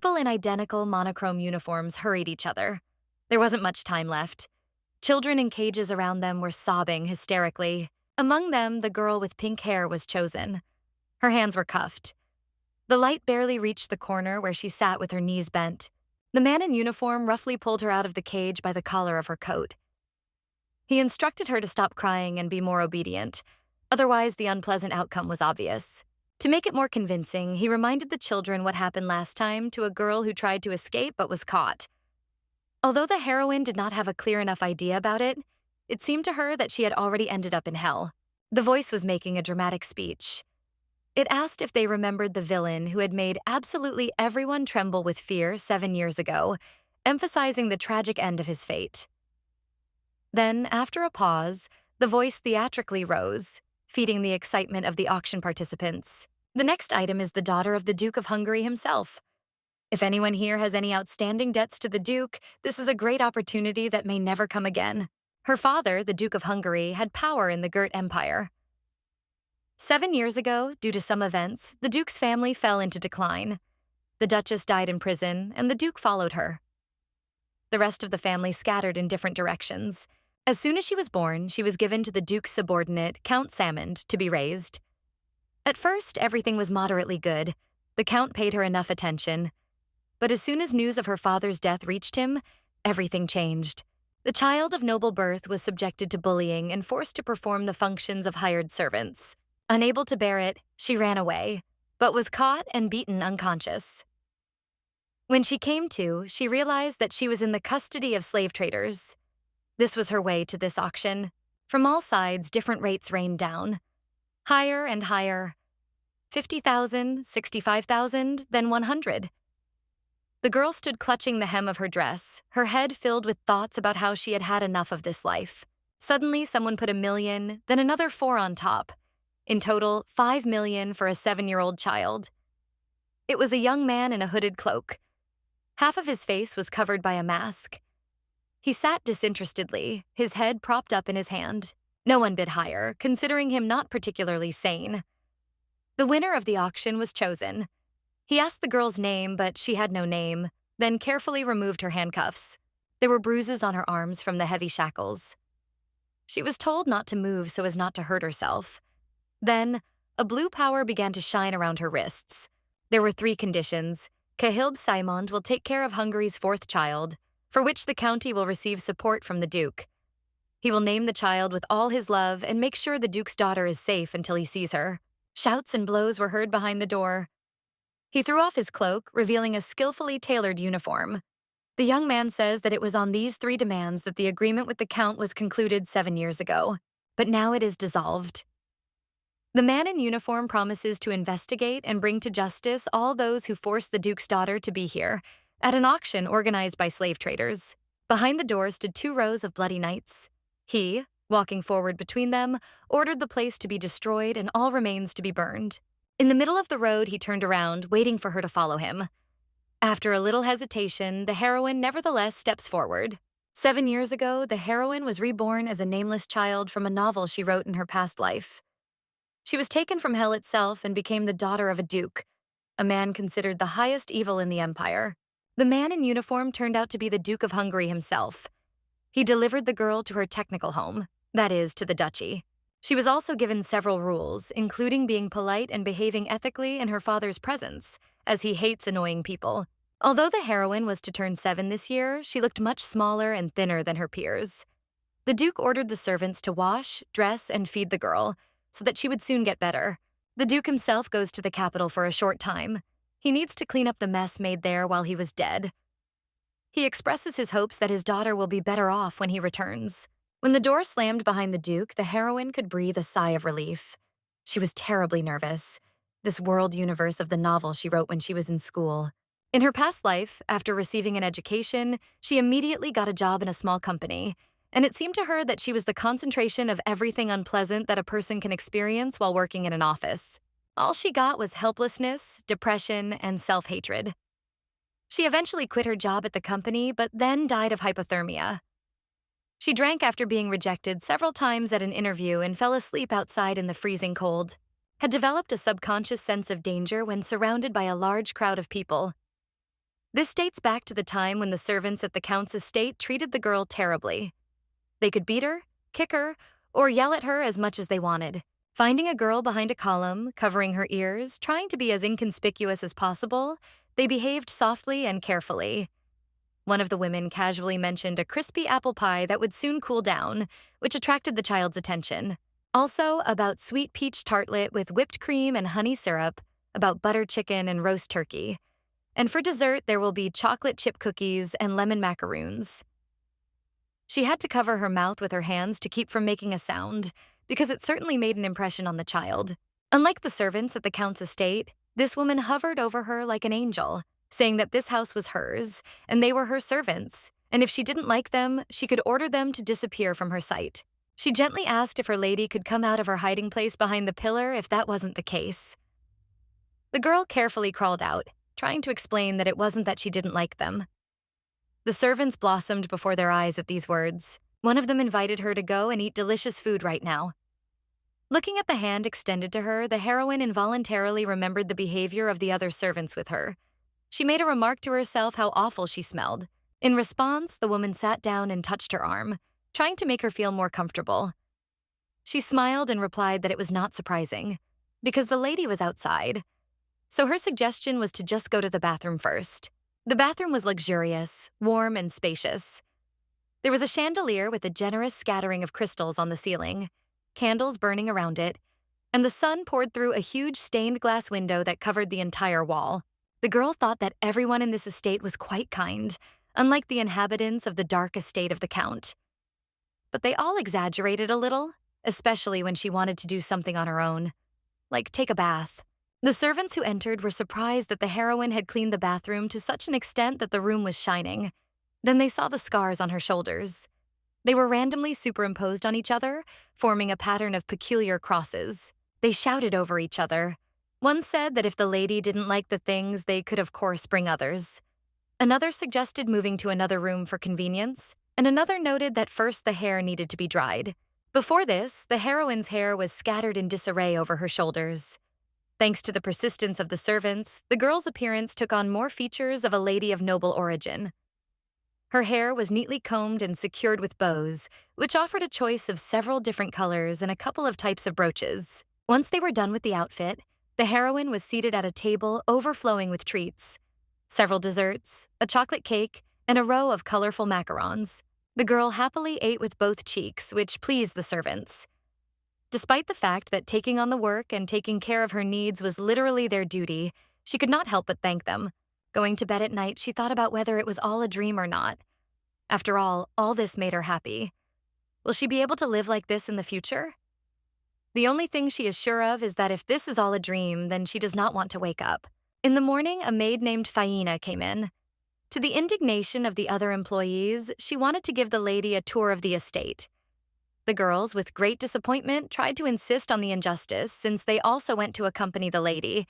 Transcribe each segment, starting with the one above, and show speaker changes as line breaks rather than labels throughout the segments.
People in identical monochrome uniforms hurried each other. There wasn't much time left. Children in cages around them were sobbing hysterically. Among them, the girl with pink hair was chosen. Her hands were cuffed. The light barely reached the corner where she sat with her knees bent. The man in uniform roughly pulled her out of the cage by the collar of her coat. He instructed her to stop crying and be more obedient. Otherwise, the unpleasant outcome was obvious. To make it more convincing, he reminded the children what happened last time to a girl who tried to escape but was caught. Although the heroine did not have a clear enough idea about it, it seemed to her that she had already ended up in hell. The voice was making a dramatic speech. It asked if they remembered the villain who had made absolutely everyone tremble with fear 7 years ago, emphasizing the tragic end of his fate. Then, after a pause, the voice theatrically rose, feeding the excitement of the auction participants. The next item is the daughter of the Duke of Hungary himself. If anyone here has any outstanding debts to the Duke, this is a great opportunity that may never come again. Her father, the Duke of Hungary, had power in the Goeth Empire. 7 years ago, due to some events, the Duke's family fell into decline. The Duchess died in prison, and the Duke followed her. The rest of the family scattered in different directions. As soon as she was born, she was given to the Duke's subordinate, Count Salmond, to be raised. At first, everything was moderately good. The Count paid her enough attention. But as soon as news of her father's death reached him, everything changed. The child of noble birth was subjected to bullying and forced to perform the functions of hired servants. Unable to bear it, she ran away, but was caught and beaten unconscious. When she came to, she realized that she was in the custody of slave traders. This was her way to this auction. From all sides, different rates rained down. Higher and higher. 50,000, 65,000, then 100. The girl stood clutching the hem of her dress, her head filled with thoughts about how she had had enough of this life. Suddenly, someone put 1,000,000, then another 4 on top. In total, 5 million for a 7-year-old child. It was a young man in a hooded cloak. Half of his face was covered by a mask. He sat disinterestedly, his head propped up in his hand. No one bid higher, considering him not particularly sane. The winner of the auction was chosen. He asked the girl's name, but she had no name, then carefully removed her handcuffs. There were bruises on her arms from the heavy shackles. She was told not to move so as not to hurt herself. Then, a blue power began to shine around her wrists. There were 3 conditions. Cahilb Simond will take care of Hungary's 4th child, for which the county will receive support from the Duke. He will name the child with all his love and make sure the Duke's daughter is safe until he sees her. Shouts and blows were heard behind the door. He threw off his cloak, revealing a skillfully tailored uniform. The young man says that it was on these 3 demands that the agreement with the Count was concluded 7 years ago, but now it is dissolved. The man in uniform promises to investigate and bring to justice all those who forced the Duke's daughter to be here, at an auction organized by slave traders. Behind the door stood 2 rows of bloody knights. He, walking forward between them, ordered the place to be destroyed and all remains to be burned. In the middle of the road, he turned around, waiting for her to follow him. After a little hesitation, the heroine nevertheless steps forward. 7 years ago, the heroine was reborn as a nameless child from a novel she wrote in her past life. She was taken from hell itself and became the daughter of a duke, a man considered the highest evil in the empire. The man in uniform turned out to be the Duke of Hungary himself. He delivered the girl to her technical home, that is, to the duchy. She was also given several rules, including being polite and behaving ethically in her father's presence, as he hates annoying people. Although the heroine was to turn 7 this year, she looked much smaller and thinner than her peers. The Duke ordered the servants to wash, dress, and feed the girl, so that she would soon get better. The Duke himself goes to the capital for a short time. He needs to clean up the mess made there while he was dead. He expresses his hopes that his daughter will be better off when he returns. When the door slammed behind the Duke, the heroine could breathe a sigh of relief. She was terribly nervous. This world universe of the novel she wrote when she was in school. In her past life, after receiving an education, she immediately got a job in a small company, and it seemed to her that she was the concentration of everything unpleasant that a person can experience while working in an office. All she got was helplessness, depression, and self-hatred. She eventually quit her job at the company, but then died of hypothermia. She drank after being rejected several times at an interview and fell asleep outside in the freezing cold. Had developed a subconscious sense of danger when surrounded by a large crowd of people. This dates back to the time when the servants at the Count's estate treated the girl terribly. They could beat her, kick her, or yell at her as much as they wanted. Finding a girl behind a column, covering her ears, trying to be as inconspicuous as possible, they behaved softly and carefully. One of the women casually mentioned a crispy apple pie that would soon cool down, which attracted the child's attention. Also, about sweet peach tartlet with whipped cream and honey syrup, about butter chicken and roast turkey. And for dessert, there will be chocolate chip cookies and lemon macaroons. She had to cover her mouth with her hands to keep from making a sound, because it certainly made an impression on the child. Unlike the servants at the Count's estate, this woman hovered over her like an angel, saying that this house was hers, and they were her servants, and if she didn't like them, she could order them to disappear from her sight. She gently asked if her lady could come out of her hiding place behind the pillar if that wasn't the case. The girl carefully crawled out, trying to explain that it wasn't that she didn't like them. The servants blossomed before their eyes at these words. One of them invited her to go and eat delicious food right now. Looking at the hand extended to her, the heroine involuntarily remembered the behavior of the other servants with her. She made a remark to herself how awful she smelled. In response, the woman sat down and touched her arm, trying to make her feel more comfortable. She smiled and replied that it was not surprising, because the lady was outside. So her suggestion was to just go to the bathroom first. The bathroom was luxurious, warm, and spacious. There was a chandelier with a generous scattering of crystals on the ceiling, candles burning around it, and the sun poured through a huge stained glass window that covered the entire wall. The girl thought that everyone in this estate was quite kind, unlike the inhabitants of the dark estate of the Count. But they all exaggerated a little, especially when she wanted to do something on her own, like take a bath. The servants who entered were surprised that the heroine had cleaned the bathroom to such an extent that the room was shining. Then they saw the scars on her shoulders. They were randomly superimposed on each other, forming a pattern of peculiar crosses. They shouted over each other. One said that if the lady didn't like the things, they could of course bring others. Another suggested moving to another room for convenience, and another noted that first the hair needed to be dried. Before this, the heroine's hair was scattered in disarray over her shoulders. Thanks to the persistence of the servants, the girl's appearance took on more features of a lady of noble origin. Her hair was neatly combed and secured with bows, which offered a choice of several different colors and a couple of types of brooches. Once they were done with the outfit, the heroine was seated at a table overflowing with treats. Several desserts, a chocolate cake, and a row of colorful macarons. The girl happily ate with both cheeks, which pleased the servants. Despite the fact that taking on the work and taking care of her needs was literally their duty, she could not help but thank them. Going to bed at night, she thought about whether it was all a dream or not. After all this made her happy. Will she be able to live like this in the future? The only thing she is sure of is that if this is all a dream, then she does not want to wake up. In the morning, a maid named Faina came in. To the indignation of the other employees, she wanted to give the lady a tour of the estate. The girls, with great disappointment, tried to insist on the injustice since they also went to accompany the lady,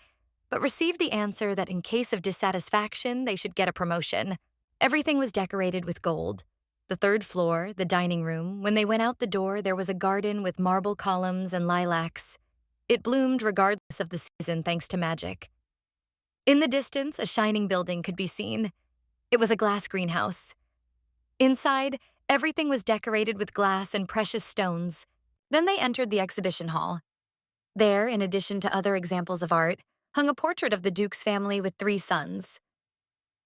but received the answer that in case of dissatisfaction, they should get a promotion. Everything was decorated with gold. The third floor, the dining room, when they went out the door, there was a garden with marble columns and lilacs. It bloomed regardless of the season thanks to magic. In the distance, a shining building could be seen. It was a glass greenhouse. Inside, everything was decorated with glass and precious stones. Then they entered the exhibition hall. There, in addition to other examples of art, hung a portrait of the Duke's family with 3 sons.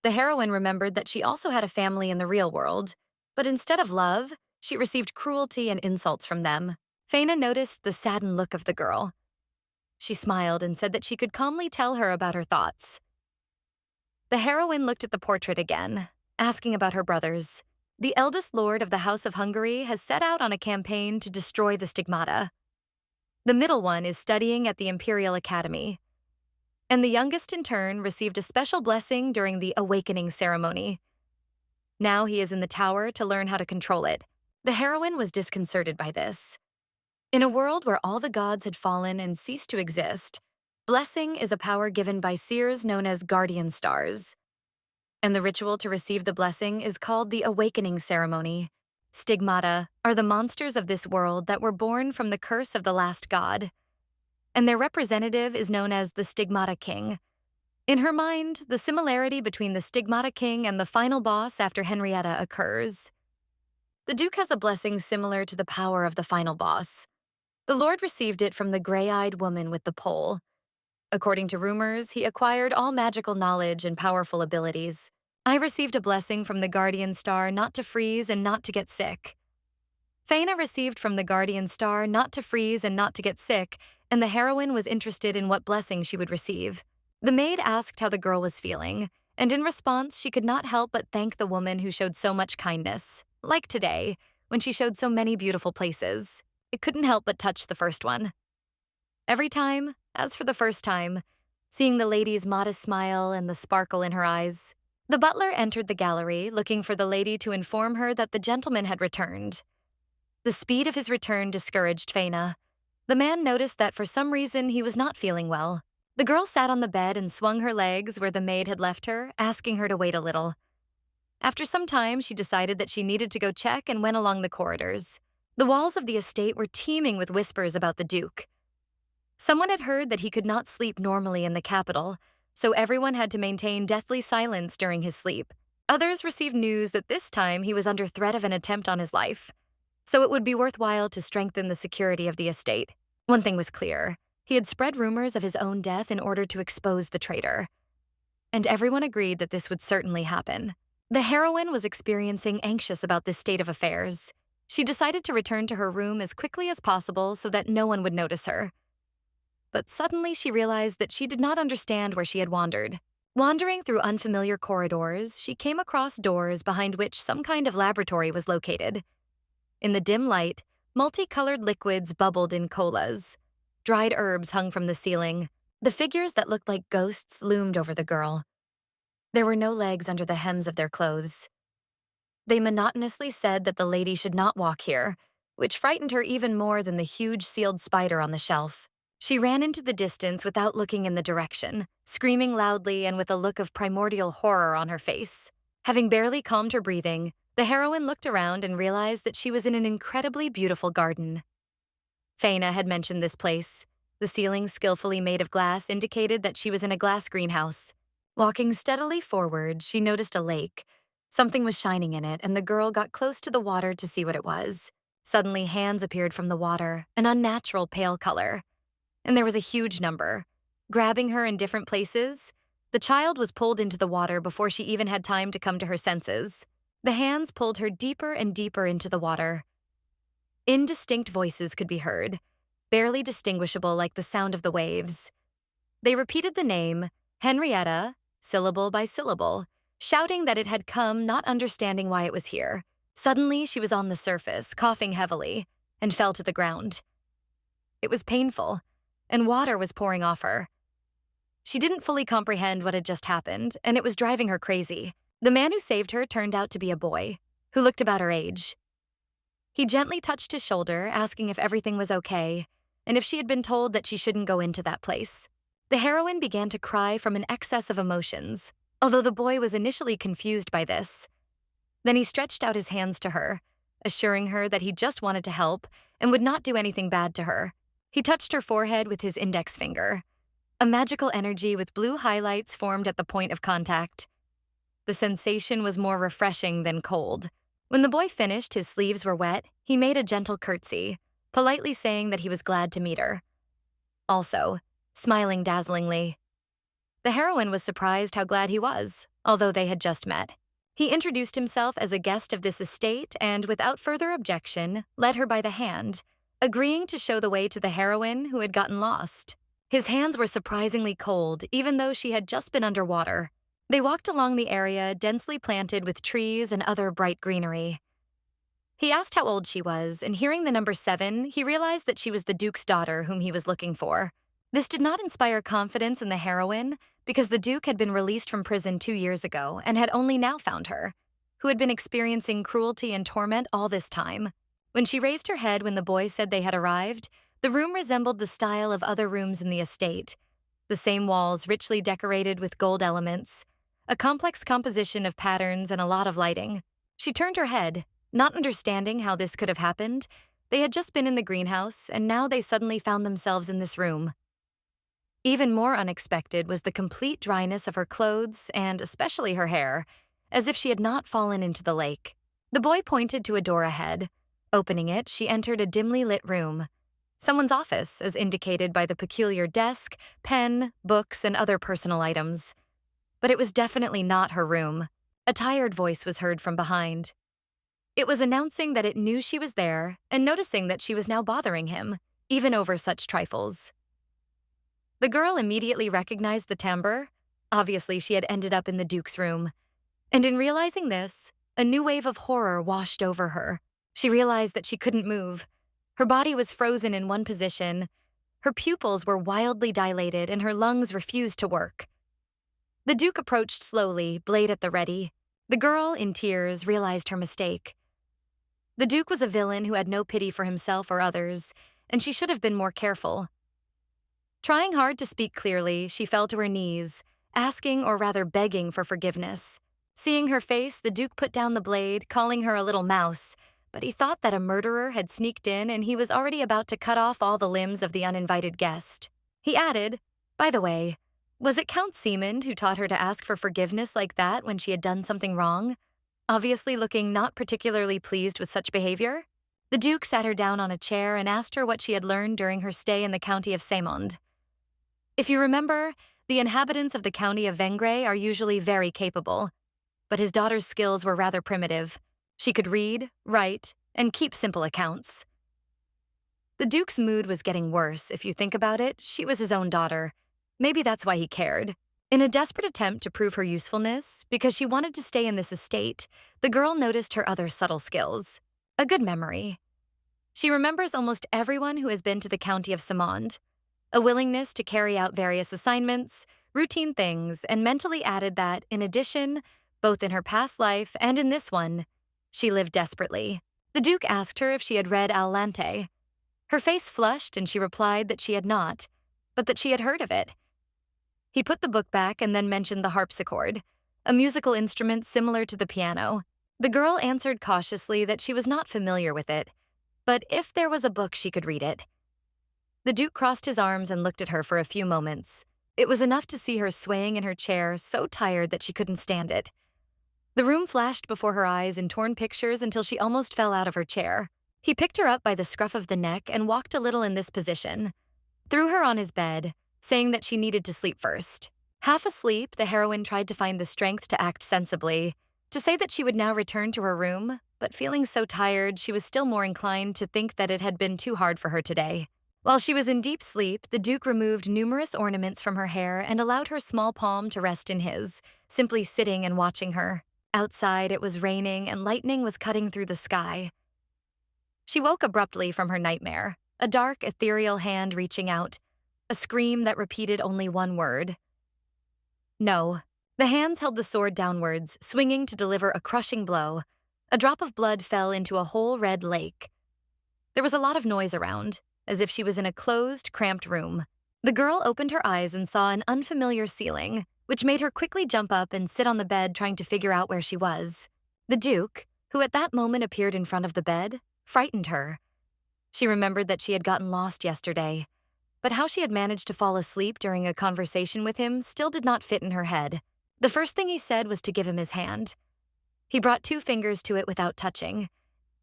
The heroine remembered that she also had a family in the real world, but instead of love, she received cruelty and insults from them. Faina noticed the saddened look of the girl. She smiled and said that she could calmly tell her about her thoughts. The heroine looked at the portrait again, asking about her brothers. The eldest lord of the House of Hungary has set out on a campaign to destroy the stigmata. The middle one is studying at the Imperial Academy. And the youngest in turn received a special blessing during the awakening ceremony. Now he is in the tower to learn how to control it. The heroine was disconcerted by this. In a world where all the gods had fallen and ceased to exist, blessing is a power given by seers known as guardian stars. And the ritual to receive the blessing is called the awakening ceremony. Stigmata are the monsters of this world that were born from the curse of the last god. And their representative is known as the Stigmata King. In her mind, the similarity between the stigmata king and the final boss after Henrietta occurs. The Duke has a blessing similar to the power of the final boss. The Lord received it from the gray-eyed woman with the pole. According to rumors, he acquired all magical knowledge and powerful abilities. I received a blessing from the guardian star not to freeze and not to get sick. Faina received from the guardian star not to freeze and not to get sick, and the heroine was interested in what blessing she would receive. The maid asked how the girl was feeling, and in response, she could not help but thank the woman who showed so much kindness, like today, when she showed so many beautiful places. It couldn't help but touch the first one. Every time, as for the first time, seeing the lady's modest smile and the sparkle in her eyes, the butler entered the gallery, looking for the lady to inform her that the gentleman had returned. The speed of his return discouraged Faina. The man noticed that for some reason he was not feeling well. The girl sat on the bed and swung her legs where the maid had left her, asking her to wait a little. After some time, she decided that she needed to go check and went along the corridors. The walls of the estate were teeming with whispers about the Duke. Someone had heard that he could not sleep normally in the capital, so everyone had to maintain deathly silence during his sleep. Others received news that this time he was under threat of an attempt on his life, so it would be worthwhile to strengthen the security of the estate. One thing was clear. He had spread rumors of his own death in order to expose the traitor. And everyone agreed that this would certainly happen. The heroine was experiencing anxious about this state of affairs. She decided to return to her room as quickly as possible so that no one would notice her. But suddenly she realized that she did not understand where she had wandered. Wandering through unfamiliar corridors, she came across doors behind which some kind of laboratory was located. In the dim light, multicolored liquids bubbled in colas. Dried herbs hung from the ceiling. The figures that looked like ghosts loomed over the girl. There were no legs under the hems of their clothes. They monotonously said that the lady should not walk here, which frightened her even more than the huge sealed spider on the shelf. She ran into the distance without looking in the direction, screaming loudly and with a look of primordial horror on her face. Having barely calmed her breathing, the heroine looked around and realized that she was in an incredibly beautiful garden. Faina had mentioned this place. The ceiling, skillfully made of glass, indicated that she was in a glass greenhouse. Walking steadily forward, she noticed a lake. Something was shining in it, and the girl got close to the water to see what it was. Suddenly, hands appeared from the water, an unnatural pale color. And there was a huge number. Grabbing her in different places, the child was pulled into the water before she even had time to come to her senses. The hands pulled her deeper and deeper into the water. Indistinct voices could be heard, barely distinguishable like the sound of the waves. They repeated the name, Henrietta, syllable by syllable, shouting that it had come, not understanding why it was here. Suddenly, she was on the surface, coughing heavily, and fell to the ground. It was painful, and water was pouring off her. She didn't fully comprehend what had just happened, and it was driving her crazy. The man who saved her turned out to be a boy, who looked about her age. He gently touched his shoulder, asking if everything was okay, and if she had been told that she shouldn't go into that place. The heroine began to cry from an excess of emotions, although the boy was initially confused by this. Then he stretched out his hands to her, assuring her that he just wanted to help and would not do anything bad to her. He touched her forehead with his index finger. A magical energy with blue highlights formed at the point of contact. The sensation was more refreshing than cold. When the boy finished, his sleeves were wet, he made a gentle curtsy, politely saying that he was glad to meet her. Also, smiling dazzlingly. The heroine was surprised how glad he was, although they had just met. He introduced himself as a guest of this estate and, without further objection, led her by the hand, agreeing to show the way to the heroine who had gotten lost. His hands were surprisingly cold, even though she had just been underwater. They walked along the area densely planted with trees and other bright greenery. He asked how old she was, and hearing the number 7, he realized that she was the Duke's daughter whom he was looking for. This did not inspire confidence in the heroine, because the Duke had been released from prison 2 years ago and had only now found her, who had been experiencing cruelty and torment all this time. When she raised her head when the boy said they had arrived, the room resembled the style of other rooms in the estate. The same walls richly decorated with gold elements, a complex composition of patterns and a lot of lighting. She turned her head, not understanding how this could have happened. They had just been in the greenhouse, and now they suddenly found themselves in this room. Even more unexpected was the complete dryness of her clothes and especially her hair, as if she had not fallen into the lake. The boy pointed to a door ahead. Opening it, she entered a dimly lit room. Someone's office, as indicated by the peculiar desk, pen, books, and other personal items. But it was definitely not her room. A tired voice was heard from behind. It was announcing that it knew she was there and noticing that she was now bothering him, even over such trifles. The girl immediately recognized the timbre. Obviously, she had ended up in the Duke's room. And in realizing this, a new wave of horror washed over her. She realized that she couldn't move. Her body was frozen in one position. Her pupils were wildly dilated and her lungs refused to work. The Duke approached slowly, blade at the ready. The girl, in tears, realized her mistake. The Duke was a villain who had no pity for himself or others, and she should have been more careful. Trying hard to speak clearly, she fell to her knees, asking or rather begging for forgiveness. Seeing her face, the Duke put down the blade, calling her a little mouse, but he thought that a murderer had sneaked in and he was already about to cut off all the limbs of the uninvited guest. He added, "By the way, was it Count Siemund who taught her to ask for forgiveness like that when she had done something wrong?" Obviously looking not particularly pleased with such behavior. The Duke sat her down on a chair and asked her what she had learned during her stay in the county of Semond. If you remember, the inhabitants of the county of Vengre are usually very capable, but his daughter's skills were rather primitive. She could read, write, and keep simple accounts. The Duke's mood was getting worse. If you think about it, she was his own daughter. Maybe that's why he cared. In a desperate attempt to prove her usefulness, because she wanted to stay in this estate, the girl noticed her other subtle skills. A good memory. She remembers almost everyone who has been to the county of Semond. A willingness to carry out various assignments, routine things, and mentally added that, in addition, both in her past life and in this one, she lived desperately. The Duke asked her if she had read Atlante. Her face flushed and she replied that she had not, but that she had heard of it. He put the book back and then mentioned the harpsichord, a musical instrument similar to the piano. The girl answered cautiously that she was not familiar with it, but if there was a book she could read it. The Duke crossed his arms and looked at her for a few moments. It was enough to see her swaying in her chair, so tired that she couldn't stand it. The room flashed before her eyes in torn pictures until she almost fell out of her chair. He picked her up by the scruff of the neck and walked a little in this position, threw her on his bed, saying that she needed to sleep first. Half asleep, the heroine tried to find the strength to act sensibly, to say that she would now return to her room, but feeling so tired, she was still more inclined to think that it had been too hard for her today. While she was in deep sleep, the Duke removed numerous ornaments from her hair and allowed her small palm to rest in his, simply sitting and watching her. Outside, it was raining and lightning was cutting through the sky. She woke abruptly from her nightmare, a dark, ethereal hand reaching out, a scream that repeated only one word. No. The hands held the sword downwards, swinging to deliver a crushing blow. A drop of blood fell into a whole red lake. There was a lot of noise around, as if she was in a closed, cramped room. The girl opened her eyes and saw an unfamiliar ceiling, which made her quickly jump up and sit on the bed trying to figure out where she was. The Duke, who at that moment appeared in front of the bed, frightened her. She remembered that she had gotten lost yesterday, but how she had managed to fall asleep during a conversation with him still did not fit in her head. The first thing he said was to give him his hand. He brought 2 fingers to it without touching.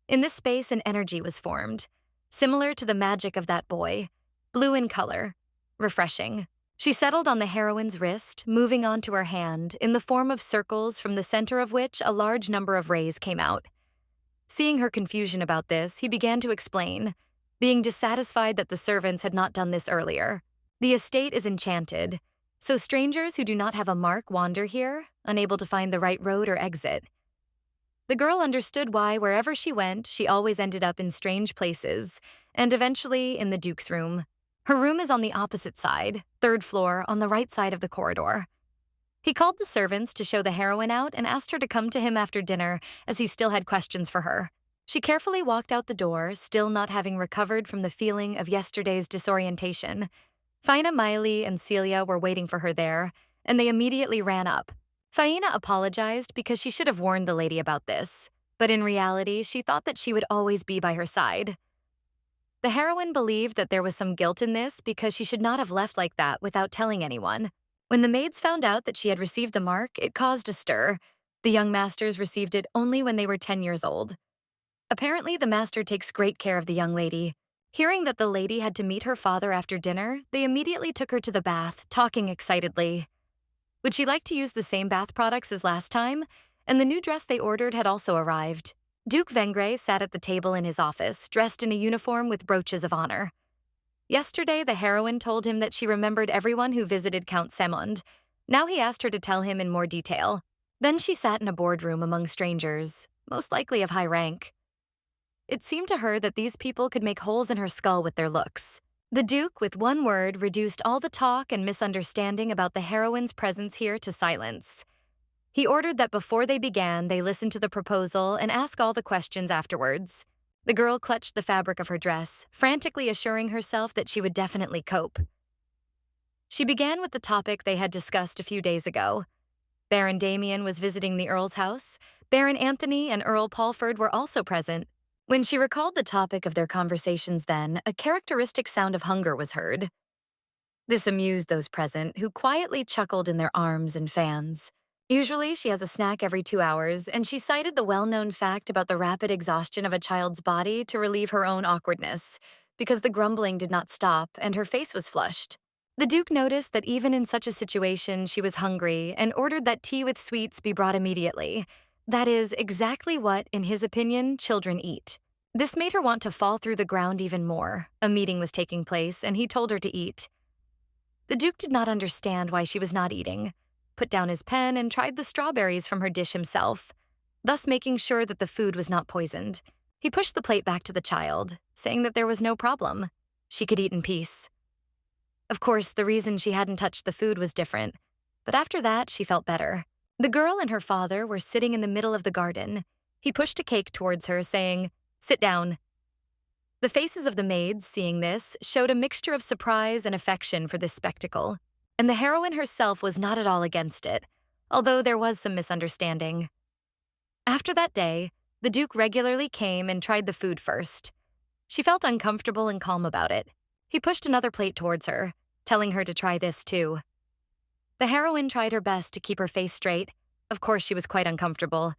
In this space, an energy was formed, similar to the magic of that boy, blue in color, refreshing. She settled on the heroine's wrist, moving on to her hand, in the form of circles from the center of which a large number of rays came out. Seeing her confusion about this, he began to explain, being dissatisfied that the servants had not done this earlier. The estate is enchanted, so strangers who do not have a mark wander here, unable to find the right road or exit. The girl understood why, wherever she went, she always ended up in strange places, and eventually in the Duke's room. Her room is on the opposite side, 3rd floor, on the right side of the corridor. He called the servants to show the heroine out and asked her to come to him after dinner, as he still had questions for her. She carefully walked out the door, still not having recovered from the feeling of yesterday's disorientation. Faina, Miley, and Celia were waiting for her there, and they immediately ran up. Faina apologized because she should have warned the lady about this, but in reality, she thought that she would always be by her side. The heroine believed that there was some guilt in this because she should not have left like that without telling anyone. When the maids found out that she had received the mark, it caused a stir. The young masters received it only when they were 10 years old. Apparently, the master takes great care of the young lady. Hearing that the lady had to meet her father after dinner, they immediately took her to the bath, talking excitedly. Would she like to use the same bath products as last time? And the new dress they ordered had also arrived. Duke Vengray sat at the table in his office, dressed in a uniform with brooches of honor. Yesterday, the heroine told him that she remembered everyone who visited Count Semond. Now he asked her to tell him in more detail. Then she sat in a boardroom among strangers, most likely of high rank. It seemed to her that these people could make holes in her skull with their looks. The Duke, with one word, reduced all the talk and misunderstanding about the heroine's presence here to silence. He ordered that before they began, they listen to the proposal and ask all the questions afterwards. The girl clutched the fabric of her dress, frantically assuring herself that she would definitely cope. She began with the topic they had discussed a few days ago. Baron Damien was visiting the Earl's house. Baron Anthony and Earl Paulford were also present. When she recalled the topic of their conversations then, a characteristic sound of hunger was heard. This amused those present, who quietly chuckled in their arms and fans. Usually, she has a snack every 2 hours, and she cited the well-known fact about the rapid exhaustion of a child's body to relieve her own awkwardness, because the grumbling did not stop and her face was flushed. The Duke noticed that even in such a situation, she was hungry and ordered that tea with sweets be brought immediately. That is exactly what, in his opinion, children eat. This made her want to fall through the ground even more. A meeting was taking place, and he told her to eat. The Duke did not understand why she was not eating, put down his pen and tried the strawberries from her dish himself, thus making sure that the food was not poisoned. He pushed the plate back to the child, saying that there was no problem. She could eat in peace. Of course, the reason she hadn't touched the food was different, but after that, she felt better. The girl and her father were sitting in the middle of the garden. He pushed a cake towards her, saying, "Sit down." The faces of the maids, seeing this, showed a mixture of surprise and affection for this spectacle, and the heroine herself was not at all against it, although there was some misunderstanding. After that day, the Duke regularly came and tried the food first. She felt uncomfortable and calm about it. He pushed another plate towards her, telling her to try this too. The heroine tried her best to keep her face straight. Of course, she was quite uncomfortable,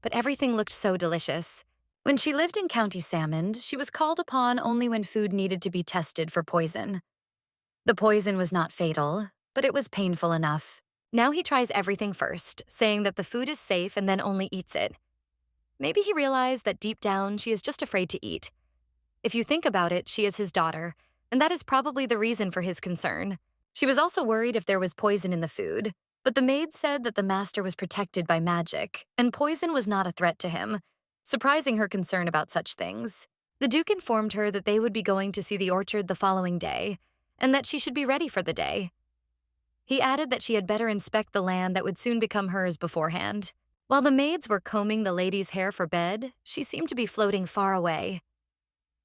but everything looked so delicious. When she lived in County Salmond, she was called upon only when food needed to be tested for poison. The poison was not fatal, but it was painful enough. Now he tries everything first, saying that the food is safe and then only eats it. Maybe he realized that deep down she is just afraid to eat. If you think about it, she is his daughter, and that is probably the reason for his concern. She was also worried if there was poison in the food, but the maid said that the master was protected by magic, and poison was not a threat to him, surprising her concern about such things. The Duke informed her that they would be going to see the orchard the following day, and that she should be ready for the day. He added that she had better inspect the land that would soon become hers beforehand. While the maids were combing the lady's hair for bed, she seemed to be floating far away.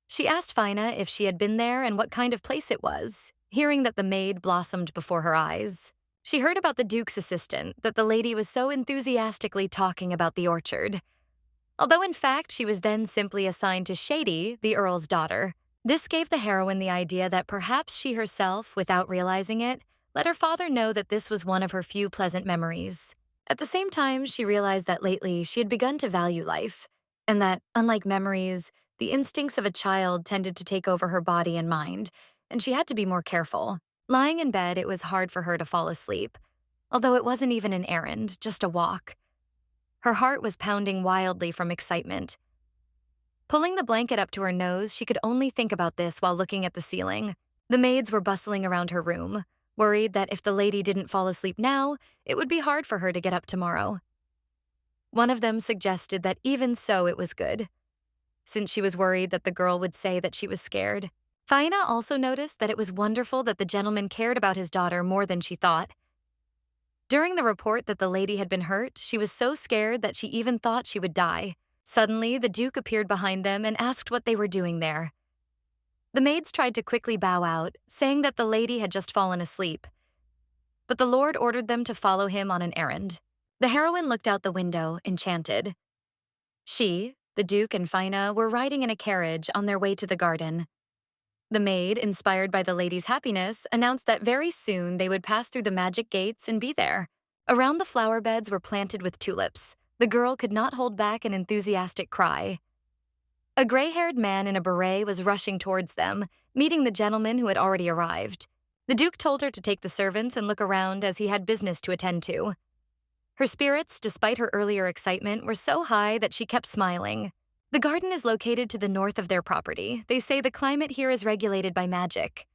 She asked Fina if she had been there and what kind of place it was, hearing that the maid blossomed before her eyes. She heard about the Duke's assistant, that the lady was so enthusiastically talking about the orchard. Although in fact she was then simply assigned to Shady, the Earl's daughter. This gave the heroine the idea that perhaps she herself, without realizing it, let her father know that this was one of her few pleasant memories. At the same time, she realized that lately she had begun to value life, and that, unlike memories, the instincts of a child tended to take over her body and mind, and she had to be more careful. Lying in bed, it was hard for her to fall asleep, although it wasn't even an errand, just a walk. Her heart was pounding wildly from excitement. Pulling the blanket up to her nose, she could only think about this while looking at the ceiling. The maids were bustling around her room, worried that if the lady didn't fall asleep now, it would be hard for her to get up tomorrow. One of them suggested that even so it was good, since she was worried that the girl would say that she was scared. Fina also noticed that it was wonderful that the gentleman cared about his daughter more than she thought. During the report that the lady had been hurt, she was so scared that she even thought she would die. Suddenly, the Duke appeared behind them and asked what they were doing there. The maids tried to quickly bow out, saying that the lady had just fallen asleep. But the Lord ordered them to follow him on an errand. The heroine looked out the window, enchanted. She, the Duke and Fina were riding in a carriage on their way to the garden. The maid, inspired by the lady's happiness, announced that very soon they would pass through the magic gates and be there. Around the flower beds were planted with tulips. The girl could not hold back an enthusiastic cry. A gray-haired man in a beret was rushing towards them, meeting the gentleman who had already arrived. The Duke told her to take the servants and look around as he had business to attend to. Her spirits, despite her earlier excitement, were so high that she kept smiling. The garden is located to the north of their property. They say the climate here is regulated by magic.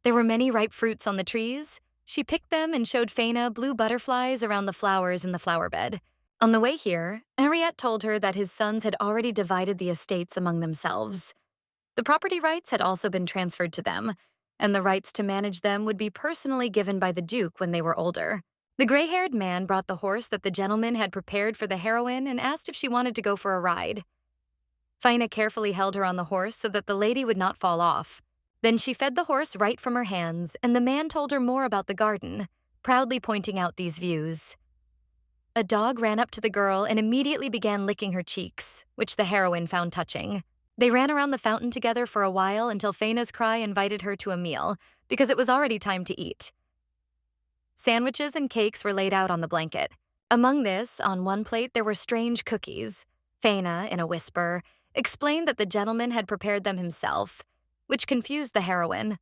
There were many ripe fruits on the trees. She picked them and showed Faina blue butterflies around the flowers in the flower bed. On the way here, Henriette told her that his sons had already divided the estates among themselves. The property rights had also been transferred to them, and the rights to manage them would be personally given by the Duke when they were older. The gray-haired man brought the horse that the gentleman had prepared for the heroine and asked if she wanted to go for a ride. Faina carefully held her on the horse so that the lady would not fall off. Then she fed the horse right from her hands, and the man told her more about the garden, proudly pointing out these views. A dog ran up to the girl and immediately began licking her cheeks, which the heroine found touching. They ran around the fountain together for a while until Faina's cry invited her to a meal, because it was already time to eat. Sandwiches and cakes were laid out on the blanket. Among this, on one plate, there were strange cookies. Faina, in a whisper, explained that the gentleman had prepared them himself, which confused the heroine.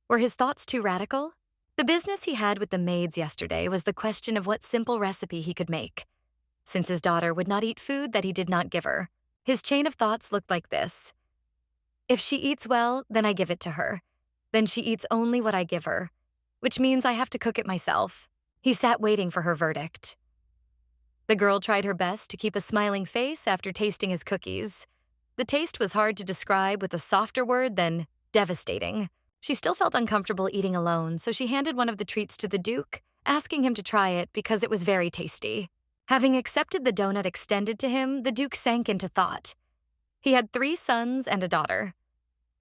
Were his thoughts too radical? The business he had with the maids yesterday was the question of what simple recipe he could make. Since his daughter would not eat food that he did not give her, his chain of thoughts looked like this. If she eats well, then I give it to her. Then she eats only what I give her, which means I have to cook it myself. He sat waiting for her verdict. The girl tried her best to keep a smiling face after tasting his cookies. The taste was hard to describe with a softer word than devastating. She still felt uncomfortable eating alone, so she handed one of the treats to the Duke, asking him to try it because it was very tasty. Having accepted the donut extended to him, the Duke sank into thought. He had 3 sons and a daughter.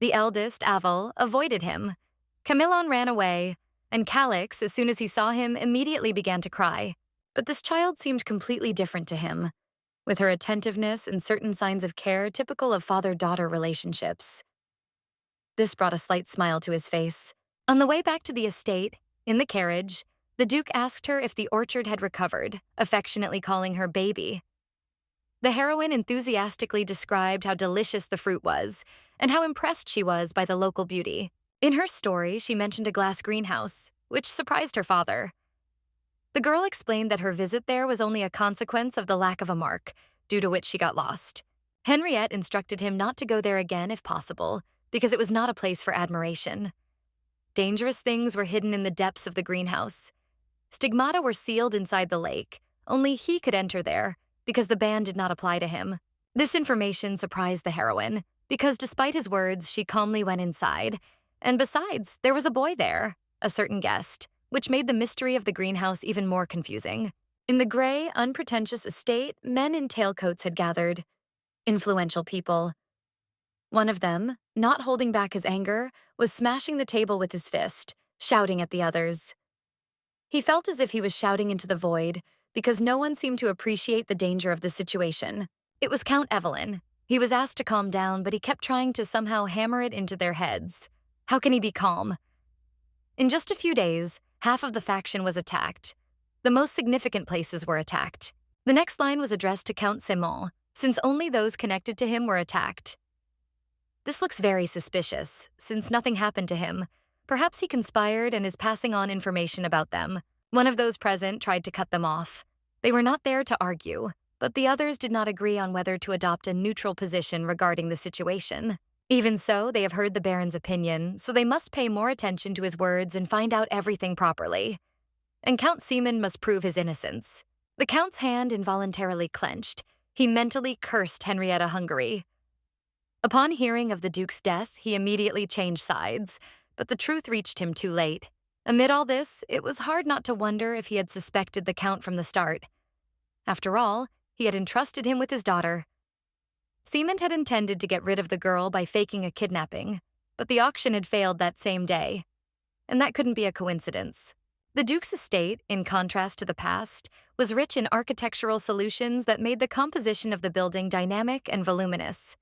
The eldest, Avel, avoided him. Camillon ran away, and Calix, as soon as he saw him, immediately began to cry. But this child seemed completely different to him, with her attentiveness and certain signs of care typical of father-daughter relationships. This brought a slight smile to his face. On the way back to the estate, in the carriage, the Duke asked her if the orchard had recovered, affectionately calling her baby. The heroine enthusiastically described how delicious the fruit was and how impressed she was by the local beauty. In her story, she mentioned a glass greenhouse, which surprised her father. The girl explained that her visit there was only a consequence of the lack of a mark, due to which she got lost. Henriette instructed him not to go there again if possible, because it was not a place for admiration. Dangerous things were hidden in the depths of the greenhouse. Stigmata were sealed inside the lake. Only he could enter there, because the ban did not apply to him. This information surprised the heroine, because despite his words, she calmly went inside. And besides, there was a boy there, a certain guest, which made the mystery of the greenhouse even more confusing. In the gray, unpretentious estate, men in tailcoats had gathered. Influential people. One of them, not holding back his anger, was smashing the table with his fist, shouting at the others. He felt as if he was shouting into the void, because no one seemed to appreciate the danger of the situation. It was Count Evelyn. He was asked to calm down, but he kept trying to somehow hammer it into their heads. How can he be calm? In just a few days, half of the faction was attacked. The most significant places were attacked. The next line was addressed to Count Simon, since only those connected to him were attacked. This looks very suspicious, since nothing happened to him. Perhaps he conspired and is passing on information about them. One of those present tried to cut them off. They were not there to argue, but the others did not agree on whether to adopt a neutral position regarding the situation. Even so, they have heard the Baron's opinion, so they must pay more attention to his words and find out everything properly. And Count Seaman must prove his innocence. The Count's hand involuntarily clenched. He mentally cursed Henrietta Hungary. Upon hearing of the Duke's death, he immediately changed sides, but the truth reached him too late. Amid all this, it was hard not to wonder if he had suspected the Count from the start. After all, he had entrusted him with his daughter. Seaman had intended to get rid of the girl by faking a kidnapping, but the auction had failed that same day. And that couldn't be a coincidence. The Duke's estate, in contrast to the past, was rich in architectural solutions that made the composition of the building dynamic and voluminous.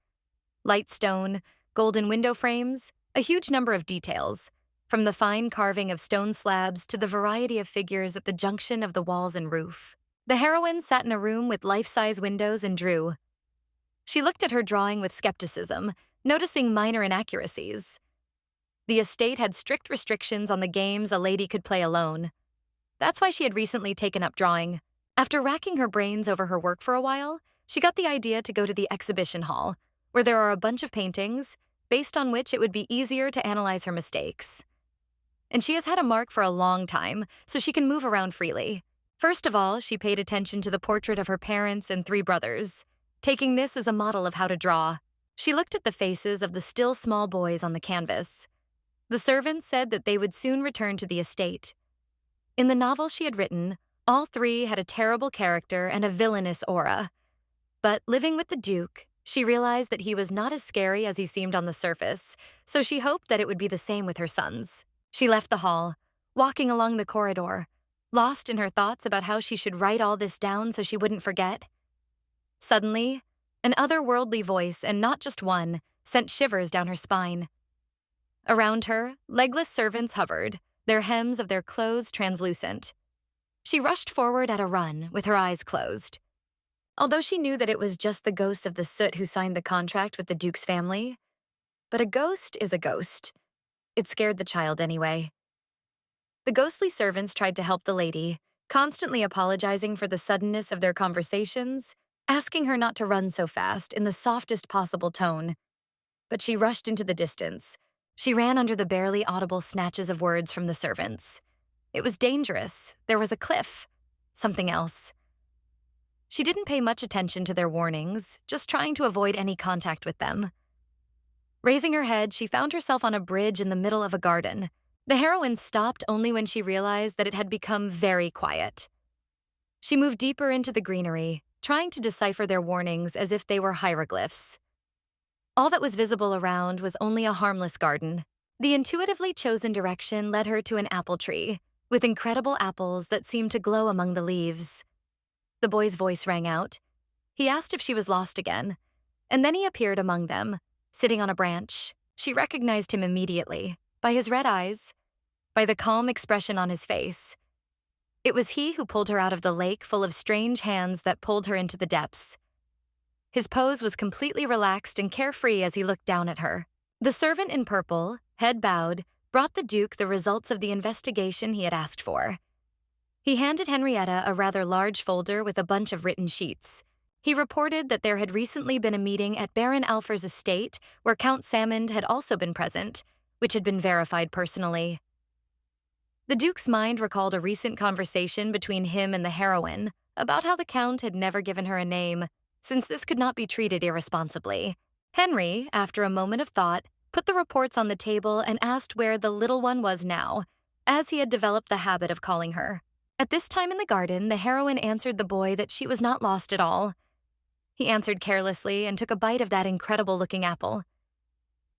Light stone, golden window frames, a huge number of details, from the fine carving of stone slabs to the variety of figures at the junction of the walls and roof. The heroine sat in a room with life-size windows and drew. She looked at her drawing with skepticism, noticing minor inaccuracies. The estate had strict restrictions on the games a lady could play alone. That's why she had recently taken up drawing. After racking her brains over her work for a while, she got the idea to go to the exhibition hall, where there are a bunch of paintings, based on which it would be easier to analyze her mistakes. And she has had a mark for a long time, so she can move around freely. First of all, she paid attention to the portrait of her parents and 3 brothers, taking this as a model of how to draw. She looked at the faces of the still small boys on the canvas. The servants said that they would soon return to the estate. In the novel she had written, all 3 had a terrible character and a villainous aura. But living with the Duke, she realized that he was not as scary as he seemed on the surface, so she hoped that it would be the same with her sons. She left the hall, walking along the corridor, lost in her thoughts about how she should write all this down so she wouldn't forget. Suddenly, an otherworldly voice, and not just one, sent shivers down her spine. Around her, legless servants hovered, their hems of their clothes translucent. She rushed forward at a run, with her eyes closed. Although she knew that it was just the ghost of the soot who signed the contract with the Duke's family, but a ghost is a ghost. It scared the child anyway. The ghostly servants tried to help the lady, constantly apologizing for the suddenness of their conversations, asking her not to run so fast in the softest possible tone. But she rushed into the distance. She ran under the barely audible snatches of words from the servants. It was dangerous. There was a cliff. Something else. She didn't pay much attention to their warnings, just trying to avoid any contact with them. Raising her head, she found herself on a bridge in the middle of a garden. The heroine stopped only when she realized that it had become very quiet. She moved deeper into the greenery, trying to decipher their warnings as if they were hieroglyphs. All that was visible around was only a harmless garden. The intuitively chosen direction led her to an apple tree, with incredible apples that seemed to glow among the leaves. The boy's voice rang out. He asked if she was lost again, and then he appeared among them, sitting on a branch. She recognized him immediately, by his red eyes, by the calm expression on his face. It was he who pulled her out of the lake full of strange hands that pulled her into the depths. His pose was completely relaxed and carefree as he looked down at her. The servant in purple, head bowed, brought the Duke the results of the investigation he had asked for. He handed Henrietta a rather large folder with a bunch of written sheets. He reported that there had recently been a meeting at Baron Alfer's estate where Count Salmond had also been present, which had been verified personally. The Duke's mind recalled a recent conversation between him and the heroine about how the Count had never given her a name, since this could not be treated irresponsibly. Henry, after a moment of thought, put the reports on the table and asked where the little one was now, as he had developed the habit of calling her. At this time in the garden, the heroine answered the boy that she was not lost at all. He answered carelessly and took a bite of that incredible-looking apple.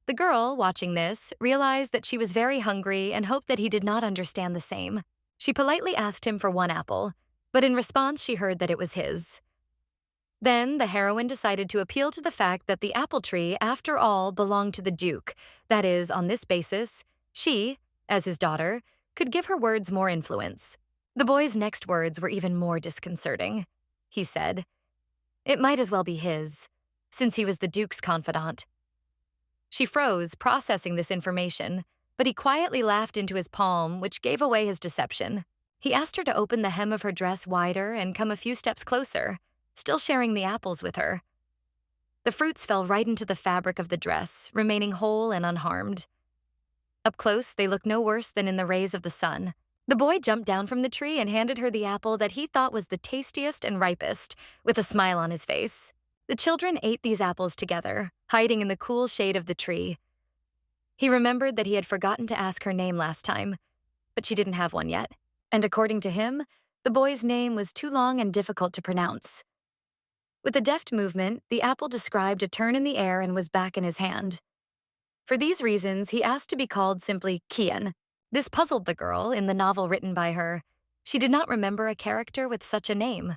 The girl, watching this, realized that she was very hungry and hoped that he did not understand the same. She politely asked him for 1 apple, but in response she heard that it was his. Then the heroine decided to appeal to the fact that the apple tree, after all, belonged to the Duke. That is, on this basis, she, as his daughter, could give her words more influence. The boy's next words were even more disconcerting. He said, "It might as well be his, since he was the Duke's confidant." She froze, processing this information, but he quietly laughed into his palm, which gave away his deception. He asked her to open the hem of her dress wider and come a few steps closer, still sharing the apples with her. The fruits fell right into the fabric of the dress, remaining whole and unharmed. Up close, they looked no worse than in the rays of the sun. The boy jumped down from the tree and handed her the apple that he thought was the tastiest and ripest, with a smile on his face. The children ate these apples together, hiding in the cool shade of the tree. He remembered that he had forgotten to ask her name last time, but she didn't have one yet. And according to him, the boy's name was too long and difficult to pronounce. With a deft movement, the apple described a turn in the air and was back in his hand. For these reasons, he asked to be called simply Kian. This puzzled the girl in the novel written by her. She did not remember a character with such a name.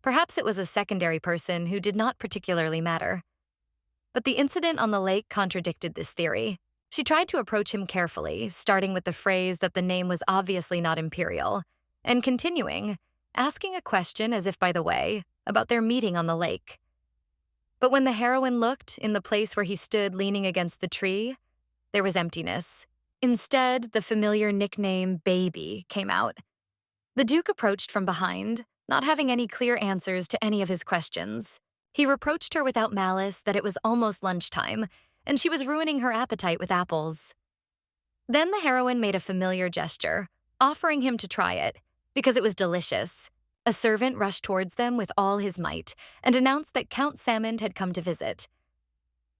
Perhaps it was a secondary person who did not particularly matter. But the incident on the lake contradicted this theory. She tried to approach him carefully, starting with the phrase that the name was obviously not imperial, and continuing, asking a question as if by the way, about their meeting on the lake. But when the heroine looked in the place where he stood leaning against the tree, there was emptiness. Instead, the familiar nickname Baby came out. The Duke approached from behind, not having any clear answers to any of his questions. He reproached her without malice that it was almost lunchtime, and she was ruining her appetite with apples. Then the heroine made a familiar gesture, offering him to try it, because it was delicious. A servant rushed towards them with all his might and announced that Count Salmond had come to visit.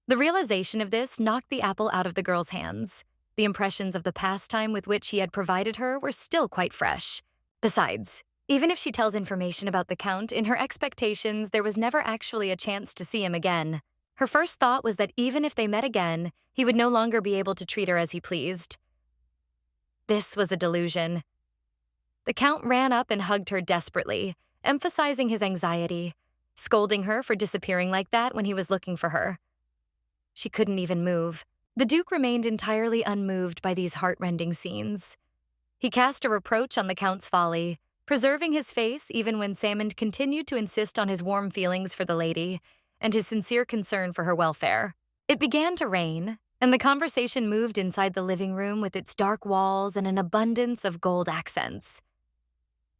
The realization of this knocked the apple out of the girl's hands. The impressions of the pastime with which he had provided her were still quite fresh. Besides, even if she tells information about the Count, in her expectations, there was never actually a chance to see him again. Her first thought was that even if they met again, he would no longer be able to treat her as he pleased. This was a delusion. The Count ran up and hugged her desperately, emphasizing his anxiety, scolding her for disappearing like that when he was looking for her. She couldn't even move. The Duke remained entirely unmoved by these heart-rending scenes. He cast a reproach on the Count's folly, preserving his face even when Salmond continued to insist on his warm feelings for the lady and his sincere concern for her welfare. It began to rain, and the conversation moved inside the living room with its dark walls and an abundance of gold accents.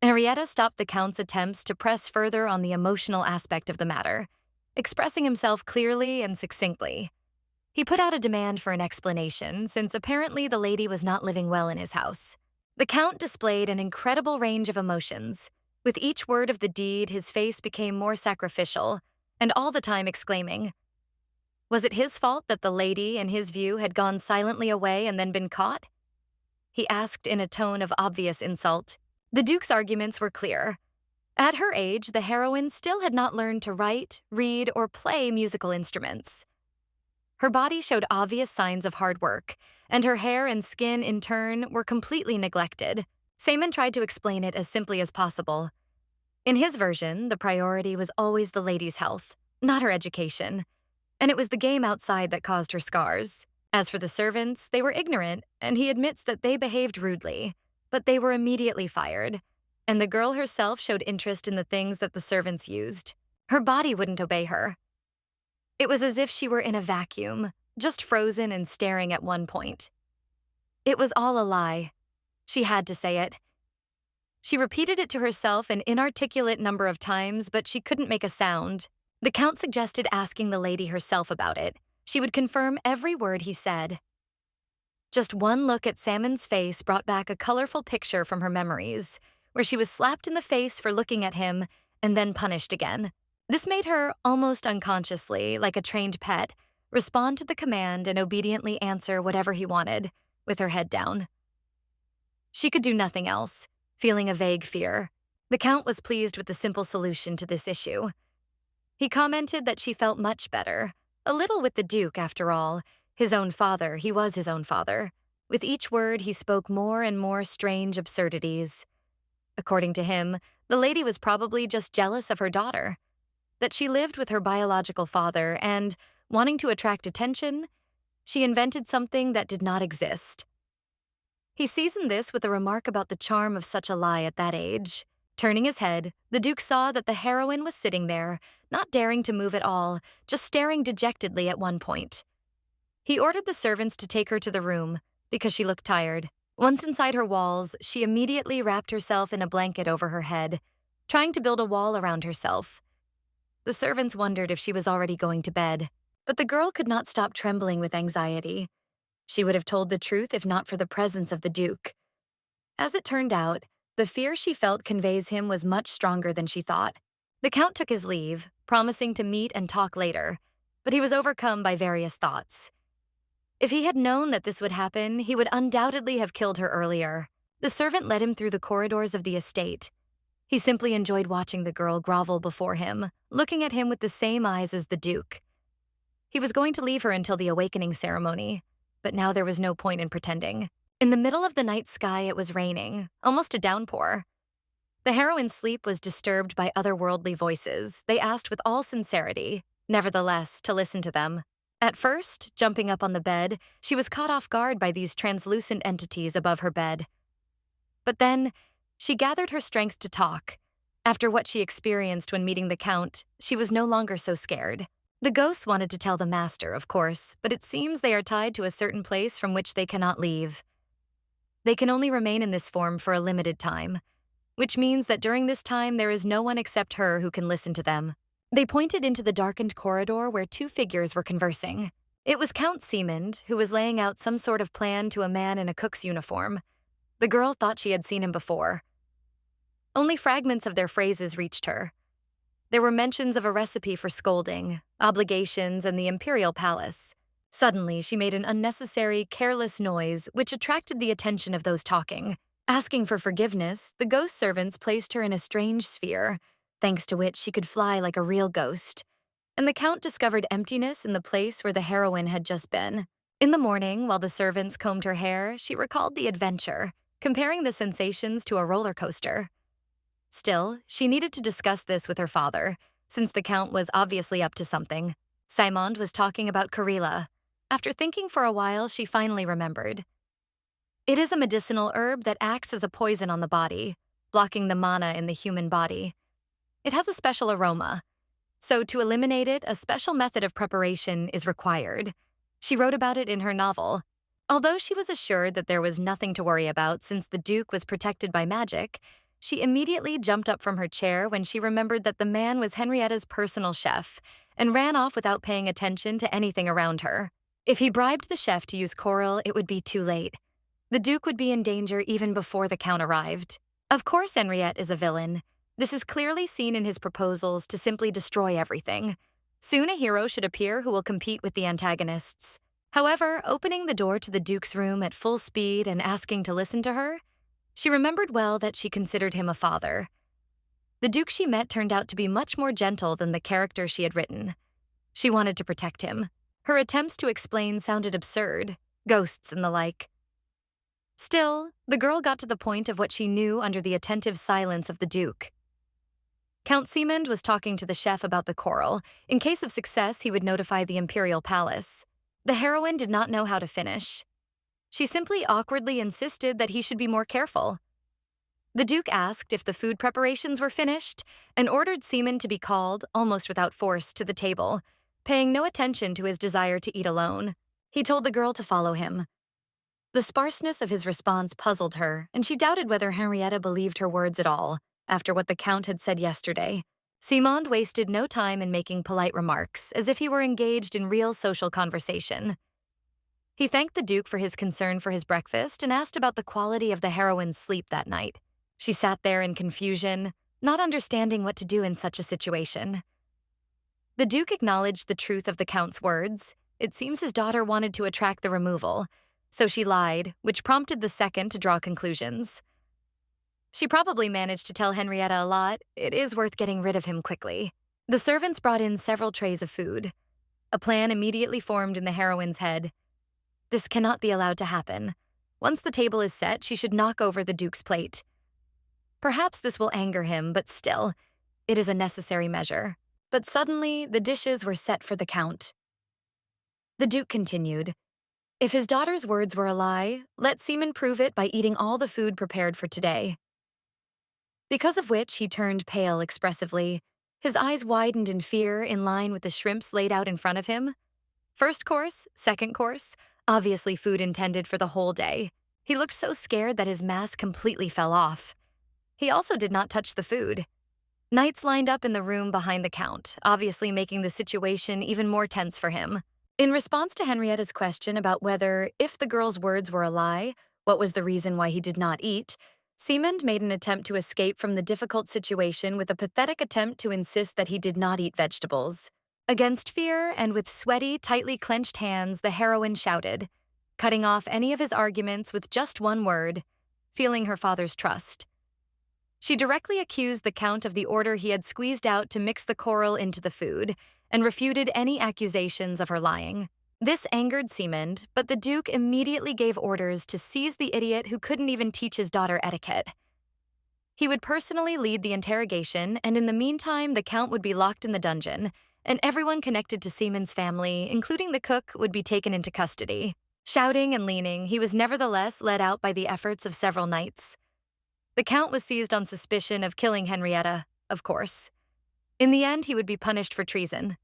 Henrietta stopped the Count's attempts to press further on the emotional aspect of the matter, expressing himself clearly and succinctly. He put out a demand for an explanation, since apparently the lady was not living well in his house. The Count displayed an incredible range of emotions. With each word of the deed, his face became more sacrificial, and all the time exclaiming, was it his fault that the lady, in his view, had gone silently away and then been caught? He asked in a tone of obvious insult. The Duke's arguments were clear. At her age, the heroine still had not learned to write, read, or play musical instruments. Her body showed obvious signs of hard work, and her hair and skin, in turn, were completely neglected. Salmond tried to explain it as simply as possible. In his version, the priority was always the lady's health, not her education, and it was the game outside that caused her scars. As for the servants, they were ignorant, and he admits that they behaved rudely, but they were immediately fired, and the girl herself showed interest in the things that the servants used. Her body wouldn't obey her. It was as if she were in a vacuum, just frozen and staring at one point. It was all a lie. She had to say it. She repeated it to herself an inarticulate number of times, but she couldn't make a sound. The Count suggested asking the lady herself about it. She would confirm every word he said. Just one look at Salmond's face brought back a colorful picture from her memories, where she was slapped in the face for looking at him and then punished again. This made her, almost unconsciously, like a trained pet, respond to the command and obediently answer whatever he wanted, with her head down. She could do nothing else, feeling a vague fear. The Count was pleased with the simple solution to this issue. He commented that she felt much better, a little with the Duke, after all. His own father, he was his own father. With each word, he spoke more and more strange absurdities. According to him, the lady was probably just jealous of her daughter, that she lived with her biological father and, wanting to attract attention, she invented something that did not exist. He seasoned this with a remark about the charm of such a lie at that age. Turning his head, the Duke saw that the heroine was sitting there, not daring to move at all, just staring dejectedly at one point. He ordered the servants to take her to the room, because she looked tired. Once inside her walls, she immediately wrapped herself in a blanket over her head, trying to build a wall around herself. The servants wondered if she was already going to bed, but the girl could not stop trembling with anxiety. She would have told the truth if not for the presence of the Duke. As it turned out, the fear she felt conveys him was much stronger than she thought. The Count took his leave, promising to meet and talk later, but he was overcome by various thoughts. If he had known that this would happen, he would undoubtedly have killed her earlier. The servant led him through the corridors of the estate. He simply enjoyed watching the girl grovel before him, looking at him with the same eyes as the Duke. He was going to leave her until the awakening ceremony, but now there was no point in pretending. In the middle of the night sky, it was raining, almost a downpour. The heroine's sleep was disturbed by otherworldly voices. They asked with all sincerity, nevertheless, to listen to them. At first, jumping up on the bed, she was caught off guard by these translucent entities above her bed. But then, she gathered her strength to talk. After what she experienced when meeting the Count, she was no longer so scared. The ghosts wanted to tell the master, of course, but it seems they are tied to a certain place from which they cannot leave. They can only remain in this form for a limited time, which means that during this time there is no one except her who can listen to them. They pointed into the darkened corridor where two figures were conversing. It was Count Siemund, who was laying out some sort of plan to a man in a cook's uniform. The girl thought she had seen him before. Only fragments of their phrases reached her. There were mentions of a recipe for scolding, obligations, and the imperial palace. Suddenly, she made an unnecessary, careless noise which attracted the attention of those talking. Asking for forgiveness, the ghost servants placed her in a strange sphere, thanks to which she could fly like a real ghost. And the Count discovered emptiness in the place where the heroine had just been. In the morning, while the servants combed her hair, she recalled the adventure, comparing the sensations to a roller coaster. Still, she needed to discuss this with her father, since the Count was obviously up to something. Simond was talking about Karela. After thinking for a while, she finally remembered. It is a medicinal herb that acts as a poison on the body, blocking the mana in the human body. It has a special aroma, so to eliminate it, a special method of preparation is required. She wrote about it in her novel. Although she was assured that there was nothing to worry about since the Duke was protected by magic, she immediately jumped up from her chair when she remembered that the man was Henrietta's personal chef and ran off without paying attention to anything around her. If he bribed the chef to use coral, it would be too late. The Duke would be in danger even before the Count arrived. Of course Henriette is a villain. This is clearly seen in his proposals to simply destroy everything. Soon a hero should appear who will compete with the antagonists. However, opening the door to the Duke's room at full speed and asking to listen to her, she remembered well that she considered him a father. The Duke she met turned out to be much more gentle than the character she had written. She wanted to protect him. Her attempts to explain sounded absurd, ghosts and the like. Still, the girl got to the point of what she knew under the attentive silence of the Duke. Count Siemund was talking to the chef about the coral. In case of success, he would notify the imperial palace. The heroine did not know how to finish. She simply awkwardly insisted that he should be more careful. The Duke asked if the food preparations were finished and ordered Siemund to be called, almost without force, to the table, paying no attention to his desire to eat alone. He told the girl to follow him. The sparseness of his response puzzled her, and she doubted whether Henrietta believed her words at all, after what the Count had said yesterday. Simond wasted no time in making polite remarks, as if he were engaged in real social conversation. He thanked the Duke for his concern for his breakfast and asked about the quality of the heroine's sleep that night. She sat there in confusion, not understanding what to do in such a situation. The Duke acknowledged the truth of the Count's words. It seems his daughter wanted to attract the removal, so she lied, which prompted the second to draw conclusions. She probably managed to tell Henrietta a lot. It is worth getting rid of him quickly. The servants brought in several trays of food. A plan immediately formed in the heroine's head. This cannot be allowed to happen. Once the table is set, she should knock over the Duke's plate. Perhaps this will anger him, but still, it is a necessary measure. But suddenly, the dishes were set for the Count. The Duke continued. If his daughter's words were a lie, let Siemund prove it by eating all the food prepared for today. Because of which he turned pale expressively. His eyes widened in fear in line with the shrimps laid out in front of him. First course, second course, obviously food intended for the whole day. He looked so scared that his mask completely fell off. He also did not touch the food. Knights lined up in the room behind the Count, obviously making the situation even more tense for him. In response to Henrietta's question about whether, if the girl's words were a lie, what was the reason why he did not eat, Siemund made an attempt to escape from the difficult situation with a pathetic attempt to insist that he did not eat vegetables. Against fear and with sweaty, tightly clenched hands, the heroine shouted, cutting off any of his arguments with just one word, feeling her father's trust. She directly accused the Count of the order he had squeezed out to mix the coral into the food, and refuted any accusations of her lying. This angered Siemund, but the Duke immediately gave orders to seize the idiot who couldn't even teach his daughter etiquette. He would personally lead the interrogation, and in the meantime, the Count would be locked in the dungeon, and everyone connected to Seaman's family, including the cook, would be taken into custody. Shouting and leaning, he was nevertheless led out by the efforts of several knights. The Count was seized on suspicion of killing Henrietta, of course. In the end, he would be punished for treason.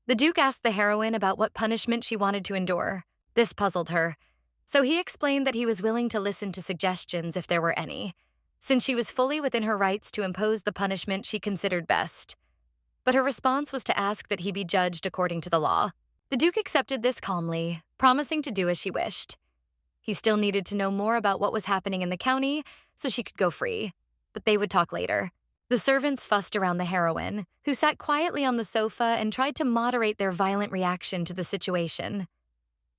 The Duke asked the heroine about what punishment she wanted to endure. This puzzled her, so he explained that he was willing to listen to suggestions if there were any, since she was fully within her rights to impose the punishment she considered best. But her response was to ask that he be judged according to the law. The Duke accepted this calmly, promising to do as she wished. He still needed to know more about what was happening in the county so she could go free, but they would talk later. The servants fussed around the heroine, who sat quietly on the sofa and tried to moderate their violent reaction to the situation.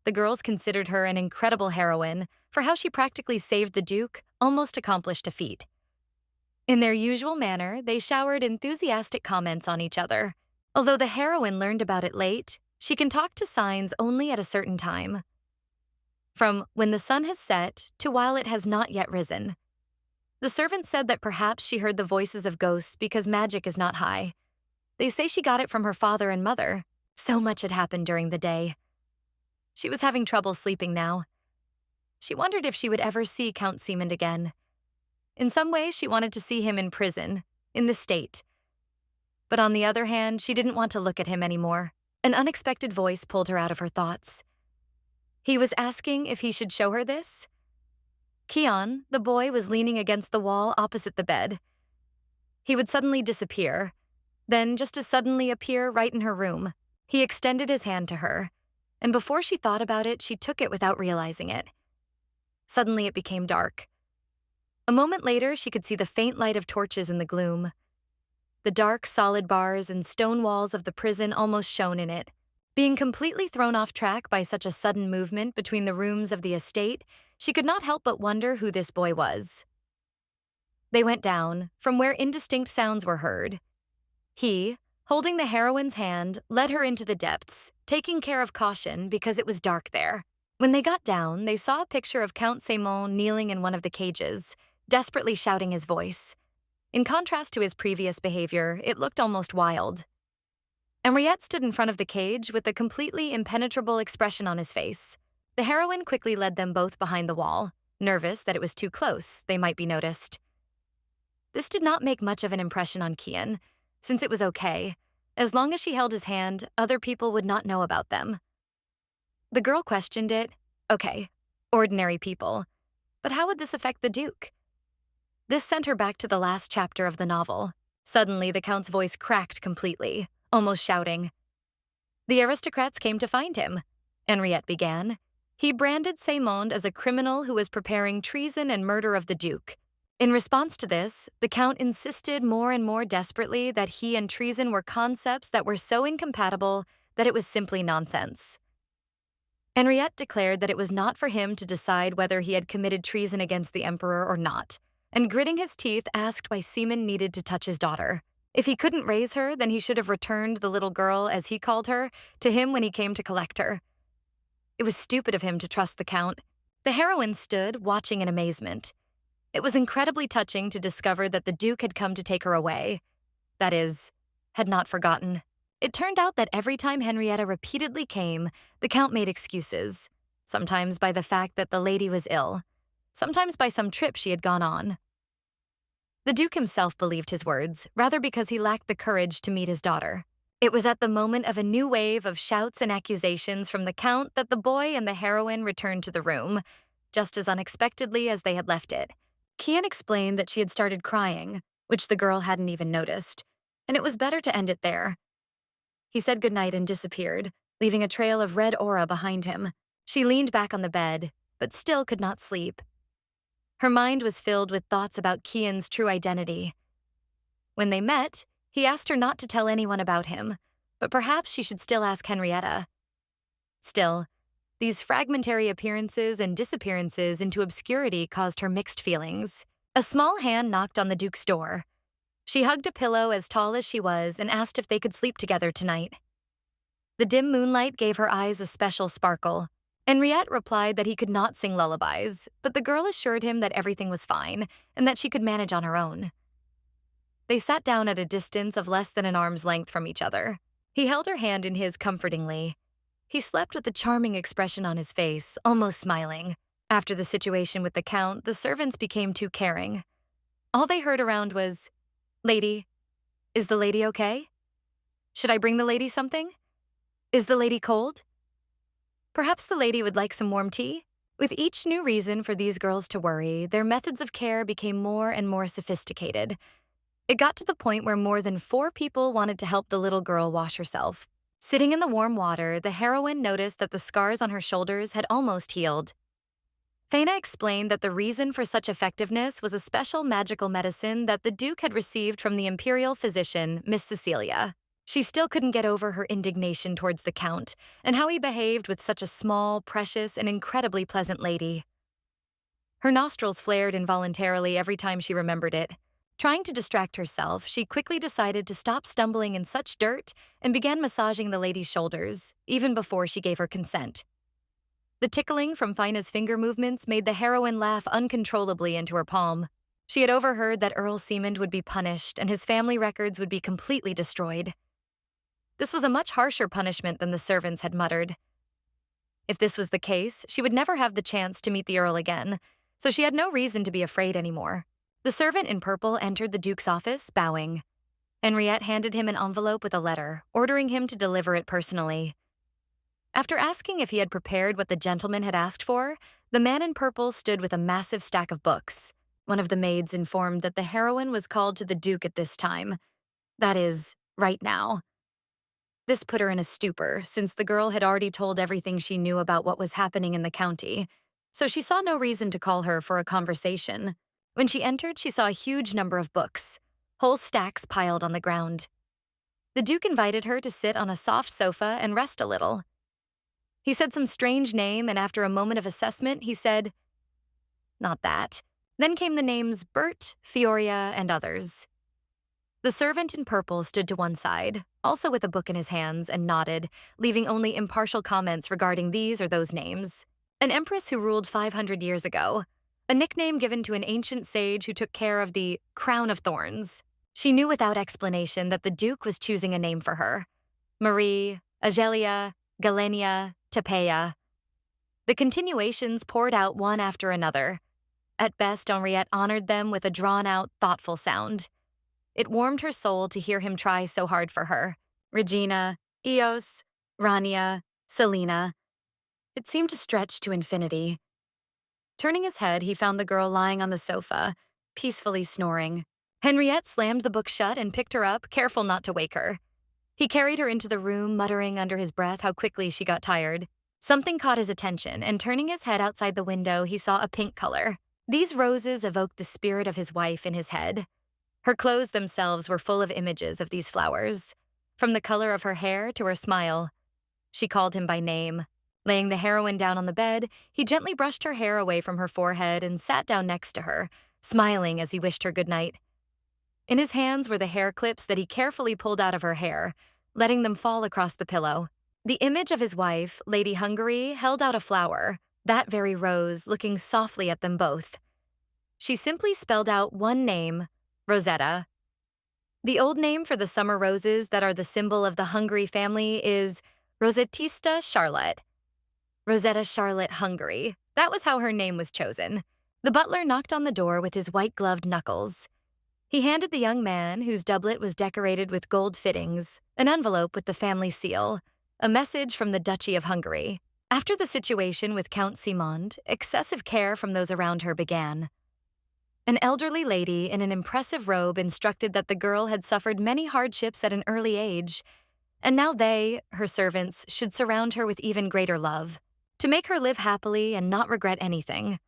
The girls considered her an incredible heroine for how she practically saved the Duke, almost accomplished a feat. In their usual manner, they showered enthusiastic comments on each other. Although the heroine learned about it late, she can talk to signs only at a certain time. From when the sun has set to while it has not yet risen. The servant said that perhaps she heard the voices of ghosts because magic is not high. They say she got it from her father and mother. So much had happened during the day. She was having trouble sleeping now. She wondered if she would ever see Count Seaman again. In some ways, she wanted to see him in prison, in the state. But on the other hand, she didn't want to look at him anymore. An unexpected voice pulled her out of her thoughts. He was asking if he should show her this? Keon, the boy, was leaning against the wall opposite the bed. He would suddenly disappear, then just as suddenly appear right in her room. He extended his hand to her, and before she thought about it, she took it without realizing it. Suddenly it became dark. A moment later, she could see the faint light of torches in the gloom. The dark, solid bars and stone walls of the prison almost shone in it. Being completely thrown off track by such a sudden movement between the rooms of the estate, she could not help but wonder who this boy was. They went down, from where indistinct sounds were heard. He, holding the heroine's hand, led her into the depths, taking care of caution because it was dark there. When they got down, they saw a picture of Count Seaman kneeling in one of the cages, desperately shouting his voice. In contrast to his previous behavior, it looked almost wild. Henriette stood in front of the cage with a completely impenetrable expression on his face. The heroine quickly led them both behind the wall, nervous that it was too close, they might be noticed. This did not make much of an impression on Kian, since it was okay. As long as she held his hand, other people would not know about them. The girl questioned it. Okay, ordinary people. But how would this affect the Duke? This sent her back to the last chapter of the novel. Suddenly, the Count's voice cracked completely, almost shouting. The aristocrats came to find him, Henriette began. He branded Seaman as a criminal who was preparing treason and murder of the Duke. In response to this, the Count insisted more and more desperately that he and treason were concepts that were so incompatible that it was simply nonsense. Henriette declared that it was not for him to decide whether he had committed treason against the Emperor or not, and gritting his teeth asked why Seaman needed to touch his daughter. If he couldn't raise her, then he should have returned the little girl, as he called her, to him when he came to collect her. It was stupid of him to trust the Count. The heroine stood, watching in amazement. It was incredibly touching to discover that the Duke had come to take her away. That is, had not forgotten. It turned out that every time Henrietta repeatedly came, the Count made excuses, sometimes by the fact that the lady was ill, sometimes by some trip she had gone on. The Duke himself believed his words, rather because he lacked the courage to meet his daughter. It was at the moment of a new wave of shouts and accusations from the Count that the boy and the heroine returned to the room, just as unexpectedly as they had left it. Kian explained that she had started crying, which the girl hadn't even noticed, and it was better to end it there. He said goodnight and disappeared, leaving a trail of red aura behind him. She leaned back on the bed, but still could not sleep. Her mind was filled with thoughts about Kian's true identity. When they met, he asked her not to tell anyone about him, but perhaps she should still ask Henrietta. Still, these fragmentary appearances and disappearances into obscurity caused her mixed feelings. A small hand knocked on the Duke's door. She hugged a pillow as tall as she was and asked if they could sleep together tonight. The dim moonlight gave her eyes a special sparkle. Henriette replied that he could not sing lullabies, but the girl assured him that everything was fine and that she could manage on her own. They sat down at a distance of less than an arm's length from each other. He held her hand in his comfortingly. He slept with a charming expression on his face, almost smiling. After the situation with the Count, the servants became too caring. All they heard around was, "Lady, is the lady okay? Should I bring the lady something? Is the lady cold? Perhaps the lady would like some warm tea?" With each new reason for these girls to worry, their methods of care became more and more sophisticated. It got to the point where more than 4 people wanted to help the little girl wash herself. Sitting in the warm water, the heroine noticed that the scars on her shoulders had almost healed. Faina explained that the reason for such effectiveness was a special magical medicine that the Duke had received from the imperial physician, Miss Cecilia. She still couldn't get over her indignation towards the Count and how he behaved with such a small, precious, and incredibly pleasant lady. Her nostrils flared involuntarily every time she remembered it. Trying to distract herself, she quickly decided to stop stumbling in such dirt and began massaging the lady's shoulders, even before she gave her consent. The tickling from Fina's finger movements made the heroine laugh uncontrollably into her palm. She had overheard that Earl Seamond would be punished and his family records would be completely destroyed. This was a much harsher punishment than the servants had muttered. If this was the case, she would never have the chance to meet the Earl again, so she had no reason to be afraid anymore. The servant in purple entered the Duke's office, bowing. Henriette handed him an envelope with a letter, ordering him to deliver it personally. After asking if he had prepared what the gentleman had asked for, the man in purple stood with a massive stack of books. One of the maids informed that the heroine was called to the Duke at this time. That is, right now. This put her in a stupor, since the girl had already told everything she knew about what was happening in the county, so she saw no reason to call her for a conversation. When she entered, she saw a huge number of books, whole stacks piled on the ground. The Duke invited her to sit on a soft sofa and rest a little. He said some strange name, and after a moment of assessment, he said, "Not that." Then came the names Bert, Fioria, and others. The servant in purple stood to one side, also with a book in his hands, and nodded, leaving only impartial comments regarding these or those names. An empress who ruled 500 years ago, a nickname given to an ancient sage who took care of the crown of thorns. She knew without explanation that the Duke was choosing a name for her. Marie, Agelia, Galenia, Tepeia. The continuations poured out one after another. At best, Henriette honored them with a drawn-out, thoughtful sound. It warmed her soul to hear him try so hard for her. Regina, Eos, Rania, Selena. It seemed to stretch to infinity. Turning his head, he found the girl lying on the sofa, peacefully snoring. Henriette slammed the book shut and picked her up, careful not to wake her. He carried her into the room, muttering under his breath how quickly she got tired. Something caught his attention, and turning his head outside the window, he saw a pink color. These roses evoked the spirit of his wife in his head. Her clothes themselves were full of images of these flowers, from the color of her hair to her smile. She called him by name. Laying the heroine down on the bed, he gently brushed her hair away from her forehead and sat down next to her, smiling as he wished her good night. In his hands were the hair clips that he carefully pulled out of her hair, letting them fall across the pillow. The image of his wife, Lady Hungary, held out a flower, that very rose, looking softly at them both. She simply spelled out one name, Rosetta. The old name for the summer roses that are the symbol of the Hungary family is Rosetista Charlotte. Rosetta Charlotte Hungary. That was how her name was chosen. The butler knocked on the door with his white-gloved knuckles. He handed the young man, whose doublet was decorated with gold fittings, an envelope with the family seal, a message from the Duchy of Hungary. After the situation with Count Simond, excessive care from those around her began. An elderly lady in an impressive robe instructed that the girl had suffered many hardships at an early age, and now they, her servants, should surround her with even greater love, to make her live happily and not regret anything.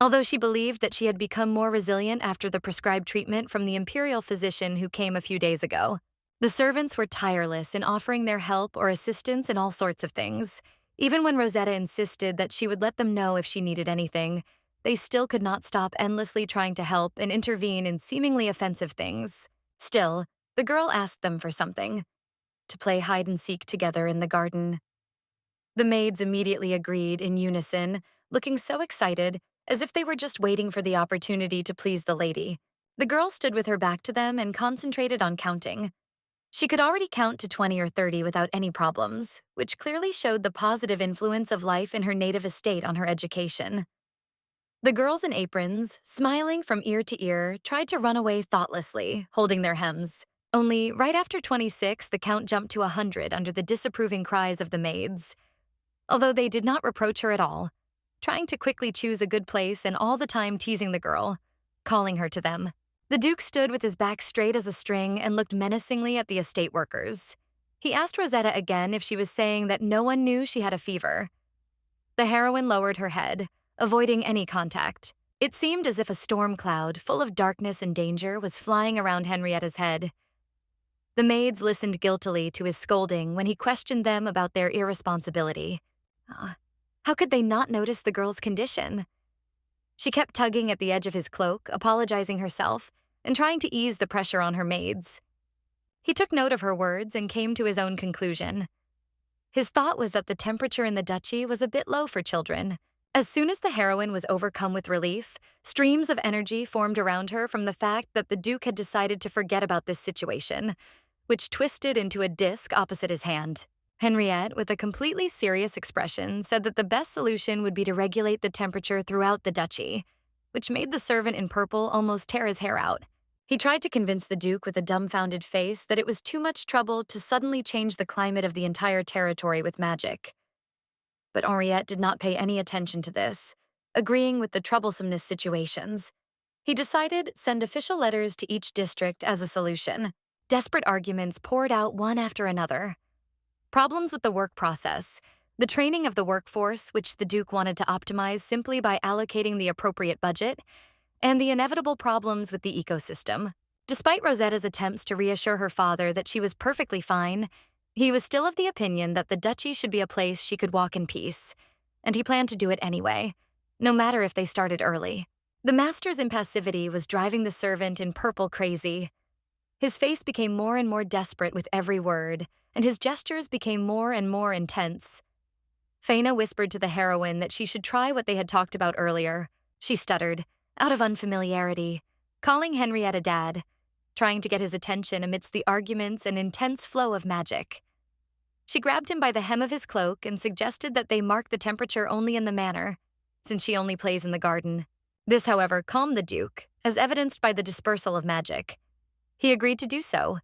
Although she believed that she had become more resilient after the prescribed treatment from the imperial physician who came a few days ago, the servants were tireless in offering their help or assistance in all sorts of things. Even when Rosetta insisted that she would let them know if she needed anything, they still could not stop endlessly trying to help and intervene in seemingly offensive things. Still, the girl asked them for something: to play hide-and-seek together in the garden. The maids immediately agreed in unison, looking so excited, as if they were just waiting for the opportunity to please the lady. The girl stood with her back to them and concentrated on counting. She could already count to 20 or 30 without any problems, which clearly showed the positive influence of life in her native estate on her education. The girls in aprons, smiling from ear to ear, tried to run away thoughtlessly, holding their hems. Only right after 26, the count jumped to 100 under the disapproving cries of the maids. Although they did not reproach her at all, trying to quickly choose a good place and all the time teasing the girl, calling her to them. The Duke stood with his back straight as a string and looked menacingly at the estate workers. He asked Rosetta again if she was saying that no one knew she had a fever. The heroine lowered her head, avoiding any contact. It seemed as if a storm cloud, full of darkness and danger, was flying around Henrietta's head. The maids listened guiltily to his scolding when he questioned them about their irresponsibility. How could they not notice the girl's condition? She kept tugging at the edge of his cloak, apologizing herself, and trying to ease the pressure on her maids. He took note of her words and came to his own conclusion. His thought was that the temperature in the duchy was a bit low for children. As soon as the heroine was overcome with relief, streams of energy formed around her from the fact that the Duke had decided to forget about this situation, which twisted into a disc opposite his hand. Henriette, with a completely serious expression, said that the best solution would be to regulate the temperature throughout the duchy, which made the servant in purple almost tear his hair out. He tried to convince the Duke with a dumbfounded face that it was too much trouble to suddenly change the climate of the entire territory with magic. But Henriette did not pay any attention to this, agreeing with the troublesomeness situations. He decided send official letters to each district as a solution. Desperate arguments poured out one after another. Problems with the work process, the training of the workforce, which the Duke wanted to optimize simply by allocating the appropriate budget, and the inevitable problems with the ecosystem. Despite Rosetta's attempts to reassure her father that she was perfectly fine, he was still of the opinion that the duchy should be a place she could walk in peace, and he planned to do it anyway, no matter if they started early. The master's impassivity was driving the servant in purple crazy. His face became more and more desperate with every word, and his gestures became more and more intense. Faina whispered to the heroine that she should try what they had talked about earlier. She stuttered, out of unfamiliarity, calling Henrietta Dad, trying to get his attention amidst the arguments and intense flow of magic. She grabbed him by the hem of his cloak and suggested that they mark the temperature only in the manor, since she only plays in the garden. This, however, calmed the Duke, as evidenced by the dispersal of magic. He agreed to do so,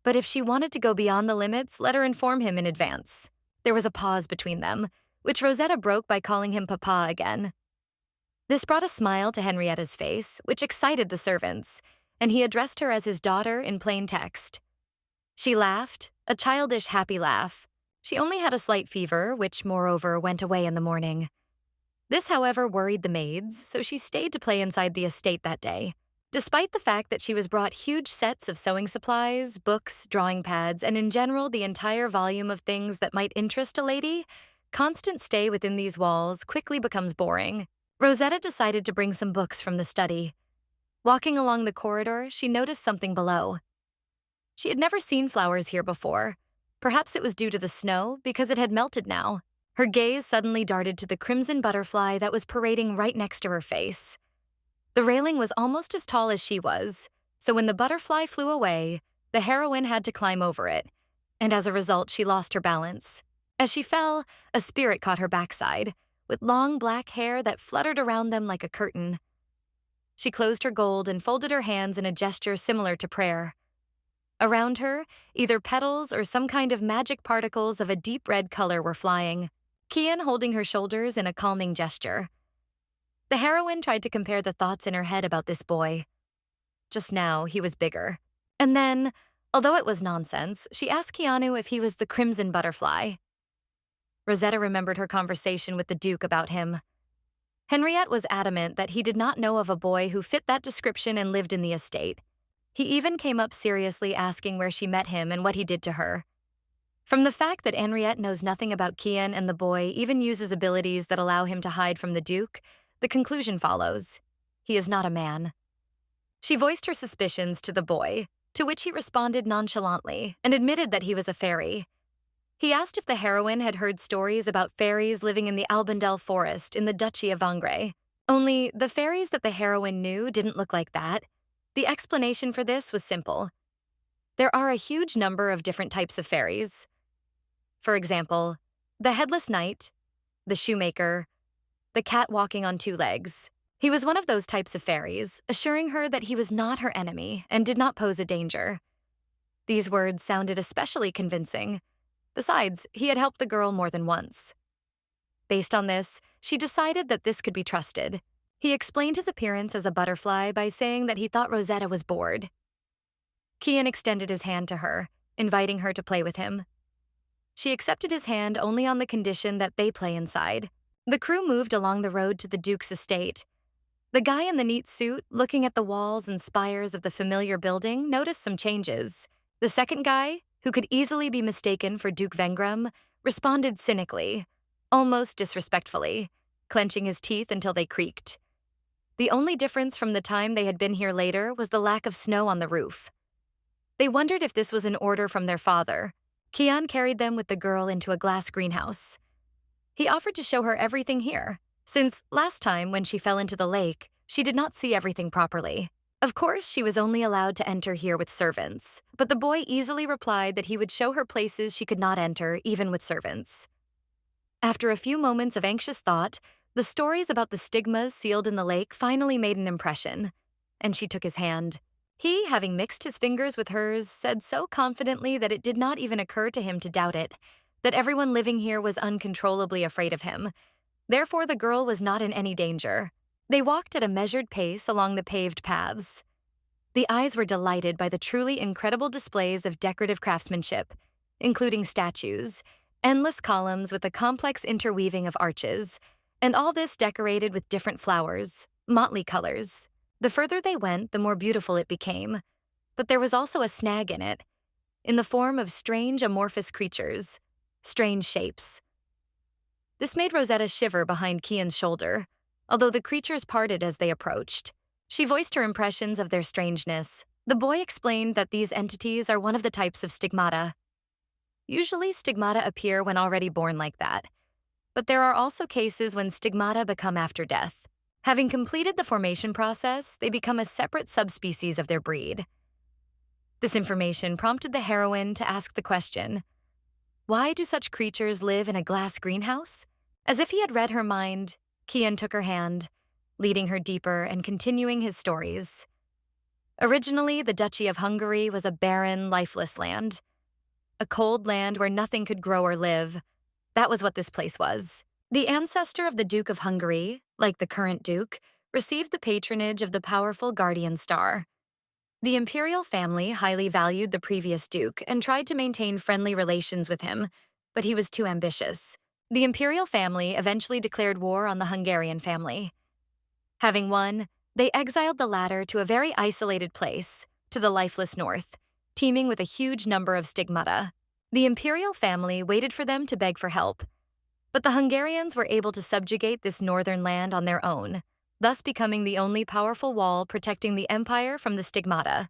but if she wanted to go beyond the limits, let her inform him in advance. There was a pause between them, which Rosetta broke by calling him Papa again. This brought a smile to Henrietta's face, which excited the servants, and he addressed her as his daughter in plain text. She laughed, a childish, happy laugh. She only had a slight fever, which, moreover, went away in the morning. This, however, worried the maids, so she stayed to play inside the estate that day. Despite the fact that she was brought huge sets of sewing supplies, books, drawing pads, and in general the entire volume of things that might interest a lady, constant stay within these walls quickly becomes boring. Rosetta decided to bring some books from the study. Walking along the corridor, she noticed something below. She had never seen flowers here before. Perhaps it was due to the snow, because it had melted now. Her gaze suddenly darted to the crimson butterfly that was parading right next to her face. The railing was almost as tall as she was, so when the butterfly flew away, the heroine had to climb over it, and as a result, she lost her balance. As she fell, a spirit caught her backside, with long black hair that fluttered around them like a curtain. She closed her gold and folded her hands in a gesture similar to prayer. Around her, either petals or some kind of magic particles of a deep red color were flying, Kian holding her shoulders in a calming gesture. The heroine tried to compare the thoughts in her head about this boy. Just now, he was bigger. And then, although it was nonsense, she asked Keanu if he was the crimson butterfly. Rosetta remembered her conversation with the Duke about him. Henriette was adamant that he did not know of a boy who fit that description and lived in the estate. He even came up seriously asking where she met him and what he did to her. From the fact that Henriette knows nothing about Kian and the boy even uses abilities that allow him to hide from the Duke, the conclusion follows. He is not a man. She voiced her suspicions to the boy, to which he responded nonchalantly and admitted that he was a fairy. He asked if the heroine had heard stories about fairies living in the Albendel forest in the Duchy of Vangre. Only the fairies that the heroine knew didn't look like that. The explanation for this was simple. There are a huge number of different types of fairies. For example, the headless knight, the shoemaker, the cat walking on two legs. He was one of those types of fairies, assuring her that he was not her enemy and did not pose a danger. These words sounded especially convincing. Besides, he had helped the girl more than once. Based on this, she decided that this could be trusted. He explained his appearance as a butterfly by saying that he thought Rosetta was bored. Kian extended his hand to her, inviting her to play with him. She accepted his hand only on the condition that they play inside. The crew moved along the road to the Duke's estate. The guy in the neat suit, looking at the walls and spires of the familiar building, noticed some changes. The second guy, who could easily be mistaken for Duke Vengram, responded cynically, almost disrespectfully, clenching his teeth until they creaked. The only difference from the time they had been here later was the lack of snow on the roof. They wondered if this was an order from their father. Kian carried them with the girl into a glass greenhouse. He offered to show her everything here, since last time when she fell into the lake, she did not see everything properly. Of course, she was only allowed to enter here with servants, but the boy easily replied that he would show her places she could not enter, even with servants. After a few moments of anxious thought, the stories about the stigmas sealed in the lake finally made an impression, and she took his hand. He, having mixed his fingers with hers, said so confidently that it did not even occur to him to doubt it, that everyone living here was uncontrollably afraid of him. Therefore, the girl was not in any danger. They walked at a measured pace along the paved paths. The eyes were delighted by the truly incredible displays of decorative craftsmanship, including statues, endless columns with a complex interweaving of arches, and all this decorated with different flowers, motley colors. The further they went, the more beautiful it became. But there was also a snag in it, in the form of strange amorphous creatures, strange shapes. This made Rosetta shiver behind Kian's shoulder, although the creatures parted as they approached. She voiced her impressions of their strangeness. The boy explained that these entities are one of the types of stigmata. Usually, stigmata appear when already born like that, but there are also cases when stigmata become after death. Having completed the formation process, they become a separate subspecies of their breed. This information prompted the heroine to ask the question, why do such creatures live in a glass greenhouse? As if he had read her mind, Kian took her hand, leading her deeper and continuing his stories. Originally, the Duchy of Hungary was a barren, lifeless land. A cold land where nothing could grow or live. That was what this place was. The ancestor of the Duke of Hungary, like the current Duke, received the patronage of the powerful guardian star. The imperial family highly valued the previous Duke and tried to maintain friendly relations with him, but he was too ambitious. The imperial family eventually declared war on the Hungarian family. Having won, they exiled the latter to a very isolated place, to the lifeless north, teeming with a huge number of stigmata. The imperial family waited for them to beg for help, but the Hungarians were able to subjugate this northern land on their own, thus becoming the only powerful wall protecting the empire from the stigmata.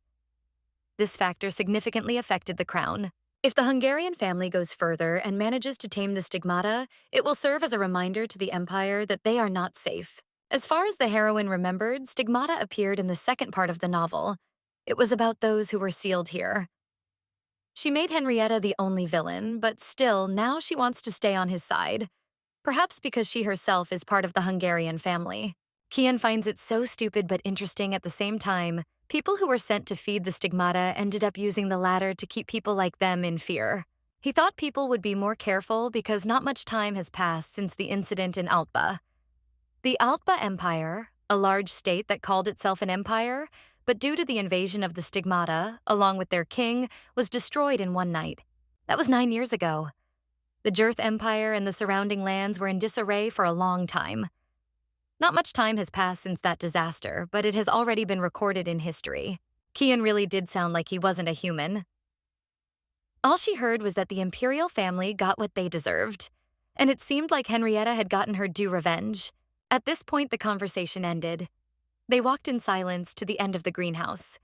This factor significantly affected the crown. If the Hungarian family goes further and manages to tame the stigmata, it will serve as a reminder to the empire that they are not safe. As far as the heroine remembered, stigmata appeared in the second part of the novel. It was about those who were sealed here. She made Henrietta the only villain, but still, now she wants to stay on his side. Perhaps because she herself is part of the Hungarian family. Kian finds it so stupid but interesting at the same time. People who were sent to feed the stigmata ended up using the latter to keep people like them in fear. He thought people would be more careful because not much time has passed since the incident in Altba. The Altba Empire, a large state that called itself an empire, but due to the invasion of the stigmata, along with their king, was destroyed in one night. That was 9 years ago. The Jurth Empire and the surrounding lands were in disarray for a long time. Not much time has passed since that disaster, but it has already been recorded in history. Kian really did sound like he wasn't a human. All she heard was that the imperial family got what they deserved, and it seemed like Henrietta had gotten her due revenge. At this point, the conversation ended. They walked in silence to the end of the greenhouse.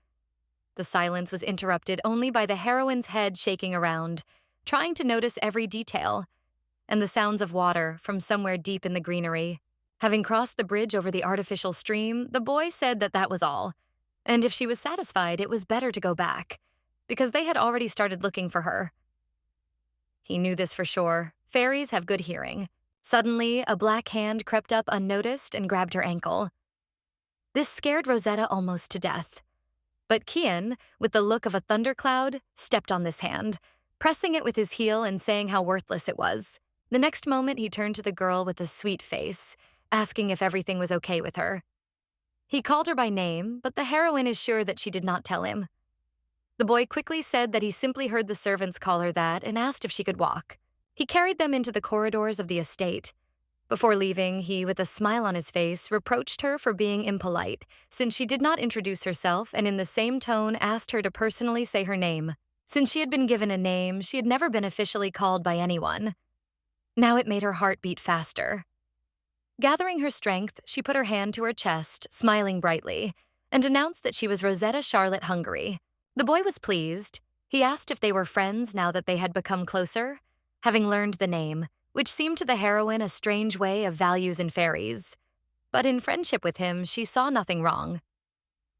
The silence was interrupted only by the heroine's head shaking around, trying to notice every detail, and the sounds of water from somewhere deep in the greenery. Having crossed the bridge over the artificial stream, the boy said that that was all, and if she was satisfied, it was better to go back, because they had already started looking for her. He knew this for sure. Fairies have good hearing. Suddenly, a black hand crept up unnoticed and grabbed her ankle. This scared Rosetta almost to death. But Ken, with the look of a thundercloud, stepped on this hand, pressing it with his heel and saying how worthless it was. The next moment, he turned to the girl with a sweet face, asking if everything was okay with her. He called her by name, but the heroine is sure that she did not tell him. The boy quickly said that he simply heard the servants call her that and asked if she could walk. He carried them into the corridors of the estate. Before leaving, he, with a smile on his face, reproached her for being impolite, since she did not introduce herself and in the same tone asked her to personally say her name. Since she had been given a name, she had never been officially called by anyone. Now it made her heart beat faster. Gathering her strength, she put her hand to her chest, smiling brightly, and announced that she was Rosetta Charlotte Hungary. The boy was pleased. He asked if they were friends now that they had become closer, having learned the name, which seemed to the heroine a strange way of values in fairies. But in friendship with him, she saw nothing wrong.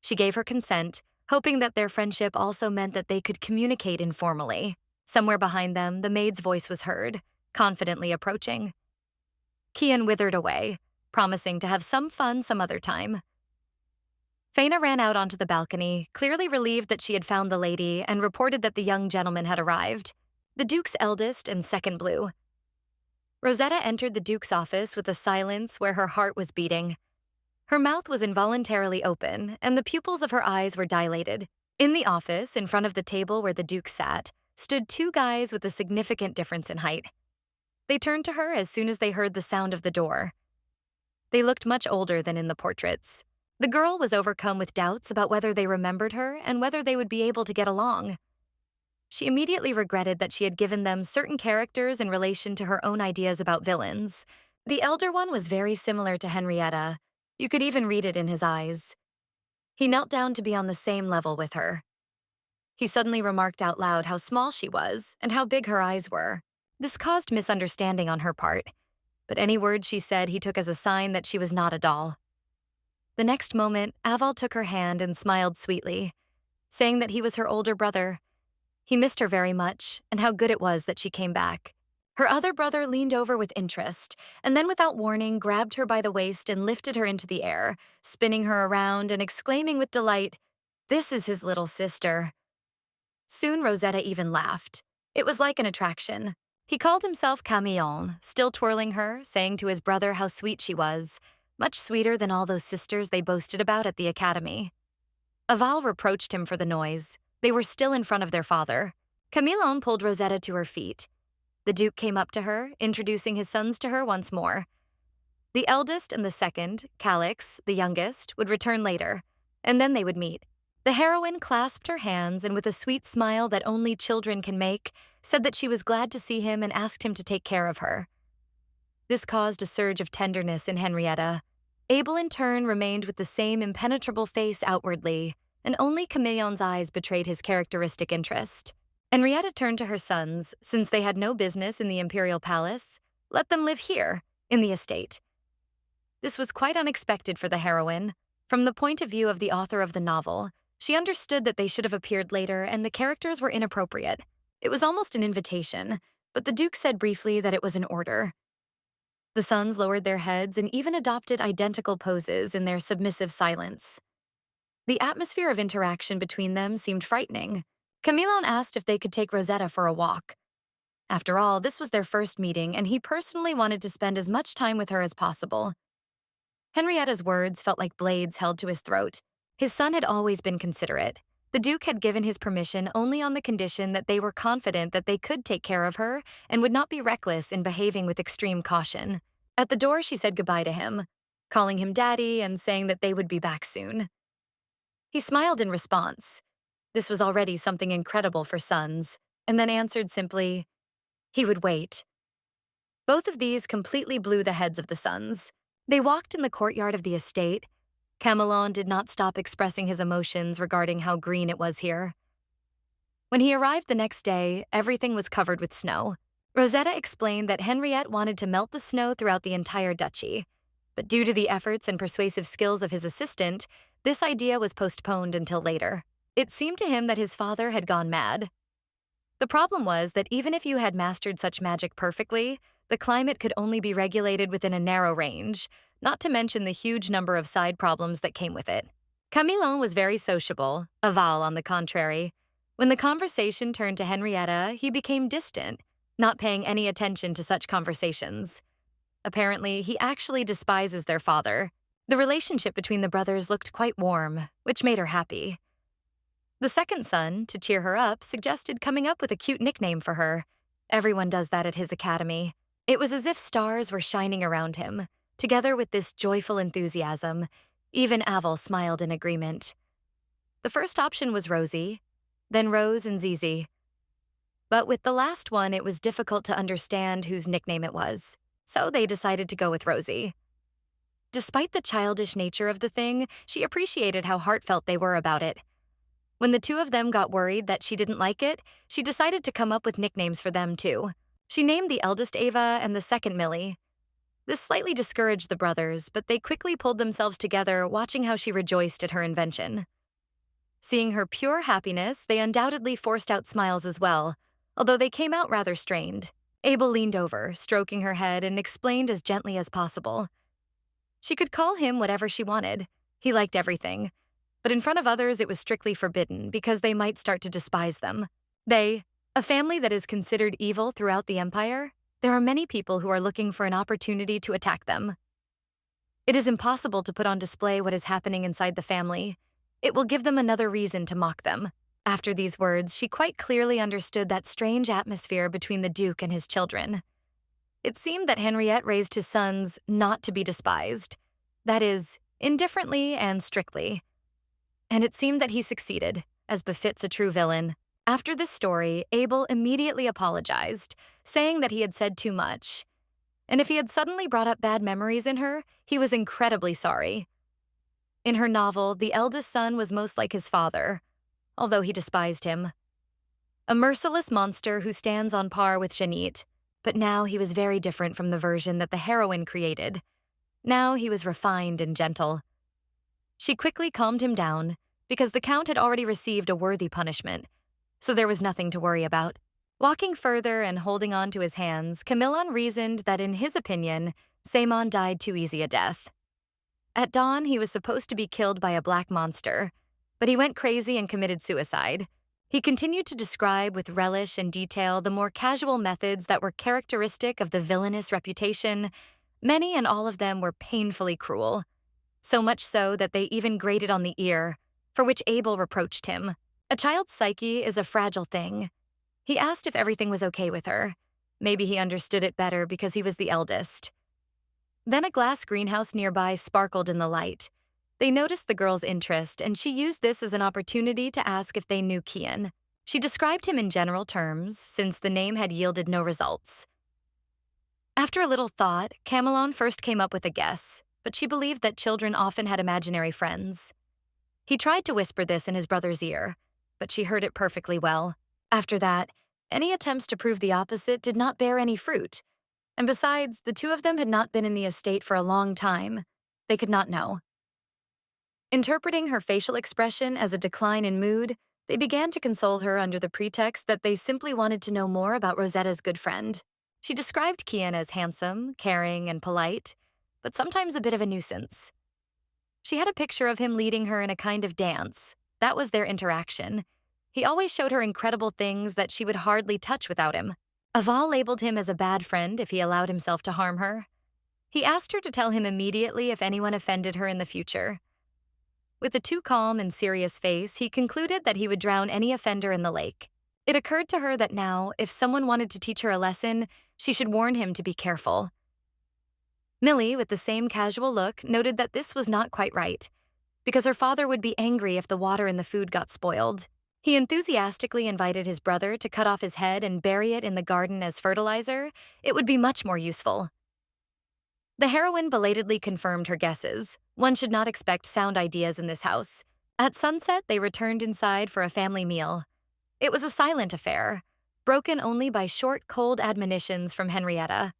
She gave her consent, hoping that their friendship also meant that they could communicate informally. Somewhere behind them, the maid's voice was heard, confidently approaching. Ken withered away, promising to have some fun some other time. Faina ran out onto the balcony, clearly relieved that she had found the lady, and reported that the young gentleman had arrived. The Duke's eldest and second blue. Rosetta entered the Duke's office with a silence where her heart was beating. Her mouth was involuntarily open, and the pupils of her eyes were dilated. In the office, in front of the table where the Duke sat, stood two guys with a significant difference in height. They turned to her as soon as they heard the sound of the door. They looked much older than in the portraits. The girl was overcome with doubts about whether they remembered her and whether they would be able to get along. She immediately regretted that she had given them certain characters in relation to her own ideas about villains. The elder one was very similar to Henrietta. You could even read it in his eyes. He knelt down to be on the same level with her. He suddenly remarked out loud how small she was and how big her eyes were. This caused misunderstanding on her part, but any words she said he took as a sign that she was not a doll. The next moment, Aval took her hand and smiled sweetly, saying that he was her older brother. He missed her very much, and how good it was that she came back. Her other brother leaned over with interest, and then without warning grabbed her by the waist and lifted her into the air, spinning her around and exclaiming with delight, "This is his little sister." Soon Rosetta even laughed. It was like an attraction. He called himself Camillon, still twirling her, saying to his brother how sweet she was, much sweeter than all those sisters they boasted about at the academy. Aval reproached him for the noise. They were still in front of their father. Camillon pulled Rosetta to her feet. The Duke came up to her, introducing his sons to her once more. The eldest and the second, Calix, the youngest, would return later, and then they would meet. The heroine clasped her hands and with a sweet smile that only children can make, said that she was glad to see him and asked him to take care of her. This caused a surge of tenderness in Henrietta. Abel in turn remained with the same impenetrable face outwardly, and only Camillon's eyes betrayed his characteristic interest. Henrietta turned to her sons, since they had no business in the imperial palace. Let them live here, in the estate. This was quite unexpected for the heroine. From the point of view of the author of the novel, she understood that they should have appeared later and the characters were inappropriate. It was almost an invitation, but the Duke said briefly that it was an order. The sons lowered their heads and even adopted identical poses in their submissive silence. The atmosphere of interaction between them seemed frightening. Camillon asked if they could take Rosetta for a walk. After all, this was their first meeting, and he personally wanted to spend as much time with her as possible. Henrietta's words felt like blades held to his throat. His son had always been considerate. The Duke had given his permission only on the condition that they were confident that they could take care of her and would not be reckless in behaving with extreme caution. At the door, she said goodbye to him, calling him daddy and saying that they would be back soon. He smiled in response. This was already something incredible for sons, and then answered simply, he would wait. Both of these completely blew the heads of the sons. They walked in the courtyard of the estate. Camillon did not stop expressing his emotions regarding how green it was here. When he arrived the next day, everything was covered with snow. Rosetta explained that Henriette wanted to melt the snow throughout the entire duchy, but due to the efforts and persuasive skills of his assistant, this idea was postponed until later. It seemed to him that his father had gone mad. The problem was that even if you had mastered such magic perfectly, the climate could only be regulated within a narrow range, not to mention the huge number of side problems that came with it. Camillon was very sociable, Aval, on the contrary. When the conversation turned to Henrietta, he became distant, not paying any attention to such conversations. Apparently, he actually despises their father. The relationship between the brothers looked quite warm, which made her happy. The second son, to cheer her up, suggested coming up with a cute nickname for her. Everyone does that at his academy. It was as if stars were shining around him, together with this joyful enthusiasm. Even Aval smiled in agreement. The first option was Rosie, then Rose and Zizi. But with the last one, it was difficult to understand whose nickname it was, so they decided to go with Rosie. Despite the childish nature of the thing, she appreciated how heartfelt they were about it. When the two of them got worried that she didn't like it, she decided to come up with nicknames for them too. She named the eldest Ava and the second Millie. This slightly discouraged the brothers, but they quickly pulled themselves together, watching how she rejoiced at her invention. Seeing her pure happiness, they undoubtedly forced out smiles as well, although they came out rather strained. Abel leaned over, stroking her head, and explained as gently as possible. She could call him whatever she wanted. He liked everything. But in front of others, it was strictly forbidden because they might start to despise them. They, a family that is considered evil throughout the empire, there are many people who are looking for an opportunity to attack them. It is impossible to put on display what is happening inside the family. It will give them another reason to mock them. After these words, she quite clearly understood that strange atmosphere between the Duke and his children. It seemed that Henriette raised his sons not to be despised. That is, indifferently and strictly. And it seemed that he succeeded, as befits a true villain. After this story, Abel immediately apologized, saying that he had said too much. And if he had suddenly brought up bad memories in her, he was incredibly sorry. In her novel, the eldest son was most like his father, although he despised him. A merciless monster who stands on par with Janit, but now he was very different from the version that the heroine created. Now he was refined and gentle. She quickly calmed him down, because the Count had already received a worthy punishment, so there was nothing to worry about. Walking further and holding on to his hands, Camillon reasoned that in his opinion, Seimon died too easy a death. At dawn, he was supposed to be killed by a black monster, but he went crazy and committed suicide. He continued to describe with relish and detail the more casual methods that were characteristic of the villainous reputation. Many and all of them were painfully cruel, so much so that they even grated on the ear, for which Abel reproached him. A child's psyche is a fragile thing. He asked if everything was okay with her. Maybe he understood it better because he was the eldest. Then a glass greenhouse nearby sparkled in the light. They noticed the girl's interest, and she used this as an opportunity to ask if they knew Kian. She described him in general terms, since the name had yielded no results. After a little thought, Camillon first came up with a guess, but she believed that children often had imaginary friends. He tried to whisper this in his brother's ear, but she heard it perfectly well. After that, any attempts to prove the opposite did not bear any fruit. And besides, the two of them had not been in the estate for a long time. They could not know. Interpreting her facial expression as a decline in mood, they began to console her under the pretext that they simply wanted to know more about Rosetta's good friend. She described Kian as handsome, caring, and polite, but sometimes a bit of a nuisance. She had a picture of him leading her in a kind of dance. That was their interaction. He always showed her incredible things that she would hardly touch without him. Aval labeled him as a bad friend if he allowed himself to harm her. He asked her to tell him immediately if anyone offended her in the future. With a too calm and serious face, he concluded that he would drown any offender in the lake. It occurred to her that now, if someone wanted to teach her a lesson, she should warn him to be careful. Millie, with the same casual look, noted that this was not quite right, because her father would be angry if the water in the food got spoiled. He enthusiastically invited his brother to cut off his head and bury it in the garden as fertilizer. It would be much more useful. The heroine belatedly confirmed her guesses. One should not expect sound ideas in this house. At sunset, they returned inside for a family meal. It was a silent affair, broken only by short, cold admonitions from Henrietta.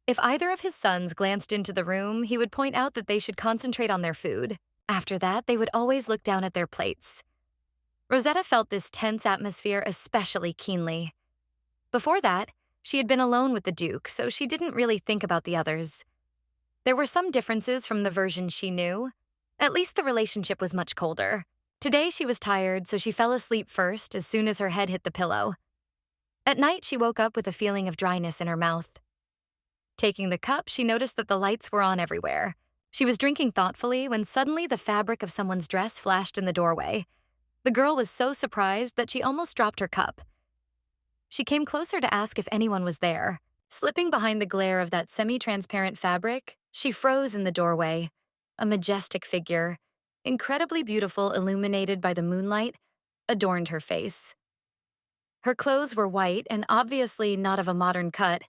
If either of his sons glanced into the room, he would point out that they should concentrate on their food. After that, they would always look down at their plates. Rosetta felt this tense atmosphere especially keenly. Before that, she had been alone with the Duke, so she didn't really think about the others. There were some differences from the version she knew. At least the relationship was much colder. Today she was tired, so she fell asleep first as soon as her head hit the pillow. At night, she woke up with a feeling of dryness in her mouth. Taking the cup, she noticed that the lights were on everywhere. She was drinking thoughtfully when suddenly the fabric of someone's dress flashed in the doorway. The girl was so surprised that she almost dropped her cup. She came closer to ask if anyone was there. Slipping behind the glare of that semi-transparent fabric, she froze in the doorway. A majestic figure, incredibly beautiful, illuminated by the moonlight, adorned her face. Her clothes were white and obviously not of a modern cut,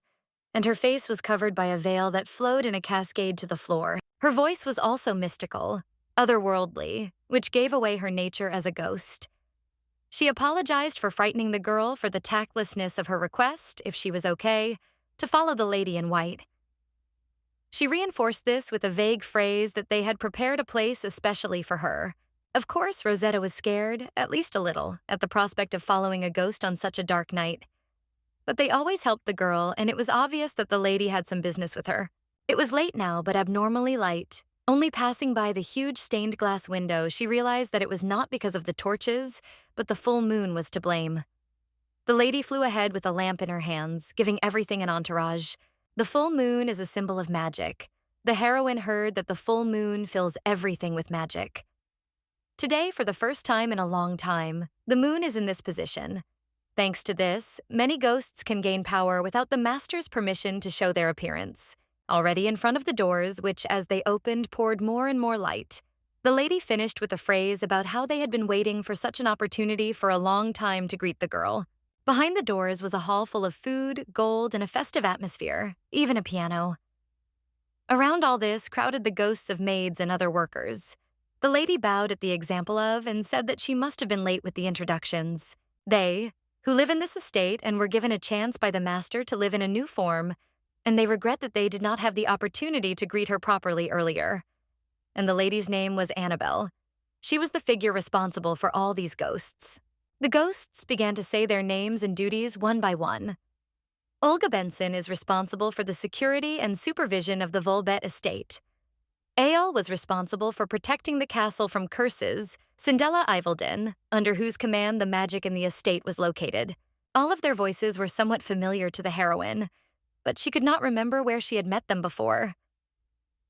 and her face was covered by a veil that flowed in a cascade to the floor. Her voice was also mystical, otherworldly, which gave away her nature as a ghost. She apologized for frightening the girl for the tactlessness of her request, if she was okay, to follow the lady in white. She reinforced this with a vague phrase that they had prepared a place especially for her. Of course, Rosetta was scared, at least a little, at the prospect of following a ghost on such a dark night. But they always helped the girl, and it was obvious that the lady had some business with her. It was late now, but abnormally light. Only passing by the huge stained glass window, she realized that it was not because of the torches, but the full moon was to blame. The lady flew ahead with a lamp in her hands, giving everything an entourage. The full moon is a symbol of magic. The heroine heard that the full moon fills everything with magic. Today, for the first time in a long time, the moon is in this position. Thanks to this, many ghosts can gain power without the master's permission to show their appearance. Already in front of the doors, which as they opened poured more and more light, the lady finished with a phrase about how they had been waiting for such an opportunity for a long time to greet the girl. Behind the doors was a hall full of food, gold, and a festive atmosphere, even a piano. Around all this crowded the ghosts of maids and other workers. The lady bowed at the example of and said that she must have been late with the introductions. They, who live in this estate and were given a chance by the master to live in a new form, and they regret that they did not have the opportunity to greet her properly earlier. And the lady's name was Annabelle. She was the figure responsible for all these ghosts. The ghosts began to say their names and duties one by one. Olga Benson is responsible for the security and supervision of the Volbet estate. Ael was responsible for protecting the castle from curses, Cindella Ivelden, under whose command the magic in the estate was located. All of their voices were somewhat familiar to the heroine, but she could not remember where she had met them before.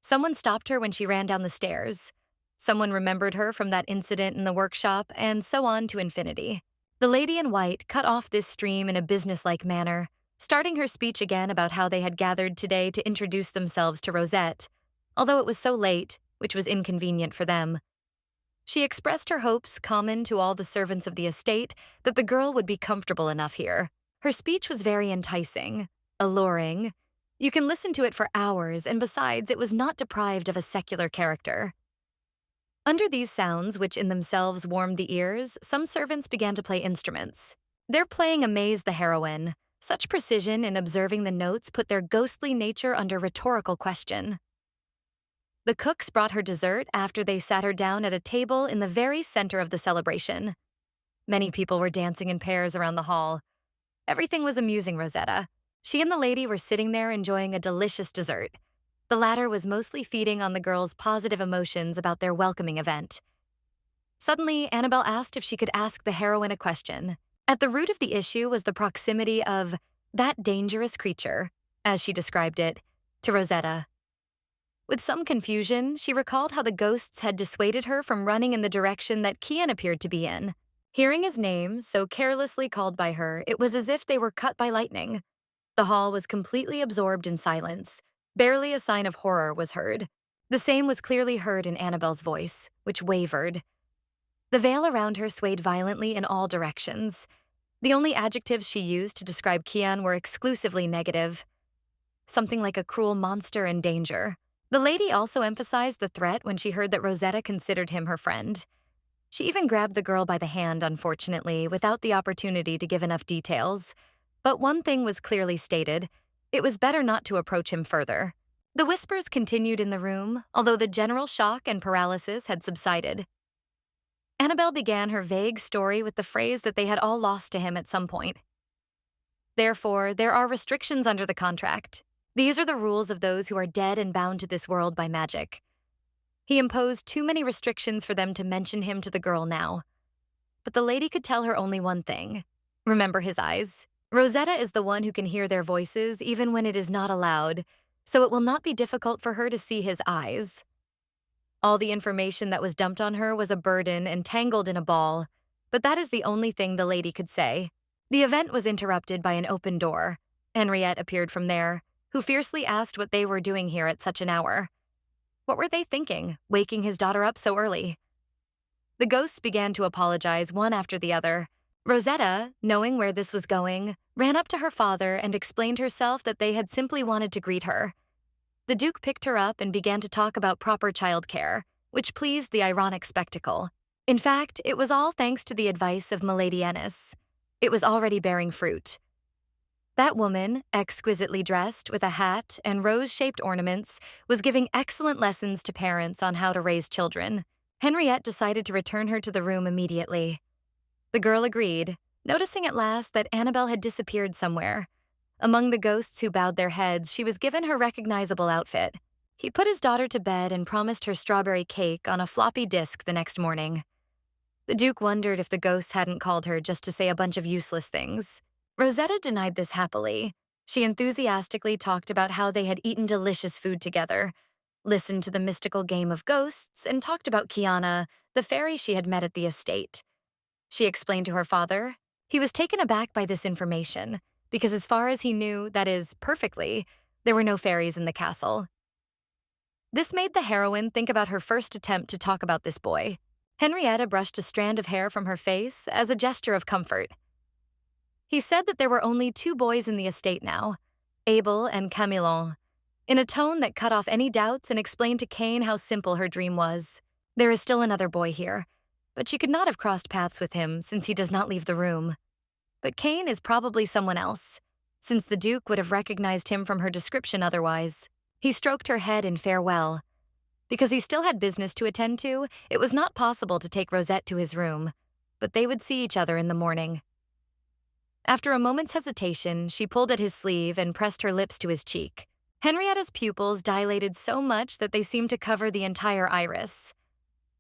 Someone stopped her when she ran down the stairs. Someone remembered her from that incident in the workshop, and so on to infinity. The lady in white cut off this stream in a businesslike manner, starting her speech again about how they had gathered today to introduce themselves to Rosette, although it was so late, which was inconvenient for them. She expressed her hopes, common to all the servants of the estate, that the girl would be comfortable enough here. Her speech was very enticing, alluring. You can listen to it for hours, and besides, it was not deprived of a secular character. Under these sounds, which in themselves warmed the ears, some servants began to play instruments. Their playing amazed the heroine. Such precision in observing the notes put their ghostly nature under rhetorical question. The cooks brought her dessert after they sat her down at a table in the very center of the celebration. Many people were dancing in pairs around the hall. Everything was amusing Rosetta. She and the lady were sitting there enjoying a delicious dessert. The latter was mostly feeding on the girls' positive emotions about their welcoming event. Suddenly, Annabelle asked if she could ask the heroine a question. At the root of the issue was the proximity of that dangerous creature, as she described it, to Rosetta. With some confusion, she recalled how the ghosts had dissuaded her from running in the direction that Ken appeared to be in. Hearing his name, so carelessly called by her, it was as if they were cut by lightning. The hall was completely absorbed in silence. Barely a sign of horror was heard. The same was clearly heard in Annabelle's voice, which wavered. The veil around her swayed violently in all directions. The only adjectives she used to describe Ken were exclusively negative. Something like a cruel monster in danger. The lady also emphasized the threat when she heard that Rosetta considered him her friend. She even grabbed the girl by the hand, unfortunately, without the opportunity to give enough details. But one thing was clearly stated: it was better not to approach him further. The whispers continued in the room, although the general shock and paralysis had subsided. Annabelle began her vague story with the phrase that they had all lost to him at some point. Therefore, there are restrictions under the contract. These are the rules of those who are dead and bound to this world by magic. He imposed too many restrictions for them to mention him to the girl now. But the lady could tell her only one thing. Remember his eyes. Rosetta is the one who can hear their voices even when it is not allowed, so it will not be difficult for her to see his eyes. All the information that was dumped on her was a burden and tangled in a ball, but that is the only thing the lady could say. The event was interrupted by an open door. Henriette appeared from there, who fiercely asked what they were doing here at such an hour. What were they thinking, waking his daughter up so early? The ghosts began to apologize one after the other. Rosetta, knowing where this was going, ran up to her father and explained herself that they had simply wanted to greet her. The Duke picked her up and began to talk about proper childcare, which pleased the ironic spectacle. In fact, it was all thanks to the advice of Milady Ennis. It was already bearing fruit. That woman, exquisitely dressed with a hat and rose-shaped ornaments, was giving excellent lessons to parents on how to raise children. Henriette decided to return her to the room immediately. The girl agreed, noticing at last that Annabelle had disappeared somewhere. Among the ghosts who bowed their heads, she was given her recognizable outfit. He put his daughter to bed and promised her strawberry cake on a floppy disk the next morning. The Duke wondered if the ghosts hadn't called her just to say a bunch of useless things. Rosetta denied this happily. She enthusiastically talked about how they had eaten delicious food together, listened to the mystical game of ghosts, and talked about Kiana, the fairy she had met at the estate. She explained to her father. He was taken aback by this information, because as far as he knew, that is, perfectly, there were no fairies in the castle. This made the heroine think about her first attempt to talk about this boy. Henrietta brushed a strand of hair from her face as a gesture of comfort. He said that there were only 2 boys in the estate now, Abel and Camillon, in a tone that cut off any doubts and explained to Cain how simple her dream was. There is still another boy here, but she could not have crossed paths with him since he does not leave the room. But Cain is probably someone else, since the Duke would have recognized him from her description otherwise. He stroked her head in farewell. Because he still had business to attend to, it was not possible to take Rosette to his room, but they would see each other in the morning. After a moment's hesitation, she pulled at his sleeve and pressed her lips to his cheek. Henrietta's pupils dilated so much that they seemed to cover the entire iris.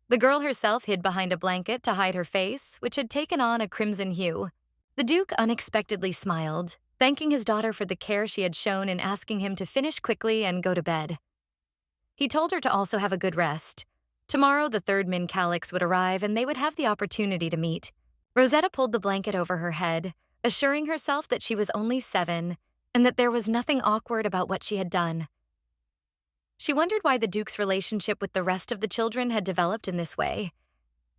The girl herself hid behind a blanket to hide her face, which had taken on a crimson hue. The Duke unexpectedly smiled, thanking his daughter for the care she had shown in asking him to finish quickly and go to bed. He told her to also have a good rest. Tomorrow, the 3rd Min Calyx would arrive and they would have the opportunity to meet. Rosetta pulled the blanket over her head, assuring herself that she was only 7 and that there was nothing awkward about what she had done. She wondered why the Duke's relationship with the rest of the children had developed in this way.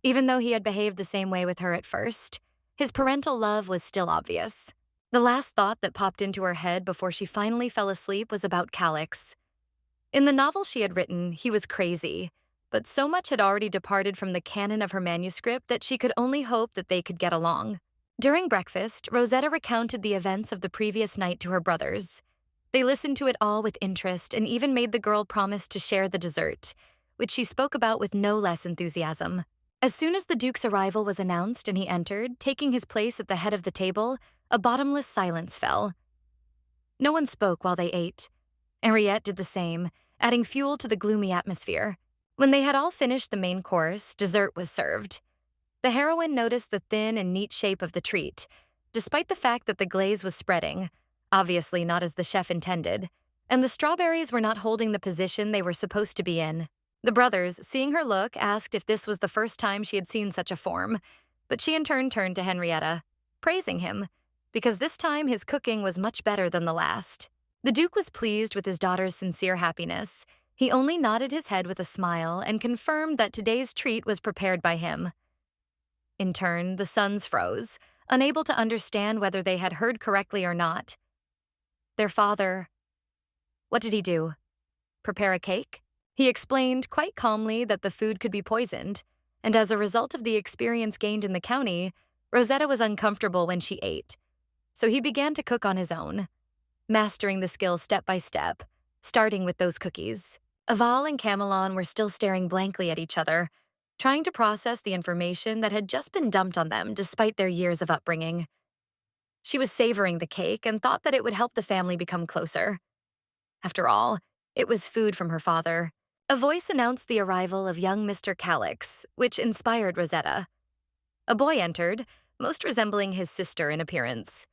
Even though he had behaved the same way with her at first, his parental love was still obvious. The last thought that popped into her head before she finally fell asleep was about Calyx. In the novel she had written, he was crazy, but so much had already departed from the canon of her manuscript that she could only hope that they could get along. During breakfast, Rosetta recounted the events of the previous night to her brothers. They listened to it all with interest and even made the girl promise to share the dessert, which she spoke about with no less enthusiasm. As soon as the Duke's arrival was announced and he entered, taking his place at the head of the table, a bottomless silence fell. No one spoke while they ate. Henriette did the same, adding fuel to the gloomy atmosphere. When they had all finished the main course, dessert was served. The heroine noticed the thin and neat shape of the treat, despite the fact that the glaze was spreading, obviously not as the chef intended, and the strawberries were not holding the position they were supposed to be in. The brothers, seeing her look, asked if this was the first time she had seen such a form, but she in turn turned to Henrietta, praising him, because this time his cooking was much better than the last. The Duke was pleased with his daughter's sincere happiness. He only nodded his head with a smile and confirmed that today's treat was prepared by him. In turn, the sons froze, unable to understand whether they had heard correctly or not. Their father... What did he do? Prepare a cake? He explained quite calmly that the food could be poisoned, and as a result of the experience gained in the county, Rosetta was uncomfortable when she ate. So he began to cook on his own, mastering the skill step by step, starting with those cookies. Aval and Camillon were still staring blankly at each other, trying to process the information that had just been dumped on them despite their years of upbringing. She was savoring the cake and thought that it would help the family become closer. After all, it was food from her father. A voice announced the arrival of young Mr. Calix, which inspired Rosetta. A boy entered, most resembling his sister in appearance.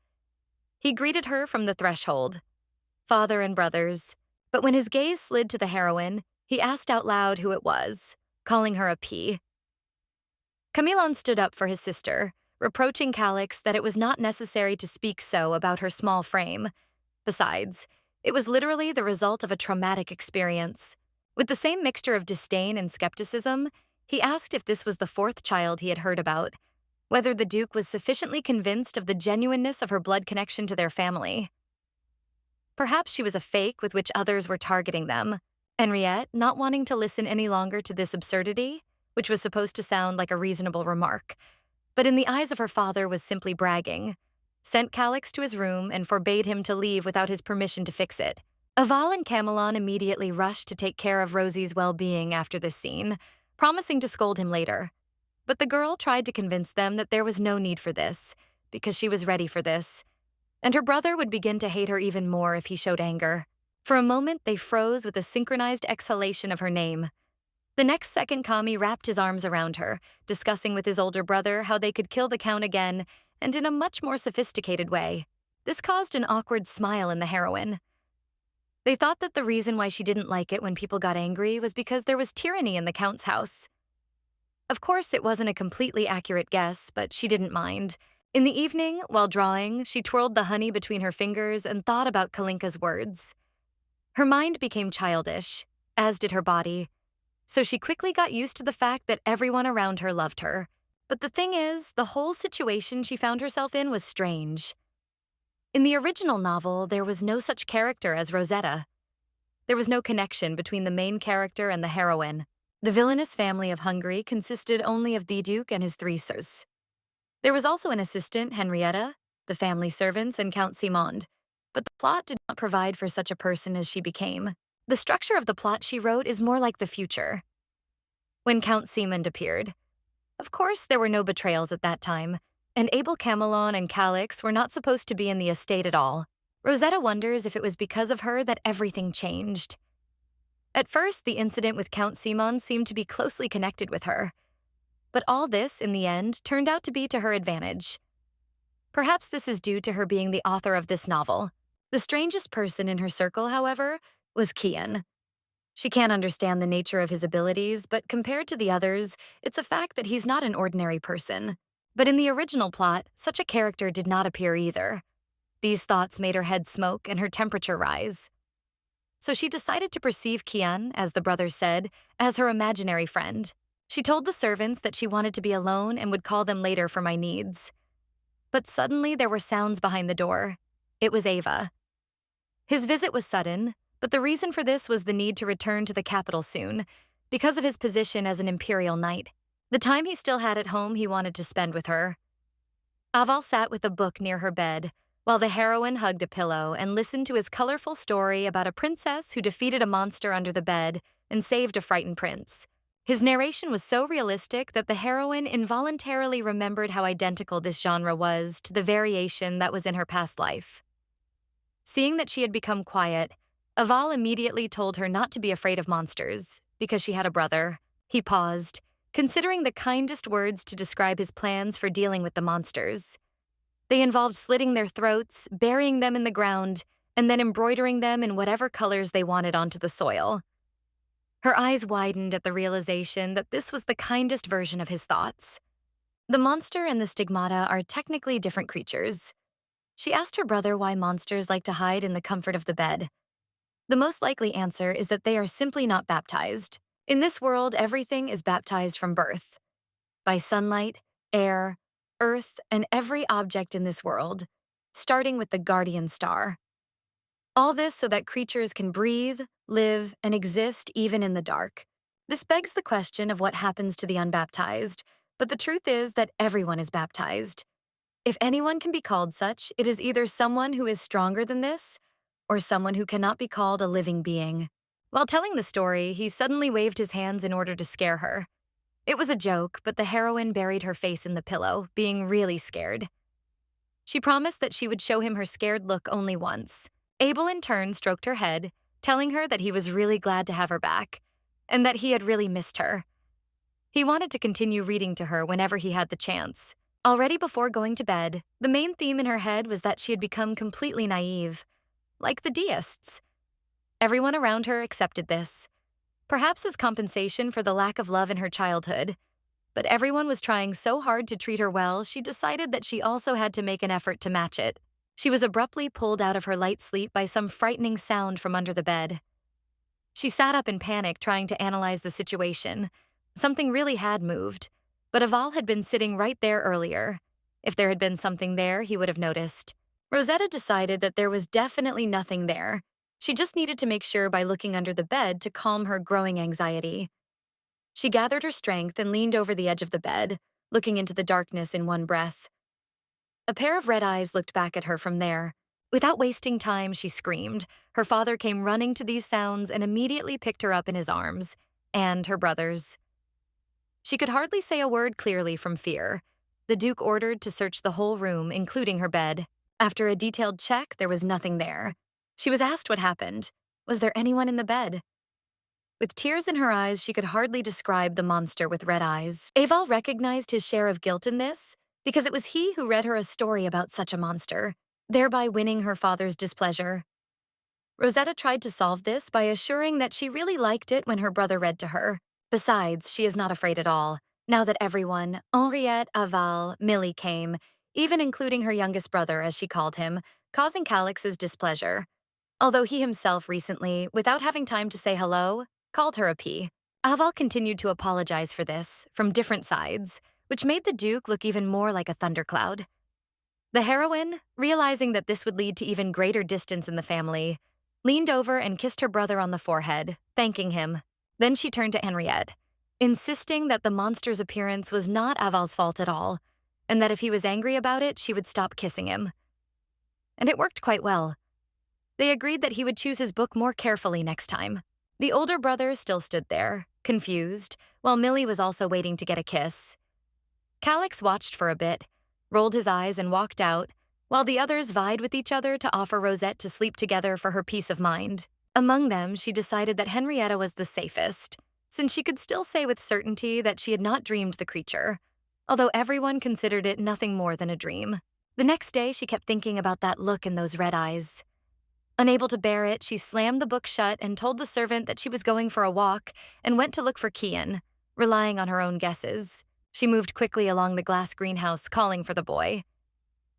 He greeted her from the threshold, father and brothers, but when his gaze slid to the heroine, he asked out loud who it was, calling her a P. Camillon stood up for his sister, reproaching Calix that it was not necessary to speak so about her small frame. Besides, it was literally the result of a traumatic experience. With the same mixture of disdain and skepticism, he asked if this was the fourth child he had heard about, whether the Duke was sufficiently convinced of the genuineness of her blood connection to their family. Perhaps she was a fake with which others were targeting them. Henriette, not wanting to listen any longer to this absurdity, which was supposed to sound like a reasonable remark, but in the eyes of her father was simply bragging, sent Calix to his room and forbade him to leave without his permission to fix it. Aval and Camillon immediately rushed to take care of Rosie's well-being after this scene, promising to scold him later. But the girl tried to convince them that there was no need for this, because she was ready for this, and her brother would begin to hate her even more if he showed anger. For a moment, they froze with a synchronized exhalation of her name. The next second, Kami wrapped his arms around her, discussing with his older brother how they could kill the Count again, and in a much more sophisticated way. This caused an awkward smile in the heroine. They thought that the reason why she didn't like it when people got angry was because there was tyranny in the Count's house. Of course, it wasn't a completely accurate guess, but she didn't mind. In the evening, while drawing, she twirled the honey between her fingers and thought about Kalinka's words. Her mind became childish, as did her body, so she quickly got used to the fact that everyone around her loved her. But the thing is, the whole situation she found herself in was strange. In the original novel, there was no such character as Rosetta. There was no connection between the main character and the heroine. The villainous family of Hungary consisted only of the Duke and his three sirs. There was also an assistant, Henrietta, the family servants, and Count Simond, but the plot did not provide for such a person as she became. The structure of the plot she wrote is more like the future. When Count Simond appeared, of course there were no betrayals at that time, and Abel Camillon and Calix were not supposed to be in the estate at all. Rosetta wonders if it was because of her that everything changed. At first, the incident with Count Simond seemed to be closely connected with her, but all this, in the end, turned out to be to her advantage. Perhaps this is due to her being the author of this novel. The strangest person in her circle, however, was Ken. She can't understand the nature of his abilities, but compared to the others, it's a fact that he's not an ordinary person. But in the original plot, such a character did not appear either. These thoughts made her head smoke and her temperature rise. So she decided to perceive Ken, as the brothers said, as her imaginary friend. She told the servants that she wanted to be alone and would call them later for my needs. But suddenly there were sounds behind the door. It was Ava. His visit was sudden, but the reason for this was the need to return to the capital soon, because of his position as an imperial knight. The time he still had at home he wanted to spend with her. Aval sat with a book near her bed, while the heroine hugged a pillow and listened to his colorful story about a princess who defeated a monster under the bed and saved a frightened prince. His narration was so realistic that the heroine involuntarily remembered how identical this genre was to the variation that was in her past life. Seeing that she had become quiet, Aval immediately told her not to be afraid of monsters, because she had a brother. He paused, considering the kindest words to describe his plans for dealing with the monsters. They involved slitting their throats, burying them in the ground, and then embroidering them in whatever colors they wanted onto the soil. Her eyes widened at the realization that this was the kindest version of his thoughts. The monster and the stigmata are technically different creatures. She asked her brother why monsters like to hide in the comfort of the bed. The most likely answer is that they are simply not baptized. In this world, everything is baptized from birth. By sunlight, air, earth, and every object in this world, starting with the guardian star. All this so that creatures can breathe, live, and exist even in the dark. This begs the question of what happens to the unbaptized, but the truth is that everyone is baptized. If anyone can be called such, it is either someone who is stronger than this, or someone who cannot be called a living being. While telling the story, he suddenly waved his hands in order to scare her. It was a joke, but the heroine buried her face in the pillow, being really scared. She promised that she would show him her scared look only once. Abel in turn stroked her head, telling her that he was really glad to have her back, and that he had really missed her. He wanted to continue reading to her whenever he had the chance. Already before going to bed, the main theme in her head was that she had become completely naive, like the deists. Everyone around her accepted this, perhaps as compensation for the lack of love in her childhood. But everyone was trying so hard to treat her well, she decided that she also had to make an effort to match it. She was abruptly pulled out of her light sleep by some frightening sound from under the bed. She sat up in panic, trying to analyze the situation. Something really had moved, but Aval had been sitting right there earlier. If there had been something there, he would have noticed. Rosetta decided that there was definitely nothing there. She just needed to make sure by looking under the bed to calm her growing anxiety. She gathered her strength and leaned over the edge of the bed, looking into the darkness in one breath. A pair of red eyes looked back at her from there. Without wasting time, she screamed. Her father came running to these sounds and immediately picked her up in his arms, and her brothers. She could hardly say a word clearly from fear. The Duke ordered to search the whole room, including her bed. After a detailed check, there was nothing there. She was asked what happened. Was there anyone in the bed? With tears in her eyes, she could hardly describe the monster with red eyes. Aval recognized his share of guilt in this, because it was he who read her a story about such a monster, thereby winning her father's displeasure. Rosetta tried to solve this by assuring that she really liked it when her brother read to her. Besides, she is not afraid at all, now that everyone, Henriette, Aval, Millie came, even including her youngest brother, as she called him, causing Calix's displeasure. Although he himself recently, without having time to say hello, called her a P. Aval continued to apologize for this, from different sides, which made the Duke look even more like a thundercloud. The heroine, realizing that this would lead to even greater distance in the family, leaned over and kissed her brother on the forehead, thanking him. Then she turned to Henriette, insisting that the monster's appearance was not Aval's fault at all, and that if he was angry about it, she would stop kissing him. And it worked quite well. They agreed that he would choose his book more carefully next time. The older brother still stood there, confused, while Millie was also waiting to get a kiss. Calix watched for a bit, rolled his eyes and walked out, while the others vied with each other to offer Rosette to sleep together for her peace of mind. Among them, she decided that Henrietta was the safest, since she could still say with certainty that she had not dreamed the creature, although everyone considered it nothing more than a dream. The next day, she kept thinking about that look in those red eyes. Unable to bear it, she slammed the book shut and told the servant that she was going for a walk and went to look for Kian, relying on her own guesses. She moved quickly along the glass greenhouse, calling for the boy.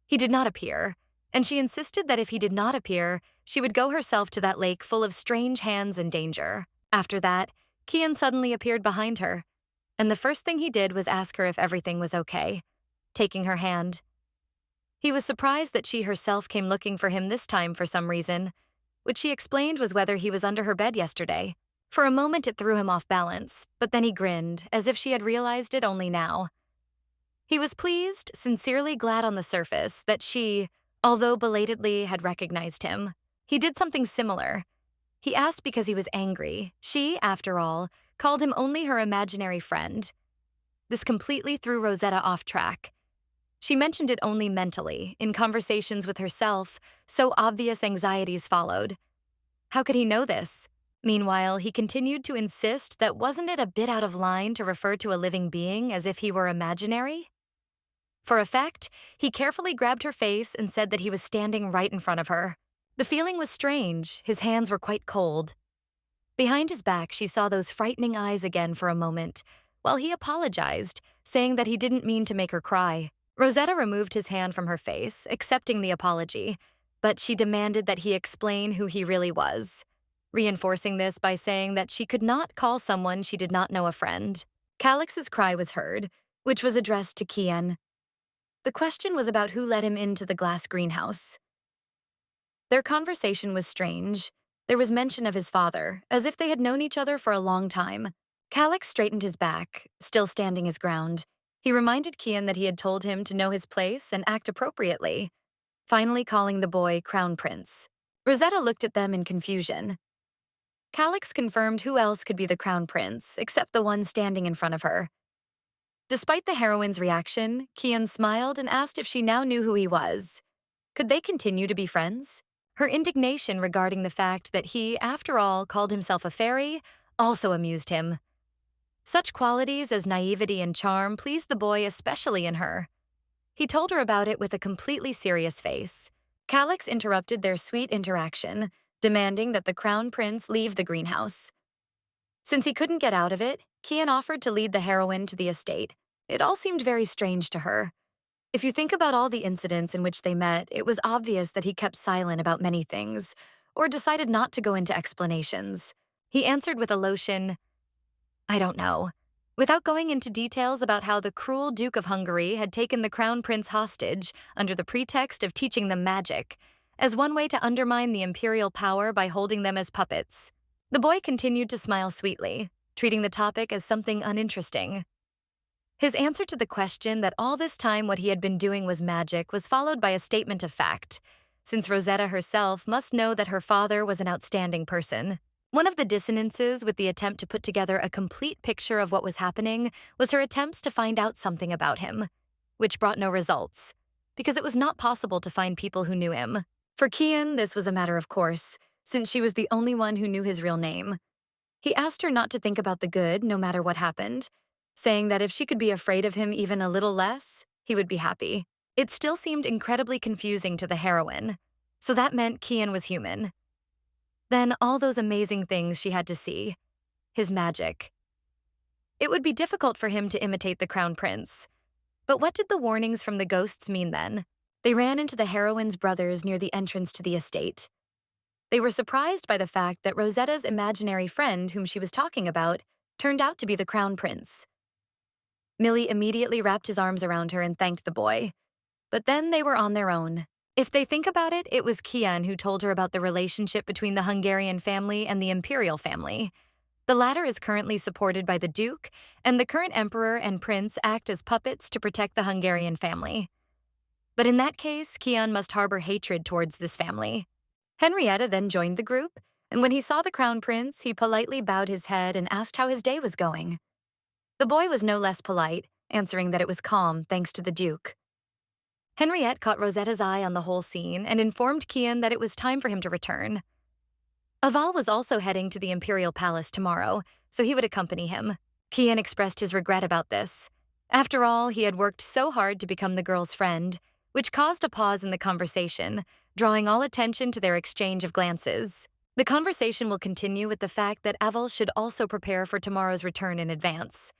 He did not appear, and she insisted that if he did not appear, she would go herself to that lake full of strange hands and danger. After that, Kian suddenly appeared behind her, and the first thing he did was ask her if everything was okay, taking her hand. He was surprised that she herself came looking for him this time for some reason, which she explained was whether he was under her bed yesterday. For a moment it threw him off balance, but then he grinned, as if she had realized it only now. He was pleased, sincerely glad on the surface, that she, although belatedly, had recognized him. He did something similar. He asked because he was angry. She, after all, called him only her imaginary friend. This completely threw Rosetta off track. She mentioned it only mentally, in conversations with herself, so obvious anxieties followed. How could he know this? Meanwhile, he continued to insist that wasn't it a bit out of line to refer to a living being as if he were imaginary? For effect, he carefully grabbed her face and said that he was standing right in front of her. The feeling was strange, his hands were quite cold. Behind his back, she saw those frightening eyes again for a moment, while he apologized, saying that he didn't mean to make her cry. Rosetta removed his hand from her face, accepting the apology, but she demanded that he explain who he really was, reinforcing this by saying that she could not call someone she did not know a friend. Calix's cry was heard, which was addressed to Kian. The question was about who let him into the glass greenhouse. Their conversation was strange. There was mention of his father, as if they had known each other for a long time. Calix straightened his back, still standing his ground. He reminded Kian that he had told him to know his place and act appropriately, finally calling the boy Crown Prince. Rosetta looked at them in confusion. Calix confirmed who else could be the Crown Prince, except the one standing in front of her. Despite the heroine's reaction, Kian smiled and asked if she now knew who he was. Could they continue to be friends? Her indignation regarding the fact that he, after all, called himself a fairy also amused him. Such qualities as naivety and charm pleased the boy especially in her. He told her about it with a completely serious face. Calix interrupted their sweet interaction, demanding that the crown prince leave the greenhouse. Since he couldn't get out of it, Kian offered to lead the heroine to the estate. It all seemed very strange to her. If you think about all the incidents in which they met, it was obvious that he kept silent about many things, or decided not to go into explanations. He answered with a lotion, "I don't know," without going into details about how the cruel Duke of Hungary had taken the crown prince hostage under the pretext of teaching them magic, as one way to undermine the imperial power by holding them as puppets. The boy continued to smile sweetly, treating the topic as something uninteresting. His answer to the question that all this time what he had been doing was magic was followed by a statement of fact, since Rosetta herself must know that her father was an outstanding person. One of the dissonances with the attempt to put together a complete picture of what was happening was her attempts to find out something about him, which brought no results, because it was not possible to find people who knew him. For Kian, this was a matter of course, since she was the only one who knew his real name. He asked her not to think about the good, no matter what happened, saying that if she could be afraid of him even a little less, he would be happy. It still seemed incredibly confusing to the heroine, so that meant Kian was human. Then all those amazing things she had to see. His magic. It would be difficult for him to imitate the crown prince. But what did the warnings from the ghosts mean then? They ran into the heroine's brothers near the entrance to the estate. They were surprised by the fact that Rosetta's imaginary friend, whom she was talking about, turned out to be the crown prince. Millie immediately wrapped his arms around her and thanked the boy. But then they were on their own. If they think about it, it was Kian who told her about the relationship between the Hungarian family and the imperial family. The latter is currently supported by the Duke, and the current emperor and prince act as puppets to protect the Hungarian family. But in that case, Kian must harbor hatred towards this family. Henrietta then joined the group, and when he saw the crown prince, he politely bowed his head and asked how his day was going. The boy was no less polite, answering that it was calm thanks to the Duke. Henriette caught Rosetta's eye on the whole scene and informed Kian that it was time for him to return. Aval was also heading to the Imperial Palace tomorrow, so he would accompany him. Kian expressed his regret about this. After all, he had worked so hard to become the girl's friend, which caused a pause in the conversation, drawing all attention to their exchange of glances. The conversation will continue with the fact that Aval should also prepare for tomorrow's return in advance.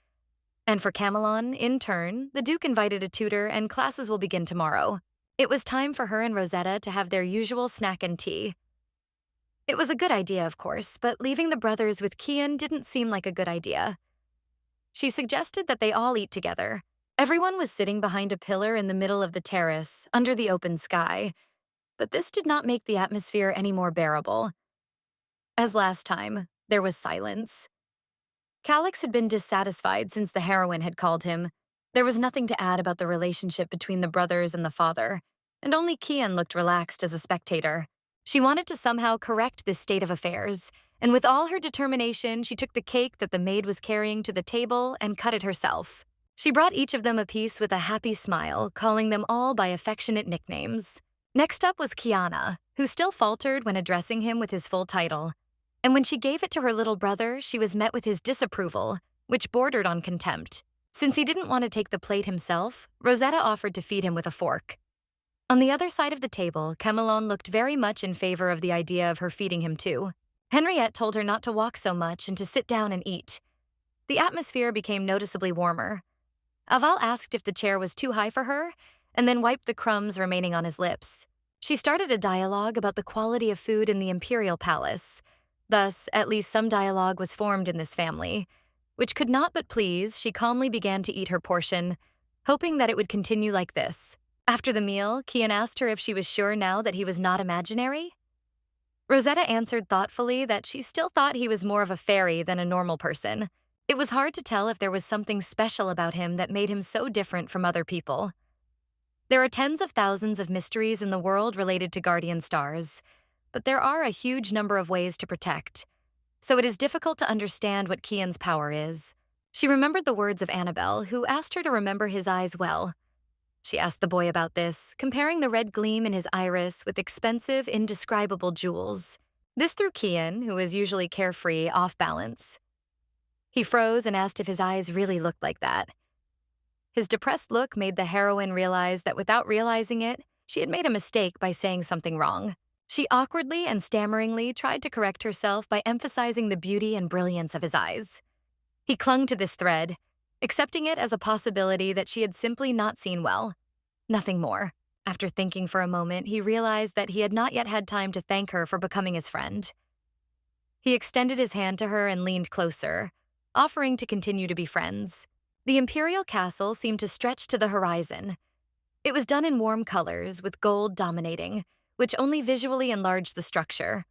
And for Camelon, in turn, the Duke invited a tutor and classes will begin tomorrow. It was time for her and Rosetta to have their usual snack and tea. It was a good idea, of course, but leaving the brothers with Kian didn't seem like a good idea. She suggested that they all eat together. Everyone was sitting behind a pillar in the middle of the terrace, under the open sky, but this did not make the atmosphere any more bearable. As last time, there was silence. Calix had been dissatisfied since the heroine had called him. There was nothing to add about the relationship between the brothers and the father, and only Kian looked relaxed as a spectator. She wanted to somehow correct this state of affairs, and with all her determination, she took the cake that the maid was carrying to the table and cut it herself. She brought each of them a piece with a happy smile, calling them all by affectionate nicknames. Next up was Kiana, who still faltered when addressing him with his full title. And when she gave it to her little brother, she was met with his disapproval, which bordered on contempt. Since he didn't want to take the plate himself, Rosetta offered to feed him with a fork. On the other side of the table, Camelon looked very much in favor of the idea of her feeding him too. Henriette told her not to walk so much and to sit down and eat. The atmosphere became noticeably warmer. Aval asked if the chair was too high for her, and then wiped the crumbs remaining on his lips. She started a dialogue about the quality of food in the Imperial Palace. Thus, at least some dialogue was formed in this family. Which could not but please, she calmly began to eat her portion, hoping that it would continue like this. After the meal, Kian asked her if she was sure now that he was not imaginary. Rosetta answered thoughtfully that she still thought he was more of a fairy than a normal person. It was hard to tell if there was something special about him that made him so different from other people. There are tens of thousands of mysteries in the world related to guardian stars, but there are a huge number of ways to protect, so it is difficult to understand what Kian's power is. She remembered the words of Annabelle, who asked her to remember his eyes well. She asked the boy about this, comparing the red gleam in his iris with expensive, indescribable jewels. This threw Kian, who is usually carefree, off balance. He froze and asked if his eyes really looked like that. His depressed look made the heroine realize that without realizing it, she had made a mistake by saying something wrong. She awkwardly and stammeringly tried to correct herself by emphasizing the beauty and brilliance of his eyes. He clung to this thread, accepting it as a possibility that she had simply not seen well. Nothing more. After thinking for a moment, he realized that he had not yet had time to thank her for becoming his friend. He extended his hand to her and leaned closer, offering to continue to be friends. The imperial castle seemed to stretch to the horizon. It was done in warm colors, with gold dominating, which only visually enlarged the structure.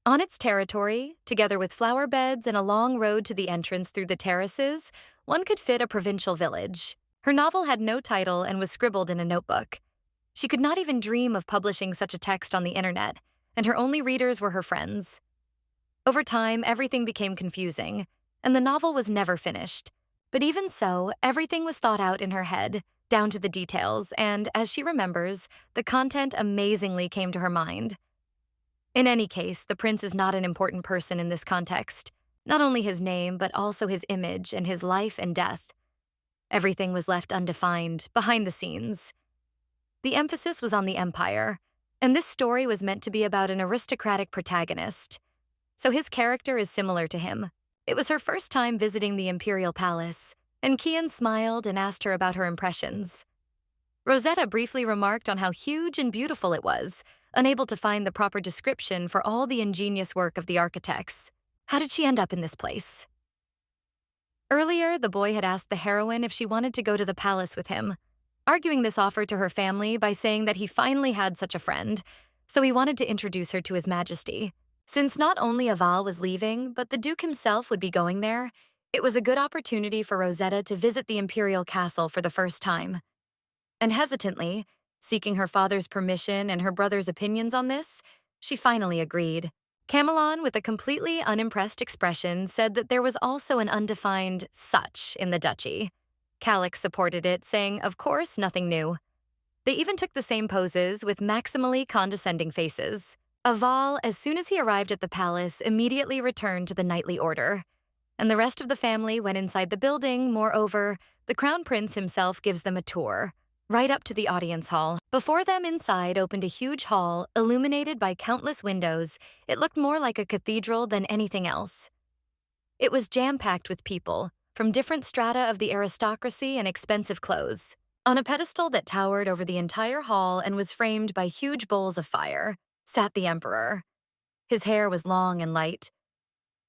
On its territory, together with flower beds and a long road to the entrance through the terraces, one could fit a provincial village. Her novel had no title and was scribbled in a notebook. She could not even dream of publishing such a text on the internet, and her only readers were her friends. Over time, everything became confusing, and the novel was never finished. But even so, everything was thought out in her head, down to the details, and, as she remembers, the content amazingly came to her mind. In any case, the prince is not an important person in this context. Not only his name, but also his image and his life and death. Everything was left undefined, behind the scenes. The emphasis was on the empire, and this story was meant to be about an aristocratic protagonist. So his character is similar to him. It was her first time visiting the imperial palace, and Kian smiled and asked her about her impressions. Rosetta briefly remarked on how huge and beautiful it was, unable to find the proper description for all the ingenious work of the architects. How did she end up in this place? Earlier, the boy had asked the heroine if she wanted to go to the palace with him, arguing this offer to her family by saying that he finally had such a friend, so he wanted to introduce her to His Majesty. Since not only Aval was leaving, but the Duke himself would be going there, it was a good opportunity for Rosetta to visit the imperial castle for the first time. And hesitantly, seeking her father's permission and her brother's opinions on this, she finally agreed. Camelon, with a completely unimpressed expression, said that there was also an undefined such in the duchy. Calix supported it, saying, of course, nothing new. They even took the same poses with maximally condescending faces. Aval, as soon as he arrived at the palace, immediately returned to the knightly order. And the rest of the family went inside the building. Moreover, the crown prince himself gives them a tour, right up to the audience hall. Before them inside opened a huge hall, illuminated by countless windows. It looked more like a cathedral than anything else. It was jam-packed with people, from different strata of the aristocracy and expensive clothes. On a pedestal that towered over the entire hall and was framed by huge bowls of fire, sat the emperor. His hair was long and light.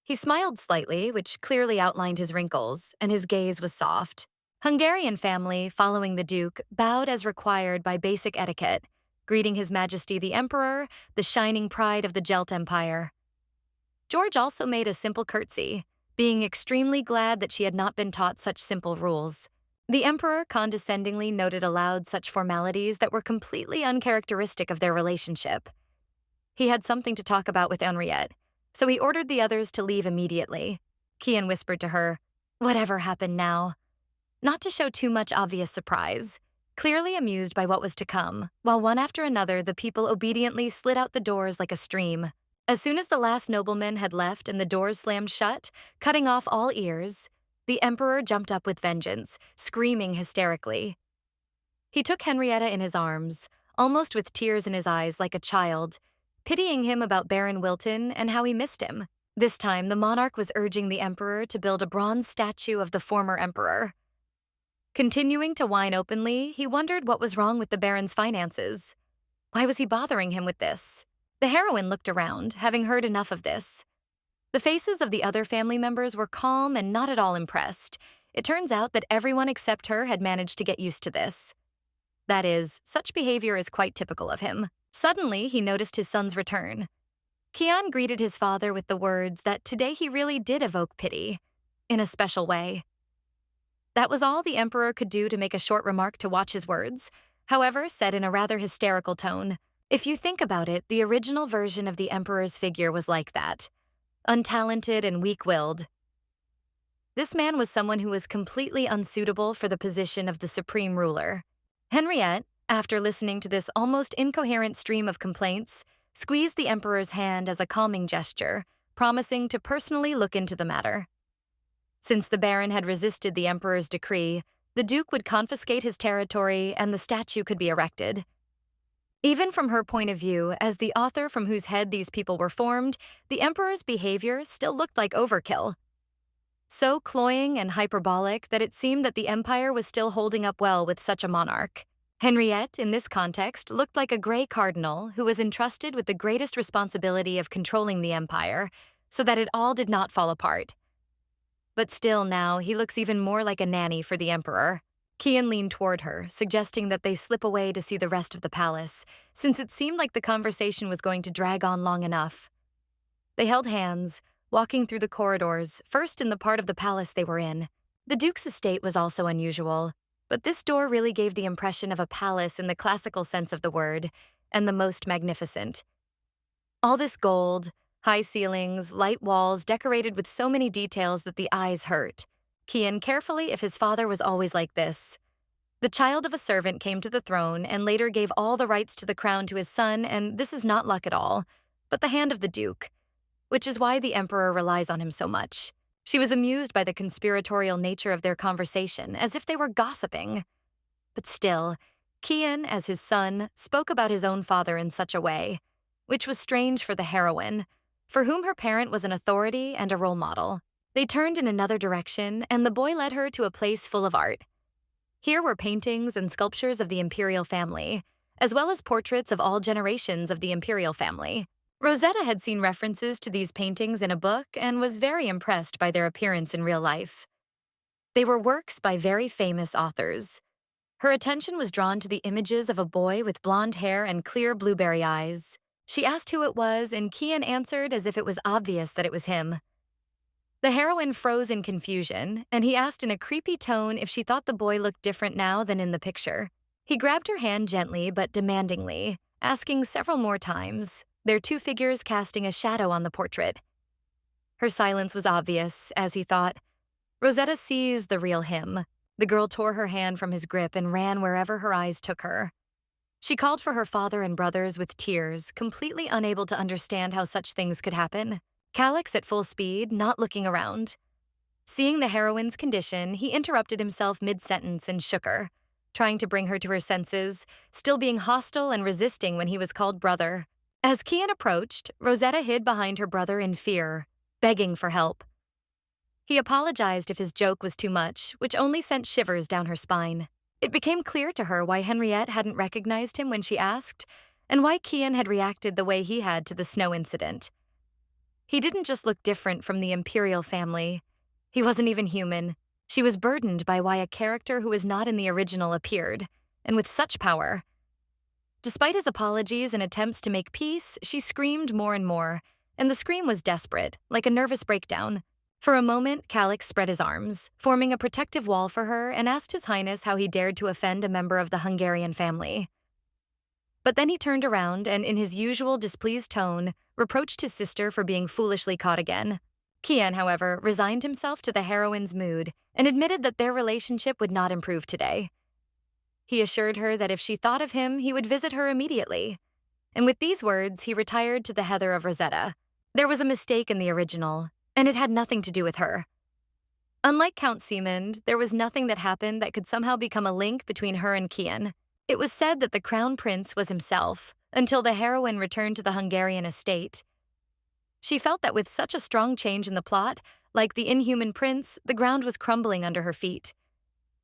He smiled slightly, which clearly outlined his wrinkles, and his gaze was soft. Hungarian family, following the Duke, bowed as required by basic etiquette, greeting His Majesty the Emperor, the shining pride of the Gelt Empire. George also made a simple curtsy, being extremely glad that she had not been taught such simple rules. The Emperor condescendingly noted aloud such formalities that were completely uncharacteristic of their relationship. He had something to talk about with Henriette, so he ordered the others to leave immediately. Kian whispered to her, "Whatever happened now?" Not to show too much obvious surprise, clearly amused by what was to come, while one after another the people obediently slid out the doors like a stream. As soon as the last nobleman had left and the doors slammed shut, cutting off all ears, the Emperor jumped up with vengeance, screaming hysterically. He took Henrietta in his arms, almost with tears in his eyes like a child, pitying him about Baron Wilton and how he missed him. This time, the monarch was urging the Emperor to build a bronze statue of the former emperor. Continuing to whine openly, he wondered what was wrong with the Baron's finances. Why was he bothering him with this? The heroine looked around, having heard enough of this. The faces of the other family members were calm and not at all impressed. It turns out that everyone except her had managed to get used to this. That is, such behavior is quite typical of him. Suddenly, he noticed his son's return. Kian greeted his father with the words that today he really did evoke pity, in a special way. That was all the Emperor could do to make a short remark to watch his words, however, said in a rather hysterical tone. If you think about it, the original version of the Emperor's figure was like that. Untalented and weak-willed. This man was someone who was completely unsuitable for the position of the supreme ruler. Henriette, after listening to this almost incoherent stream of complaints, squeezed the emperor's hand as a calming gesture, promising to personally look into the matter. Since the baron had resisted the emperor's decree, the duke would confiscate his territory and the statue could be erected. Even from her point of view, as the author from whose head these people were formed, the emperor's behavior still looked like overkill. So cloying and hyperbolic that it seemed that the empire was still holding up well with such a monarch. Henriette, in this context, looked like a gray cardinal who was entrusted with the greatest responsibility of controlling the empire, so that it all did not fall apart. But still now, he looks even more like a nanny for the emperor. Kian leaned toward her, suggesting that they slip away to see the rest of the palace, since it seemed like the conversation was going to drag on long enough. They held hands, walking through the corridors, first in the part of the palace they were in. The duke's estate was also unusual, but this door really gave the impression of a palace in the classical sense of the word, and the most magnificent. All this gold, high ceilings, light walls decorated with so many details that the eyes hurt. Kian carefully if his father was always like this. The child of a servant came to the throne and later gave all the rights to the crown to his son, and this is not luck at all, but the hand of the duke, which is why the emperor relies on him so much. She was amused by the conspiratorial nature of their conversation, as if they were gossiping. But still, Kian, as his son, spoke about his own father in such a way, which was strange for the heroine, for whom her parent was an authority and a role model. They turned in another direction, and the boy led her to a place full of art. Here were paintings and sculptures of the imperial family, as well as portraits of all generations of the imperial family. Rosetta had seen references to these paintings in a book and was very impressed by their appearance in real life. They were works by very famous authors. Her attention was drawn to the images of a boy with blonde hair and clear blueberry eyes. She asked who it was, and Kian answered as if it was obvious that it was him. The heroine froze in confusion, and he asked in a creepy tone if she thought the boy looked different now than in the picture. He grabbed her hand gently but demandingly, asking several more times, their two figures casting a shadow on the portrait. Her silence was obvious, as he thought. Rosetta sees the real him. The girl tore her hand from his grip and ran wherever her eyes took her. She called for her father and brothers with tears, completely unable to understand how such things could happen. Calix at full speed, not looking around. Seeing the heroine's condition, he interrupted himself mid-sentence and shook her, trying to bring her to her senses, still being hostile and resisting when he was called brother. As Kian approached, Rosetta hid behind her brother in fear, begging for help. He apologized if his joke was too much, which only sent shivers down her spine. It became clear to her why Henriette hadn't recognized him when she asked, and why Kian had reacted the way he had to the snow incident. He didn't just look different from the imperial family. He wasn't even human. She was burdened by why a character who was not in the original appeared, and with such power. Despite his apologies and attempts to make peace, she screamed more and more, and the scream was desperate, like a nervous breakdown. For a moment, Calix spread his arms, forming a protective wall for her, and asked His Highness how he dared to offend a member of the Hungarian family. But then he turned around and, in his usual displeased tone, reproached his sister for being foolishly caught again. Kian, however, resigned himself to the heroine's mood and admitted that their relationship would not improve today. He assured her that if she thought of him, he would visit her immediately. And with these words, he retired to the heather of Rosetta. There was a mistake in the original, and it had nothing to do with her. Unlike Count Siemund, there was nothing that happened that could somehow become a link between her and Kian. It was said that the crown prince was himself, until the heroine returned to the Hungarian estate. She felt that with such a strong change in the plot, like the inhuman prince, the ground was crumbling under her feet.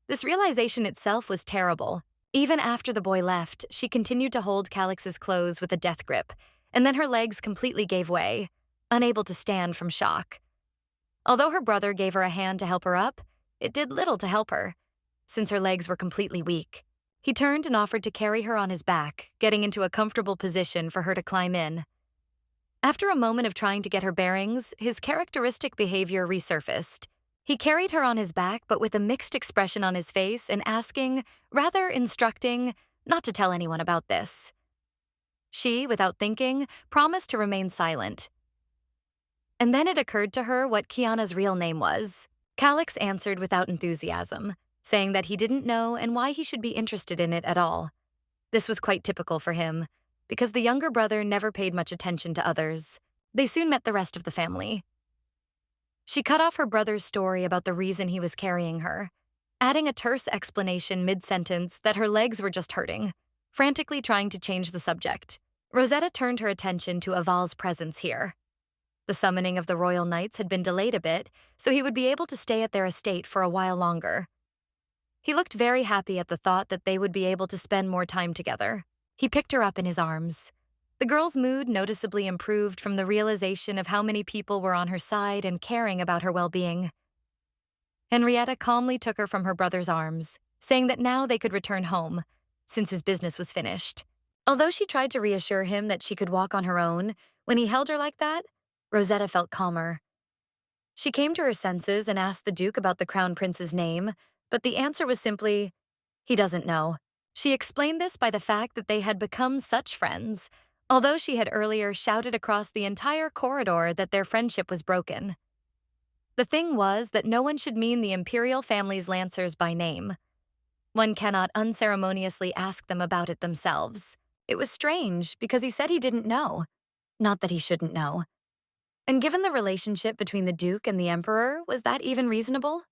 This realization itself was terrible. Even after the boy left, she continued to hold Calix's clothes with a death grip, and then her legs completely gave way, unable to stand from shock. Although her brother gave her a hand to help her up, it did little to help her, since her legs were completely weak. He turned and offered to carry her on his back, getting into a comfortable position for her to climb in. After a moment of trying to get her bearings, his characteristic behavior resurfaced. He carried her on his back, but with a mixed expression on his face and asking, rather instructing, not to tell anyone about this. She, without thinking, promised to remain silent. And then it occurred to her what Kiana's real name was. Calix answered without enthusiasm, saying that he didn't know and why he should be interested in it at all. This was quite typical for him, because the younger brother never paid much attention to others. They soon met the rest of the family. She cut off her brother's story about the reason he was carrying her, adding a terse explanation mid-sentence that her legs were just hurting, frantically trying to change the subject. Rosetta turned her attention to Aval's presence here. The summoning of the royal knights had been delayed a bit, so he would be able to stay at their estate for a while longer. He looked very happy at the thought that they would be able to spend more time together. He picked her up in his arms. The girl's mood noticeably improved from the realization of how many people were on her side and caring about her well-being. Henrietta calmly took her from her brother's arms, saying that now they could return home, since his business was finished. Although she tried to reassure him that she could walk on her own, when he held her like that, Rosetta felt calmer. She came to her senses and asked the Duke about the Crown Prince's name, but the answer was simply, "He doesn't know." She explained this by the fact that they had become such friends, although she had earlier shouted across the entire corridor that their friendship was broken. The thing was that no one should mean the imperial family's lancers by name. One cannot unceremoniously ask them about it themselves. It was strange because he said he didn't know. Not that he shouldn't know. And given the relationship between the Duke and the Emperor, was that even reasonable?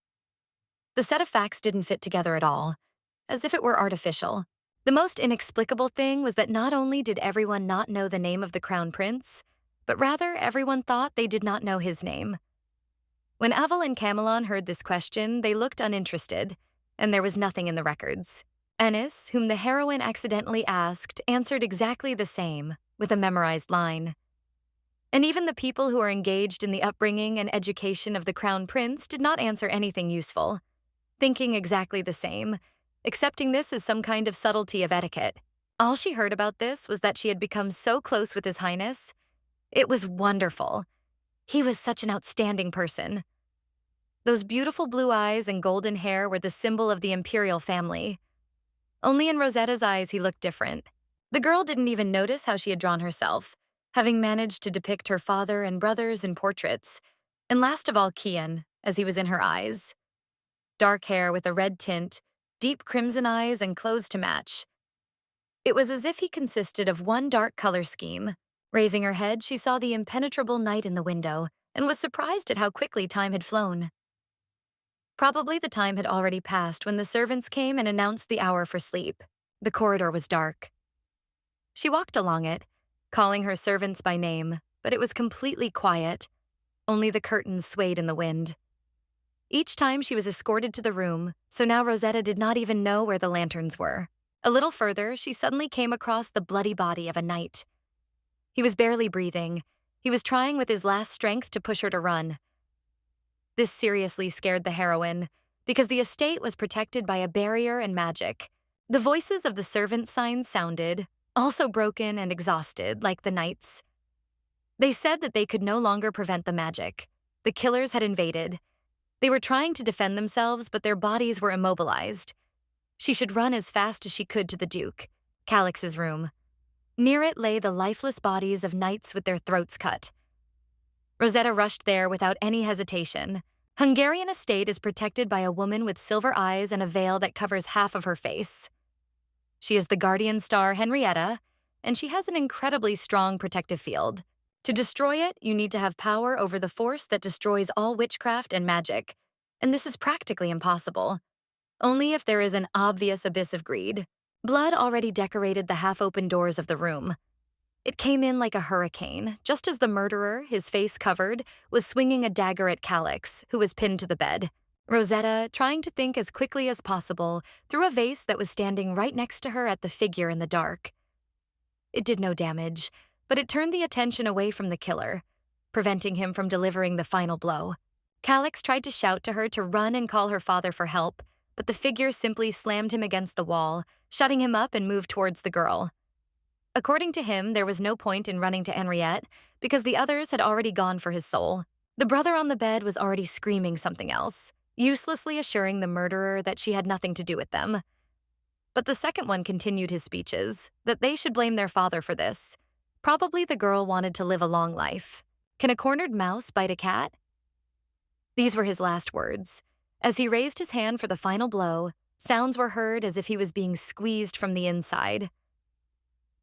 The set of facts didn't fit together at all, as if it were artificial. The most inexplicable thing was that not only did everyone not know the name of the Crown Prince, but rather everyone thought they did not know his name. When Aval and Camelon heard this question, they looked uninterested, and there was nothing in the records. Ennis, whom the heroine accidentally asked, answered exactly the same, with a memorized line. And even the people who are engaged in the upbringing and education of the Crown Prince did not answer anything useful, thinking exactly the same, accepting this as some kind of subtlety of etiquette. All she heard about this was that she had become so close with His Highness. It was wonderful. He was such an outstanding person. Those beautiful blue eyes and golden hair were the symbol of the imperial family. Only in Rosetta's eyes he looked different. The girl didn't even notice how she had drawn herself, having managed to depict her father and brothers in portraits, and last of all Kian, as he was in her eyes. Dark hair with a red tint, deep crimson eyes, and clothes to match. It was as if he consisted of one dark color scheme. Raising her head, she saw the impenetrable night in the window and was surprised at how quickly time had flown. Probably the time had already passed when the servants came and announced the hour for sleep. The corridor was dark. She walked along it, calling her servants by name, but it was completely quiet. Only the curtains swayed in the wind. Each time she was escorted to the room, so now Rosetta did not even know where the lanterns were. A little further, she suddenly came across the bloody body of a knight. He was barely breathing. He was trying with his last strength to push her to run. This seriously scared the heroine, because the estate was protected by a barrier and magic. The voices of the servant signs sounded, also broken and exhausted, like the knights. They said that they could no longer prevent the magic. The killers had invaded. They were trying to defend themselves, but their bodies were immobilized. She should run as fast as she could to the Duke, Calix's room. Near it lay the lifeless bodies of knights with their throats cut. Rosetta rushed there without any hesitation. Hungarian estate is protected by a woman with silver eyes and a veil that covers half of her face. She is the guardian star Henrietta, and she has an incredibly strong protective field. To destroy it, you need to have power over the force that destroys all witchcraft and magic, and this is practically impossible. Only if there is an obvious abyss of greed. Blood already decorated the half-open doors of the room. It came in like a hurricane, just as the murderer, his face covered, was swinging a dagger at Calix, who was pinned to the bed. Rosetta, trying to think as quickly as possible, threw a vase that was standing right next to her at the figure in the dark. It did no damage, but it turned the attention away from the killer, preventing him from delivering the final blow. Calix tried to shout to her to run and call her father for help, but the figure simply slammed him against the wall, shutting him up and moved towards the girl. According to him, there was no point in running to Henriette because the others had already gone for his soul. The brother on the bed was already screaming something else, uselessly assuring the murderer that she had nothing to do with them. But the second one continued his speeches, that they should blame their father for this. Probably the girl wanted to live a long life. Can a cornered mouse bite a cat? These were his last words. As he raised his hand for the final blow, sounds were heard as if he was being squeezed from the inside.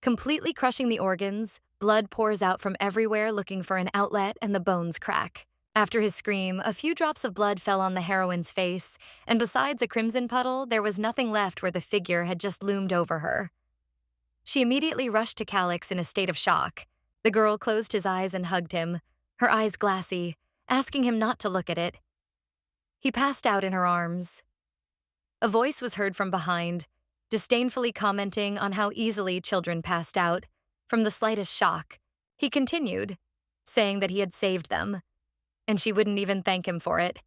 Completely crushing the organs, blood pours out from everywhere looking for an outlet and the bones crack. After his scream, a few drops of blood fell on the heroine's face, and besides a crimson puddle, there was nothing left where the figure had just loomed over her. She immediately rushed to Calix in a state of shock. The girl closed his eyes and hugged him, her eyes glassy, asking him not to look at it. He passed out in her arms. A voice was heard from behind, disdainfully commenting on how easily children passed out from the slightest shock. He continued, saying that he had saved them, and she wouldn't even thank him for it.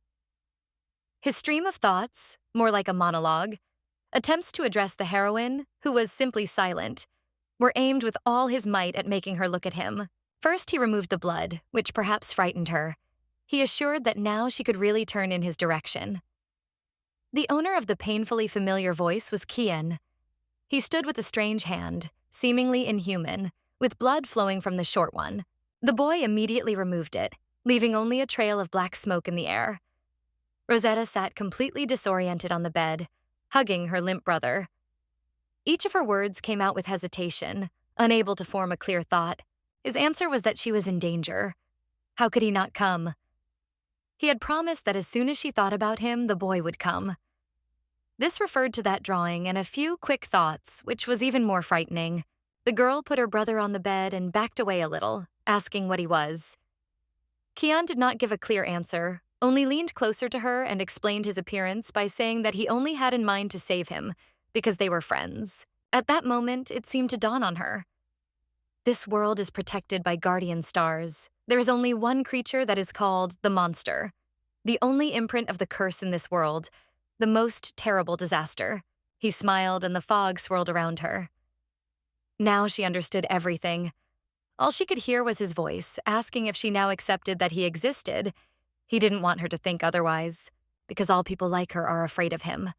His stream of thoughts, more like a monologue, attempts to address the heroine, who was simply silent, were aimed with all his might at making her look at him. First, he removed the blood, which perhaps frightened her. He assured that now she could really turn in his direction. The owner of the painfully familiar voice was Ken. He stood with a strange hand, seemingly inhuman, with blood flowing from the short one. The boy immediately removed it, leaving only a trail of black smoke in the air. Rosetta sat completely disoriented on the bed, hugging her limp brother. Each of her words came out with hesitation, unable to form a clear thought. His answer was that she was in danger. How could he not come? He had promised that as soon as she thought about him, the boy would come. This referred to that drawing and a few quick thoughts, which was even more frightening. The girl put her brother on the bed and backed away a little, asking what he was. Ken did not give a clear answer, only leaned closer to her and explained his appearance by saying that he only had in mind to save him, because they were friends. At that moment, it seemed to dawn on her. This world is protected by guardian stars. There is only one creature that is called the monster, the only imprint of the curse in this world, the most terrible disaster. He smiled and the fog swirled around her. Now she understood everything. All she could hear was his voice, asking if she now accepted that he existed. He didn't want her to think otherwise, because all people like her are afraid of him.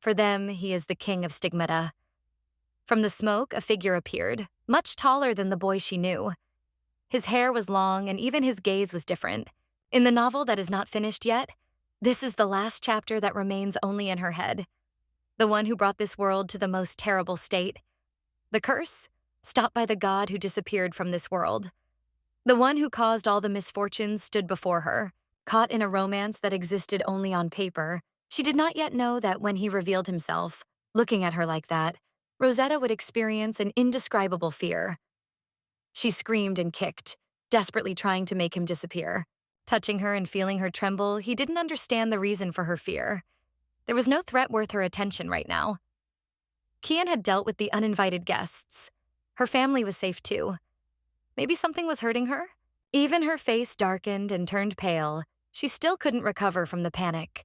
For them, he is the king of stigmata. From the smoke, a figure appeared, much taller than the boy she knew. His hair was long, and even his gaze was different. In the novel that is not finished yet, this is the last chapter that remains only in her head. The one who brought this world to the most terrible state. The curse, stopped by the god who disappeared from this world. The one who caused all the misfortunes stood before her, caught in a romance that existed only on paper. She did not yet know that when he revealed himself, looking at her like that, Rosetta would experience an indescribable fear. She screamed and kicked, desperately trying to make him disappear. Touching her and feeling her tremble, he didn't understand the reason for her fear. There was no threat worth her attention right now. Ken had dealt with the uninvited guests. Her family was safe too. Maybe something was hurting her? Even her face darkened and turned pale, she still couldn't recover from the panic.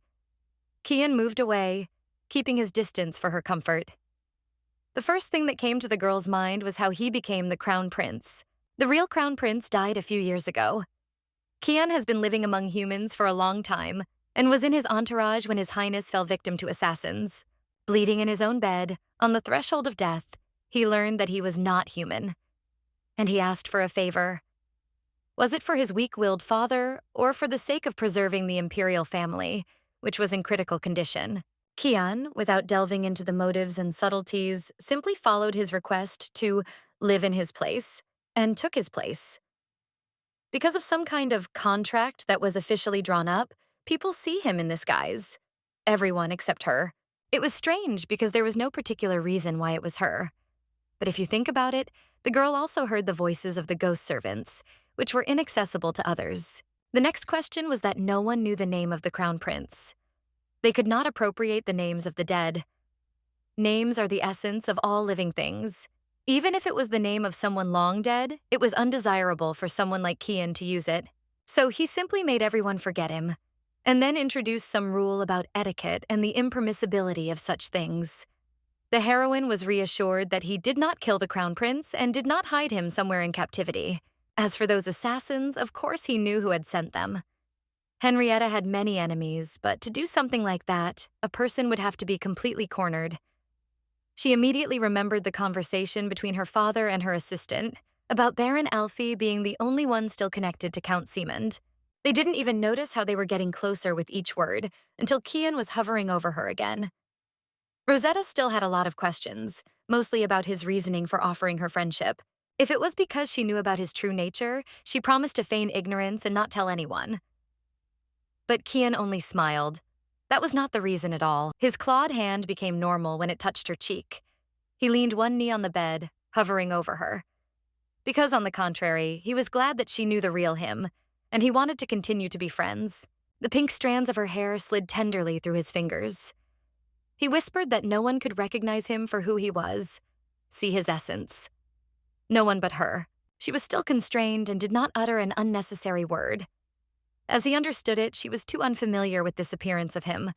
Ken moved away, keeping his distance for her comfort. The first thing that came to the girl's mind was how he became the crown prince. The real crown prince died a few years ago. Ken has been living among humans for a long time and was in his entourage when His Highness fell victim to assassins. Bleeding in his own bed, on the threshold of death, he learned that he was not human. And he asked for a favor. Was it for his weak-willed father or for the sake of preserving the imperial family, which was in critical condition? Ken, without delving into the motives and subtleties, simply followed his request to live in his place, and took his place. Because of some kind of contract that was officially drawn up, people see him in this guise. Everyone except her. It was strange because there was no particular reason why it was her. But if you think about it, the girl also heard the voices of the ghost servants, which were inaccessible to others. The next question was that no one knew the name of the crown prince. They could not appropriate the names of the dead. Names are the essence of all living things. Even if it was the name of someone long dead, it was undesirable for someone like Ken to use it. So he simply made everyone forget him, and then introduced some rule about etiquette and the impermissibility of such things. The heroine was reassured that he did not kill the crown prince and did not hide him somewhere in captivity. As for those assassins, of course he knew who had sent them. Henrietta had many enemies, but to do something like that, a person would have to be completely cornered. She immediately remembered the conversation between her father and her assistant about Baron Alfie being the only one still connected to Count Siemund. They didn't even notice how they were getting closer with each word until Kian was hovering over her again. Rosetta still had a lot of questions, mostly about his reasoning for offering her friendship. If it was because she knew about his true nature, she promised to feign ignorance and not tell anyone. But Kian only smiled. That was not the reason at all. His clawed hand became normal when it touched her cheek. He leaned one knee on the bed, hovering over her. Because, on the contrary, he was glad that she knew the real him, and he wanted to continue to be friends. The pink strands of her hair slid tenderly through his fingers. He whispered that no one could recognize him for who he was, see his essence. No one but her. She was still constrained and did not utter an unnecessary word. As he understood it, she was too unfamiliar with this appearance of him,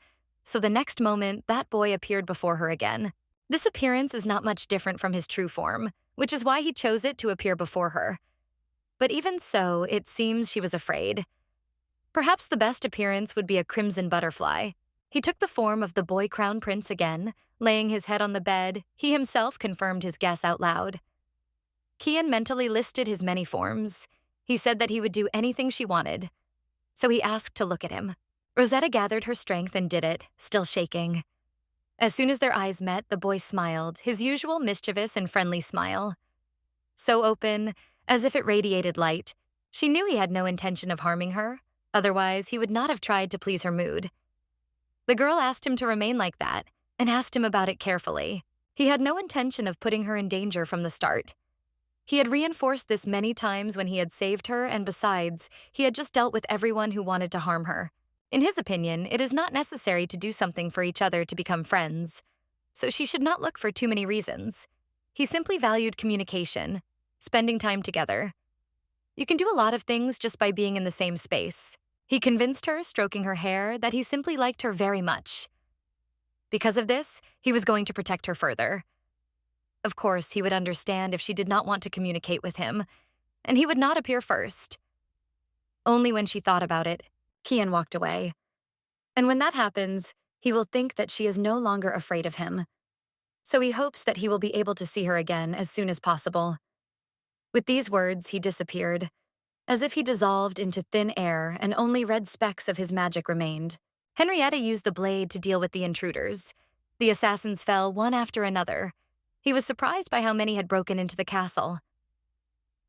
so the next moment, that boy appeared before her again. This appearance is not much different from his true form, which is why he chose it to appear before her. But even so, it seems she was afraid. Perhaps the best appearance would be a crimson butterfly. He took the form of the boy crown prince again. Laying his head on the bed, he himself confirmed his guess out loud. Kian mentally listed his many forms. He said that he would do anything she wanted. So he asked to look at him. Rosetta gathered her strength and did it, still shaking. As soon as their eyes met, the boy smiled, his usual mischievous and friendly smile. So open, as if it radiated light. She knew he had no intention of harming her. Otherwise, he would not have tried to please her mood. The girl asked him to remain like that, and asked him about it carefully. He had no intention of putting her in danger from the start. He had reinforced this many times when he had saved her, and besides, he had just dealt with everyone who wanted to harm her. In his opinion, it is not necessary to do something for each other to become friends, so she should not look for too many reasons. He simply valued communication, spending time together. You can do a lot of things just by being in the same space. He convinced her, stroking her hair, that he simply liked her very much. Because of this, he was going to protect her further. Of course, he would understand if she did not want to communicate with him, and he would not appear first. Only when she thought about it, Kian walked away. And when that happens, he will think that she is no longer afraid of him. So he hopes that he will be able to see her again as soon as possible. With these words, he disappeared, as if he dissolved into thin air and only red specks of his magic remained. Henrietta used the blade to deal with the intruders. The assassins fell one after another. He was surprised by how many had broken into the castle.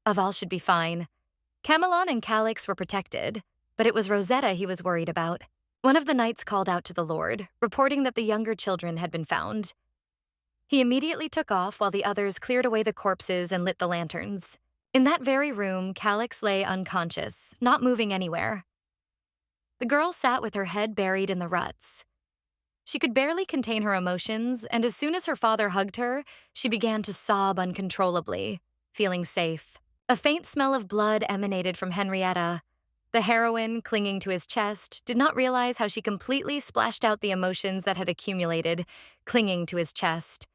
Aval should be fine. Camelon and Calix were protected, but it was Rosetta he was worried about. One of the knights called out to the Lord, reporting that the younger children had been found. He immediately took off while the others cleared away the corpses and lit the lanterns. In that very room, Calix lay unconscious, not moving anywhere. The girl sat with her head buried in the ruts. She could barely contain her emotions, and as soon as her father hugged her, she began to sob uncontrollably, feeling safe. A faint smell of blood emanated from Henrietta. The heroine, clinging to his chest, did not realize how she completely splashed out the emotions that had accumulated, clinging to his chest.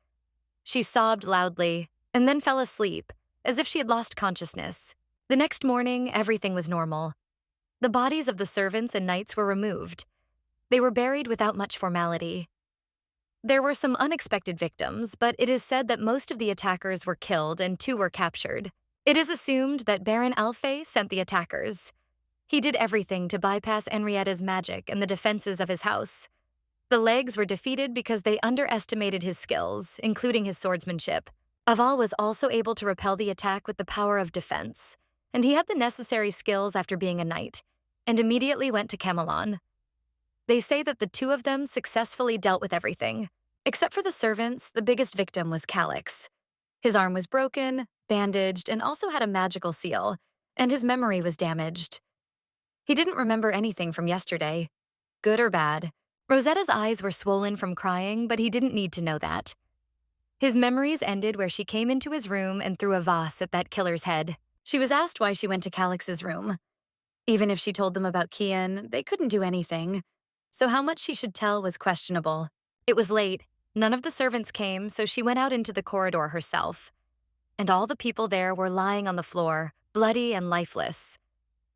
She sobbed loudly, and then fell asleep, as if she had lost consciousness. The next morning, everything was normal. The bodies of the servants and knights were removed. They were buried without much formality. There were some unexpected victims, but it is said that most of the attackers were killed and 2 were captured. It is assumed that Baron Alfei sent the attackers. He did everything to bypass Henrietta's magic and the defenses of his house. The legs were defeated because they underestimated his skills, including his swordsmanship. Aval was also able to repel the attack with the power of defense, and he had the necessary skills after being a knight, and immediately went to Camelon. They say that the 2 of them successfully dealt with everything. Except for the servants, the biggest victim was Calix. His arm was broken, bandaged, and also had a magical seal, and his memory was damaged. He didn't remember anything from yesterday, good or bad. Rosetta's eyes were swollen from crying, but he didn't need to know that. His memories ended where she came into his room and threw a vase at that killer's head. She was asked why she went to Calix's room. Even if she told them about Kian, they couldn't do anything, so how much she should tell was questionable. It was late. None of the servants came, so she went out into the corridor herself. And all the people there were lying on the floor, bloody and lifeless.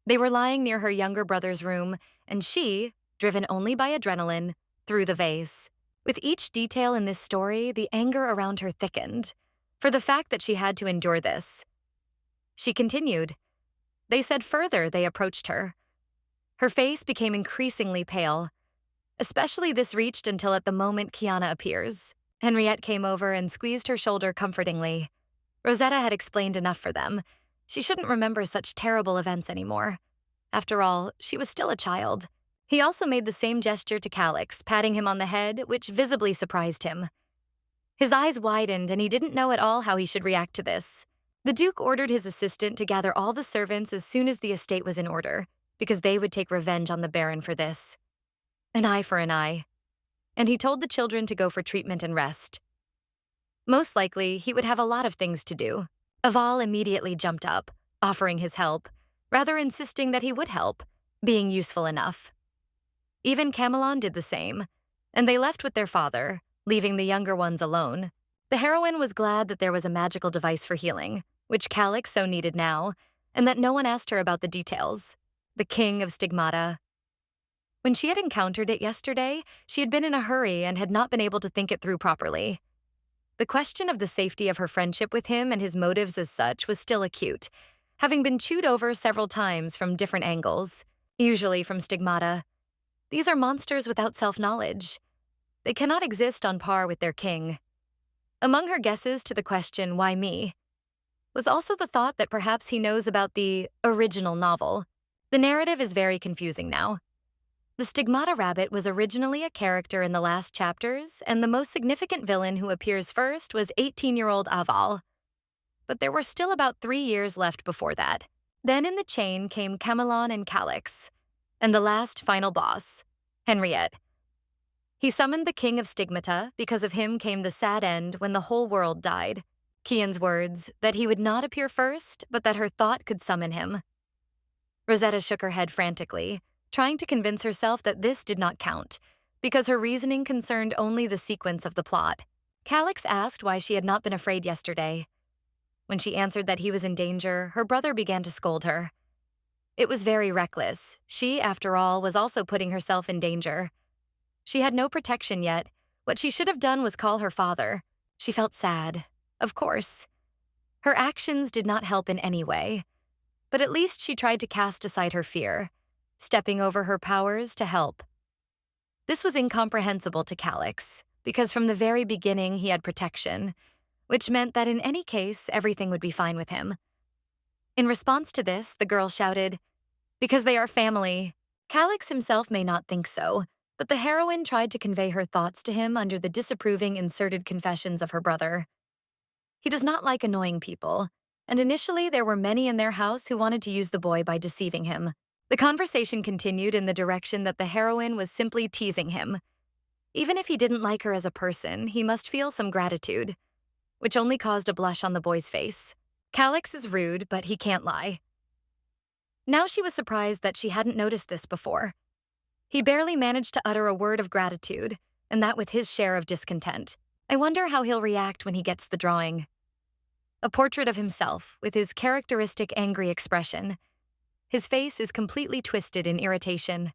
They were lying near her younger brother's room, and she, driven only by adrenaline, threw the vase. With each detail in this story, the anger around her thickened, for the fact that she had to endure this. She continued. They said further they approached her. Her face became increasingly pale. Especially this reached until at the moment Kiana appears. Henriette came over and squeezed her shoulder comfortingly. Rosetta had explained enough for them. She shouldn't remember such terrible events anymore. After all, she was still a child. He also made the same gesture to Calix, patting him on the head, which visibly surprised him. His eyes widened, and he didn't know at all how he should react to this. The Duke ordered his assistant to gather all the servants as soon as the estate was in order, because they would take revenge on the Baron for this. An eye for an eye. And he told the children to go for treatment and rest. Most likely, he would have a lot of things to do. Aval immediately jumped up, offering his help, rather insisting that he would help, being useful enough. Even Camelon did the same, and they left with their father, leaving the younger ones alone. The heroine was glad that there was a magical device for healing, which Calix so needed now, and that no one asked her about the details. The king of stigmata. When she had encountered it yesterday, she had been in a hurry and had not been able to think it through properly. The question of the safety of her friendship with him and his motives as such was still acute, having been chewed over several times from different angles, usually from stigmata. These are monsters without self-knowledge. They cannot exist on par with their king. Among her guesses to the question, why me, was also the thought that perhaps he knows about the original novel. The narrative is very confusing now. The Stigmata Rabbit was originally a character in the last chapters, and the most significant villain who appears first was 18-year-old Aval. But there were still about 3 years left before that. Then in the chain came Camelon and Calix, and the last final boss, Henriette. He summoned the King of Stigmata. Because of him came the sad end when the whole world died. Kian's words, that he would not appear first, but that her thought could summon him. Rosetta shook her head frantically, trying to convince herself that this did not count, because her reasoning concerned only the sequence of the plot. Calix asked why she had not been afraid yesterday. When she answered that he was in danger, her brother began to scold her. It was very reckless. She, after all, was also putting herself in danger. She had no protection yet. What she should have done was call her father. She felt sad. Of course. Her actions did not help in any way. But at least she tried to cast aside her fear, stepping over her powers to help. This was incomprehensible to Calix, because from the very beginning he had protection, which meant that in any case, everything would be fine with him. In response to this, the girl shouted, "Because they are family." Calix himself may not think so, but the heroine tried to convey her thoughts to him under the disapproving inserted confessions of her brother. He does not like annoying people, and initially there were many in their house who wanted to use the boy by deceiving him. The conversation continued in the direction that the heroine was simply teasing him. Even if he didn't like her as a person, he must feel some gratitude, which only caused a blush on the boy's face. Calix is rude, but he can't lie. Now she was surprised that she hadn't noticed this before. He barely managed to utter a word of gratitude, and that with his share of discontent. I wonder how he'll react when he gets the drawing. A portrait of himself, with his characteristic angry expression. His face is completely twisted in irritation.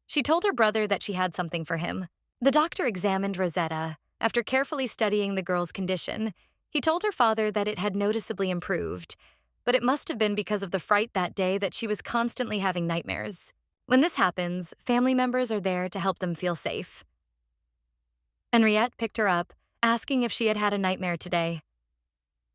She told her brother that she had something for him. The doctor examined Rosetta. After carefully studying the girl's condition, he told her father that it had noticeably improved, but it must have been because of the fright that day that she was constantly having nightmares. When this happens, family members are there to help them feel safe. Henriette picked her up, asking if she had had a nightmare today.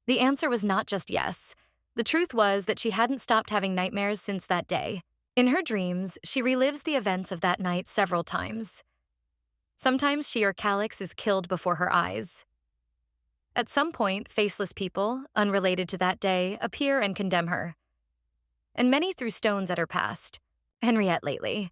The answer was not just yes. The truth was that she hadn't stopped having nightmares since that day. In her dreams, she relives the events of that night several times. Sometimes she or Calix is killed before her eyes. At some point, faceless people, unrelated to that day, appear and condemn her. And many threw stones at her past. Henriette lately.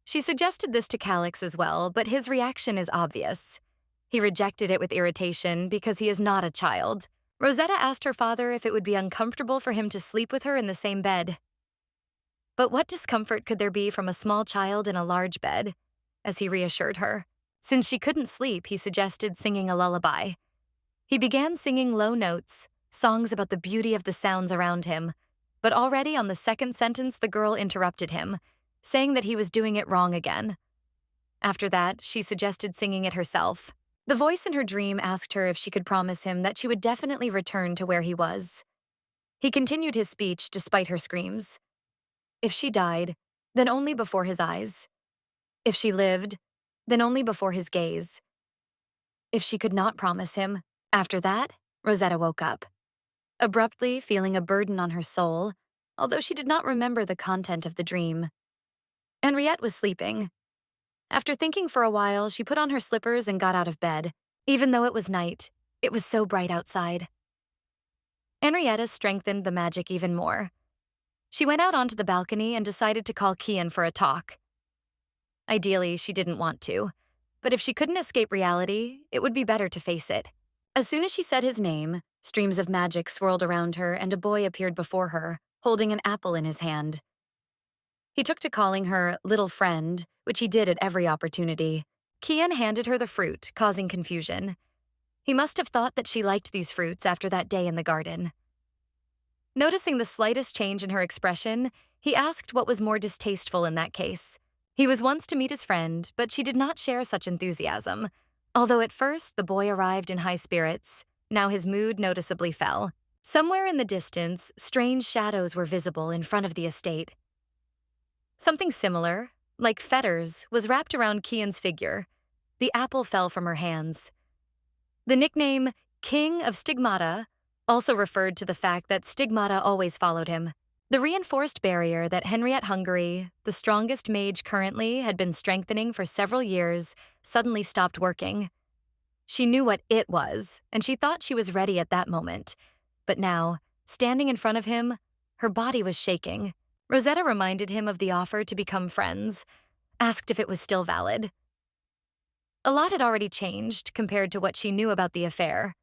She suggested this to Calix as well, but his reaction is obvious. He rejected it with irritation because he is not a child. Rosetta asked her father if it would be uncomfortable for him to sleep with her in the same bed. But what discomfort could there be from a small child in a large bed? As he reassured her. Since she couldn't sleep, he suggested singing a lullaby. He began singing low notes, songs about the beauty of the sounds around him. But already on the second sentence, the girl interrupted him, saying that he was doing it wrong again. After that, she suggested singing it herself. The voice in her dream asked her if she could promise him that she would definitely return to where he was. He continued his speech despite her screams. If she died, then only before his eyes. If she lived, then only before his gaze. If she could not promise him, after that, Rosetta woke up, abruptly feeling a burden on her soul, although she did not remember the content of the dream. Henriette was sleeping. After thinking for a while, she put on her slippers and got out of bed. Even though it was night, it was so bright outside. Henrietta strengthened the magic even more. She went out onto the balcony and decided to call Kian for a talk. Ideally, she didn't want to, but if she couldn't escape reality, it would be better to face it. As soon as she said his name, streams of magic swirled around her and a boy appeared before her, holding an apple in his hand. He took to calling her little friend, which he did at every opportunity. Kian handed her the fruit, causing confusion. He must have thought that she liked these fruits after that day in the garden. Noticing the slightest change in her expression, he asked what was more distasteful in that case. He was once to meet his friend, but she did not share such enthusiasm. Although at first the boy arrived in high spirits, now his mood noticeably fell. Somewhere in the distance, strange shadows were visible in front of the estate. Something similar, like fetters, was wrapped around Kian's figure. The apple fell from her hands. The nickname King of Stigmata also referred to the fact that stigmata always followed him. The reinforced barrier that Henriette Hungary, the strongest mage currently, had been strengthening for several years, suddenly stopped working. She knew what it was, and she thought she was ready at that moment. But now, standing in front of him, her body was shaking. Rosetta reminded him of the offer to become friends, asked if it was still valid. A lot had already changed compared to what she knew about the affair.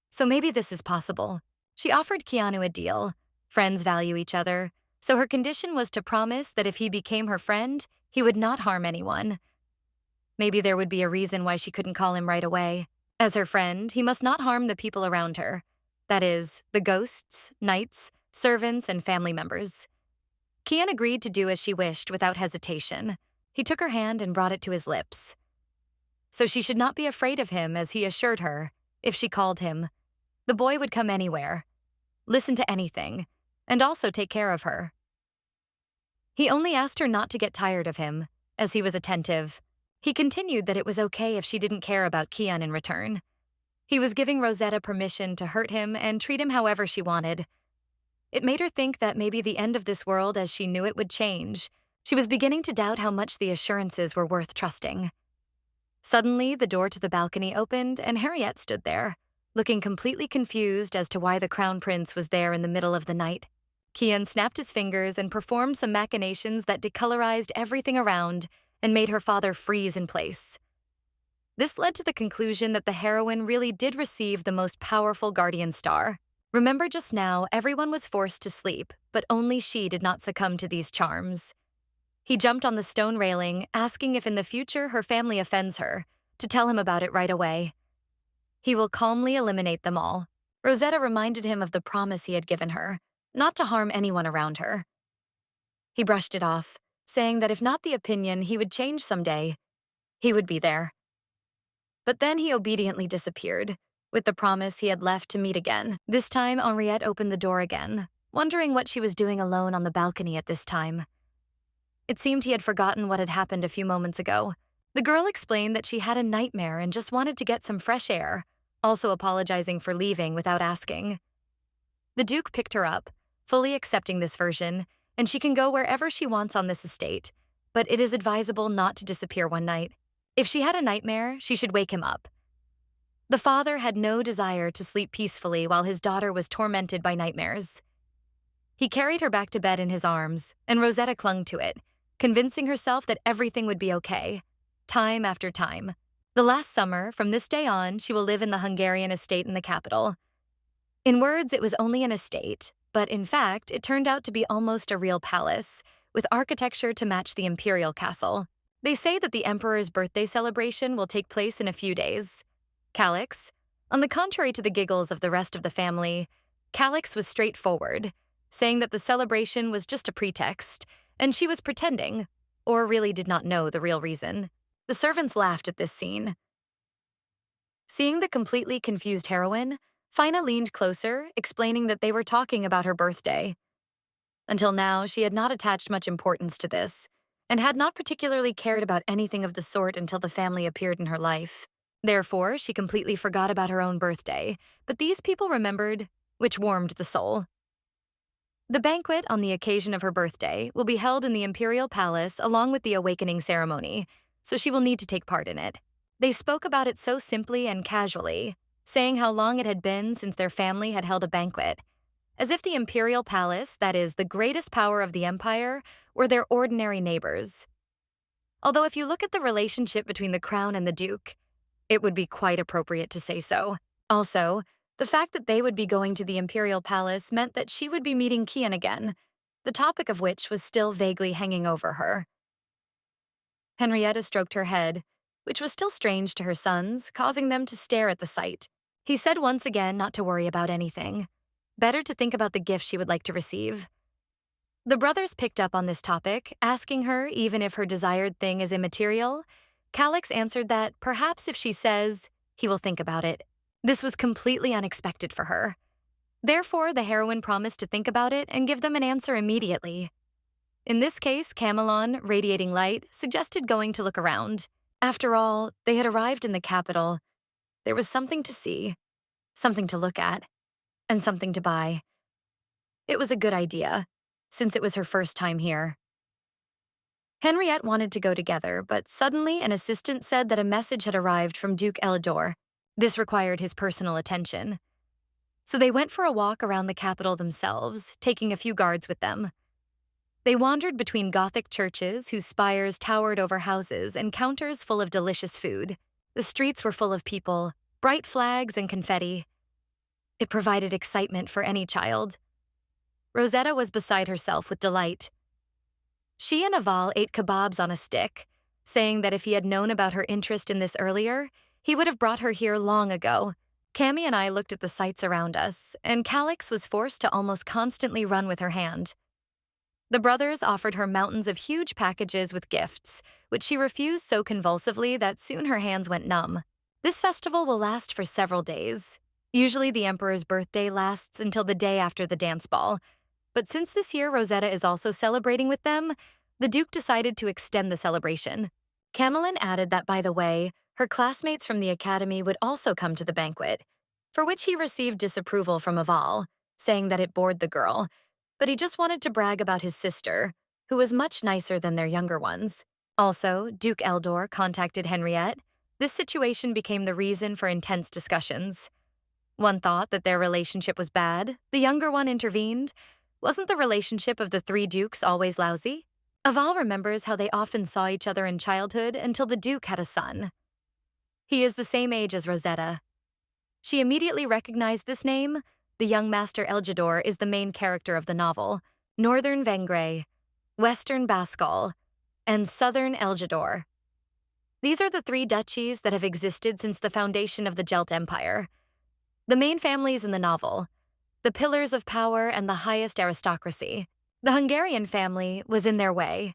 So maybe this is possible. She offered Keanu a deal. Friends value each other, so her condition was to promise that if he became her friend, he would not harm anyone. Maybe there would be a reason why she couldn't call him right away. As her friend, he must not harm the people around her. That is, the ghosts, knights, servants, and family members. Kian agreed to do as she wished without hesitation. He took her hand and brought it to his lips. So she should not be afraid of him, as he assured her, if she called him. The boy would come anywhere, listen to anything, and also take care of her. He only asked her not to get tired of him, as he was attentive. He continued that it was okay if she didn't care about Kian in return. He was giving Rosetta permission to hurt him and treat him however she wanted. It made her think that maybe the end of this world as she knew it would change. She was beginning to doubt how much the assurances were worth trusting. Suddenly, the door to the balcony opened and Henriette stood there, looking completely confused as to why the crown prince was there in the middle of the night. Kian snapped his fingers and performed some machinations that decolorized everything around and made her father freeze in place. This led to the conclusion that the heroine really did receive the most powerful guardian star. Remember just now, everyone was forced to sleep, but only she did not succumb to these charms. He jumped on the stone railing, asking if in the future her family offends her, to tell him about it right away. He will calmly eliminate them all. Rosetta reminded him of the promise he had given her, not to harm anyone around her. He brushed it off, saying that if not the opinion he would change someday, he would be there. But then he obediently disappeared, with the promise he had left to meet again. This time, Henriette opened the door again, wondering what she was doing alone on the balcony at this time. It seemed he had forgotten what had happened a few moments ago. The girl explained that she had a nightmare and just wanted to get some fresh air, also apologizing for leaving without asking. The Duke picked her up, fully accepting this version, and she can go wherever she wants on this estate, but it is advisable not to disappear one night. If she had a nightmare, she should wake him up. The father had no desire to sleep peacefully while his daughter was tormented by nightmares. He carried her back to bed in his arms, and Rosetta clung to it, convincing herself that everything would be okay, time after time. The last summer, from this day on, she will live in the Hungarian estate in the capital. In words, it was only an estate, but in fact, it turned out to be almost a real palace, with architecture to match the imperial castle. They say that the emperor's birthday celebration will take place in a few days. Calix, on the contrary to the giggles of the rest of the family, Calix was straightforward, saying that the celebration was just a pretext, and she was pretending, or really did not know the real reason. The servants laughed at this scene. Seeing the completely confused heroine, Fina leaned closer, explaining that they were talking about her birthday. Until now, she had not attached much importance to this, and had not particularly cared about anything of the sort until the family appeared in her life. Therefore, she completely forgot about her own birthday, but these people remembered, which warmed the soul. The banquet on the occasion of her birthday will be held in the Imperial Palace along with the awakening ceremony, so she will need to take part in it. They spoke about it so simply and casually, saying how long it had been since their family had held a banquet, as if the Imperial Palace, that is, the greatest power of the empire, were their ordinary neighbors. Although if you look at the relationship between the crown and the duke, it would be quite appropriate to say so. Also, the fact that they would be going to the Imperial Palace meant that she would be meeting Kian again, the topic of which was still vaguely hanging over her. Henrietta stroked her head, which was still strange to her sons, causing them to stare at the sight. He said once again not to worry about anything. Better to think about the gift she would like to receive. The brothers picked up on this topic, asking her even if her desired thing is immaterial. Calix answered that perhaps if she says, he will think about it. This was completely unexpected for her. Therefore, the heroine promised to think about it and give them an answer immediately. In this case, Camelon, radiating light, suggested going to look around. After all, they had arrived in the capital. There was something to see, something to look at, and something to buy. It was a good idea, since it was her first time here. Henriette wanted to go together, but suddenly an assistant said that a message had arrived from Duke Elidor. This required his personal attention. So they went for a walk around the capital themselves, taking a few guards with them. They wandered between Gothic churches whose spires towered over houses and counters full of delicious food. The streets were full of people, bright flags and confetti. It provided excitement for any child. Rosetta was beside herself with delight. She and Aval ate kebabs on a stick, saying that if he had known about her interest in this earlier, he would have brought her here long ago. Cammy and I looked at the sights around us, and Calix was forced to almost constantly run with her hand. The brothers offered her mountains of huge packages with gifts, which she refused so convulsively that soon her hands went numb. This festival will last for several days. Usually the Emperor's birthday lasts until the day after the dance ball, but since this year Rosetta is also celebrating with them, the Duke decided to extend the celebration. Camelin added that, by the way, her classmates from the academy would also come to the banquet, for which he received disapproval from Aval, saying that it bored the girl, but he just wanted to brag about his sister, who was much nicer than their younger ones. Also, Duke Eldor contacted Henriette. This situation became the reason for intense discussions. One thought that their relationship was bad. The younger one intervened. Wasn't the relationship of the three dukes always lousy? Aval remembers how they often saw each other in childhood until the Duke had a son. He is the same age as Rosetta. She immediately recognized this name. The young Master Eljador is the main character of the novel. Northern Vengray, Western Baskal, and Southern Eljador. These are the three duchies that have existed since the foundation of the Jelt Empire. The main families in the novel, the pillars of power and the highest aristocracy. The Hungarian family was in their way.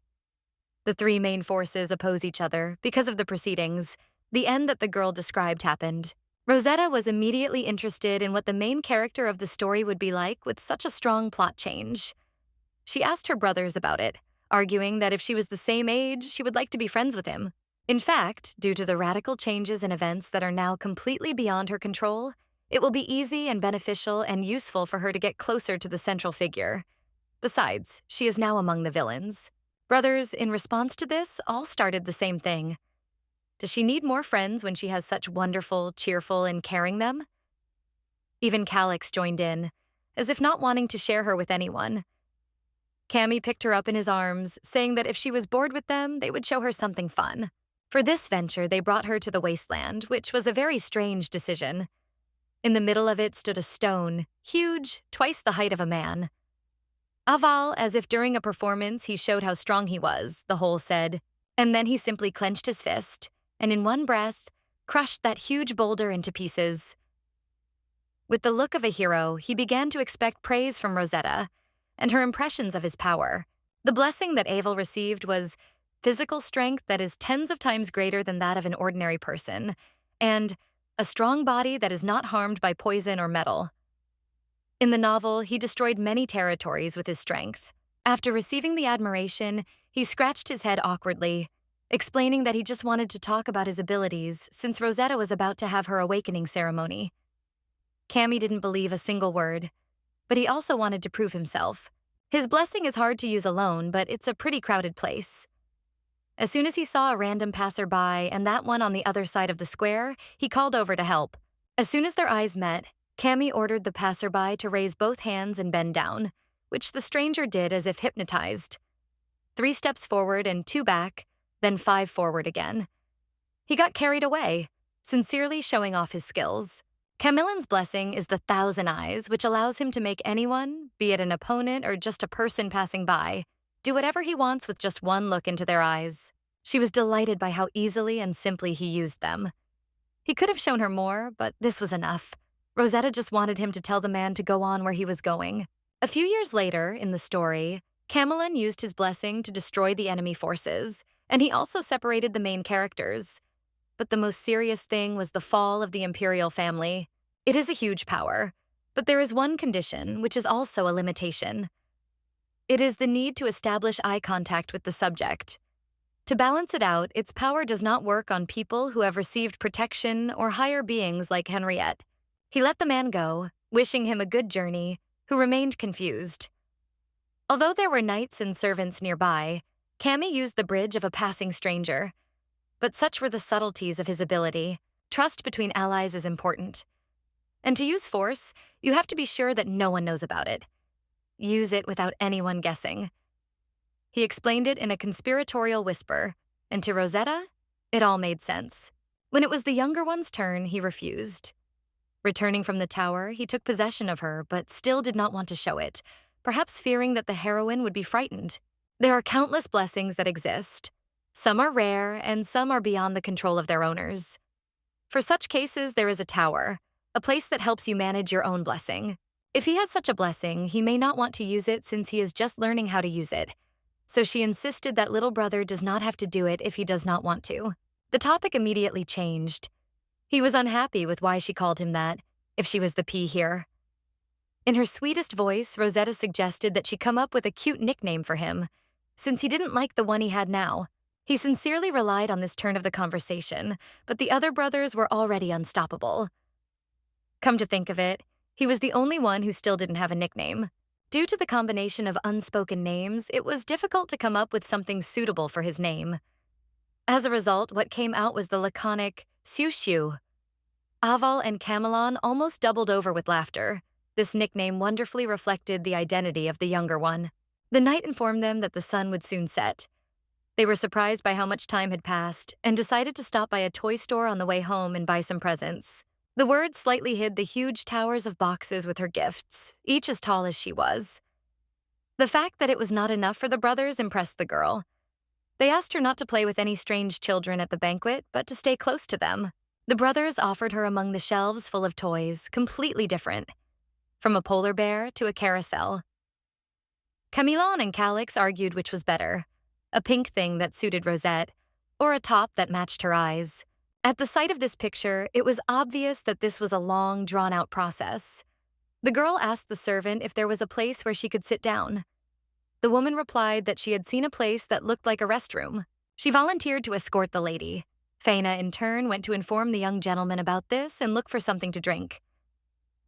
The three main forces oppose each other because of the proceedings. The end that the girl described happened. Rosetta was immediately interested in what the main character of the story would be like with such a strong plot change. She asked her brothers about it, arguing that if she was the same age, she would like to be friends with him. In fact, due to the radical changes in events that are now completely beyond her control, it will be easy and beneficial and useful for her to get closer to the central figure. Besides, she is now among the villains. Brothers, in response to this, all started the same thing. Does she need more friends when she has such wonderful, cheerful, and caring them? Even Calix joined in, as if not wanting to share her with anyone. Cammy picked her up in his arms, saying that if she was bored with them, they would show her something fun. For this venture, they brought her to the wasteland, which was a very strange decision. In the middle of it stood a stone, huge, twice the height of a man. Aval, as if during a performance he showed how strong he was, the whole said, and then he simply clenched his fist, and in one breath, crushed that huge boulder into pieces. With the look of a hero, he began to expect praise from Rosetta, and her impressions of his power. The blessing that Avel received was physical strength that is tens of times greater than that of an ordinary person, and a strong body that is not harmed by poison or metal. In the novel, he destroyed many territories with his strength. After receiving the admiration, he scratched his head awkwardly, explaining that he just wanted to talk about his abilities since Rosetta was about to have her awakening ceremony. Cammy didn't believe a single word, but he also wanted to prove himself. His blessing is hard to use alone, but it's a pretty crowded place. As soon as he saw a random passerby and that one on the other side of the square, he called over to help. As soon as their eyes met, Cammy ordered the passerby to raise both hands and bend down, which the stranger did as if hypnotized. 3 steps forward and 2 back, then 5 forward again. He got carried away, sincerely showing off his skills. Camillen's blessing is the 1,000 eyes, which allows him to make anyone, be it an opponent or just a person passing by, do whatever he wants with just one look into their eyes. She was delighted by how easily and simply he used them. He could have shown her more, but this was enough. Rosetta just wanted him to tell the man to go on where he was going. A few years later, in the story, Camillen used his blessing to destroy the enemy forces, and he also separated the main characters. But the most serious thing was the fall of the imperial family. It is a huge power, but there is one condition, which is also a limitation. It is the need to establish eye contact with the subject. To balance it out, its power does not work on people who have received protection or higher beings like Henriette. He let the man go, wishing him a good journey, who remained confused. Although there were knights and servants nearby, Cammy used the bridge of a passing stranger. But such were the subtleties of his ability. Trust between allies is important. And to use force, you have to be sure that no one knows about it. Use it without anyone guessing. He explained it in a conspiratorial whisper, and to Rosetta, it all made sense. When it was the younger one's turn, he refused. Returning from the tower, he took possession of her, but still did not want to show it, perhaps fearing that the heroine would be frightened. There are countless blessings that exist. Some are rare, and some are beyond the control of their owners. For such cases, there is a tower, a place that helps you manage your own blessing. If he has such a blessing, he may not want to use it since he is just learning how to use it. So she insisted that little brother does not have to do it if he does not want to. The topic immediately changed. He was unhappy with why she called him that, if she was the P here. In her sweetest voice, Rosetta suggested that she come up with a cute nickname for him, since he didn't like the one he had now. He sincerely relied on this turn of the conversation, but the other brothers were already unstoppable. Come to think of it, he was the only one who still didn't have a nickname. Due to the combination of unspoken names, it was difficult to come up with something suitable for his name. As a result, what came out was the laconic Siu. Aval and Camelon almost doubled over with laughter. This nickname wonderfully reflected the identity of the younger one. The knight informed them that the sun would soon set. They were surprised by how much time had passed and decided to stop by a toy store on the way home and buy some presents. The word slightly hid the huge towers of boxes with her gifts, each as tall as she was. The fact that it was not enough for the brothers impressed the girl. They asked her not to play with any strange children at the banquet, but to stay close to them. The brothers offered her among the shelves full of toys, completely different, from a polar bear to a carousel. Camilon and Calix argued which was better, a pink thing that suited Rosette, or a top that matched her eyes. At the sight of this picture, it was obvious that this was a long, drawn-out process. The girl asked the servant if there was a place where she could sit down. The woman replied that she had seen a place that looked like a restroom. She volunteered to escort the lady. Faina, in turn, went to inform the young gentleman about this and look for something to drink.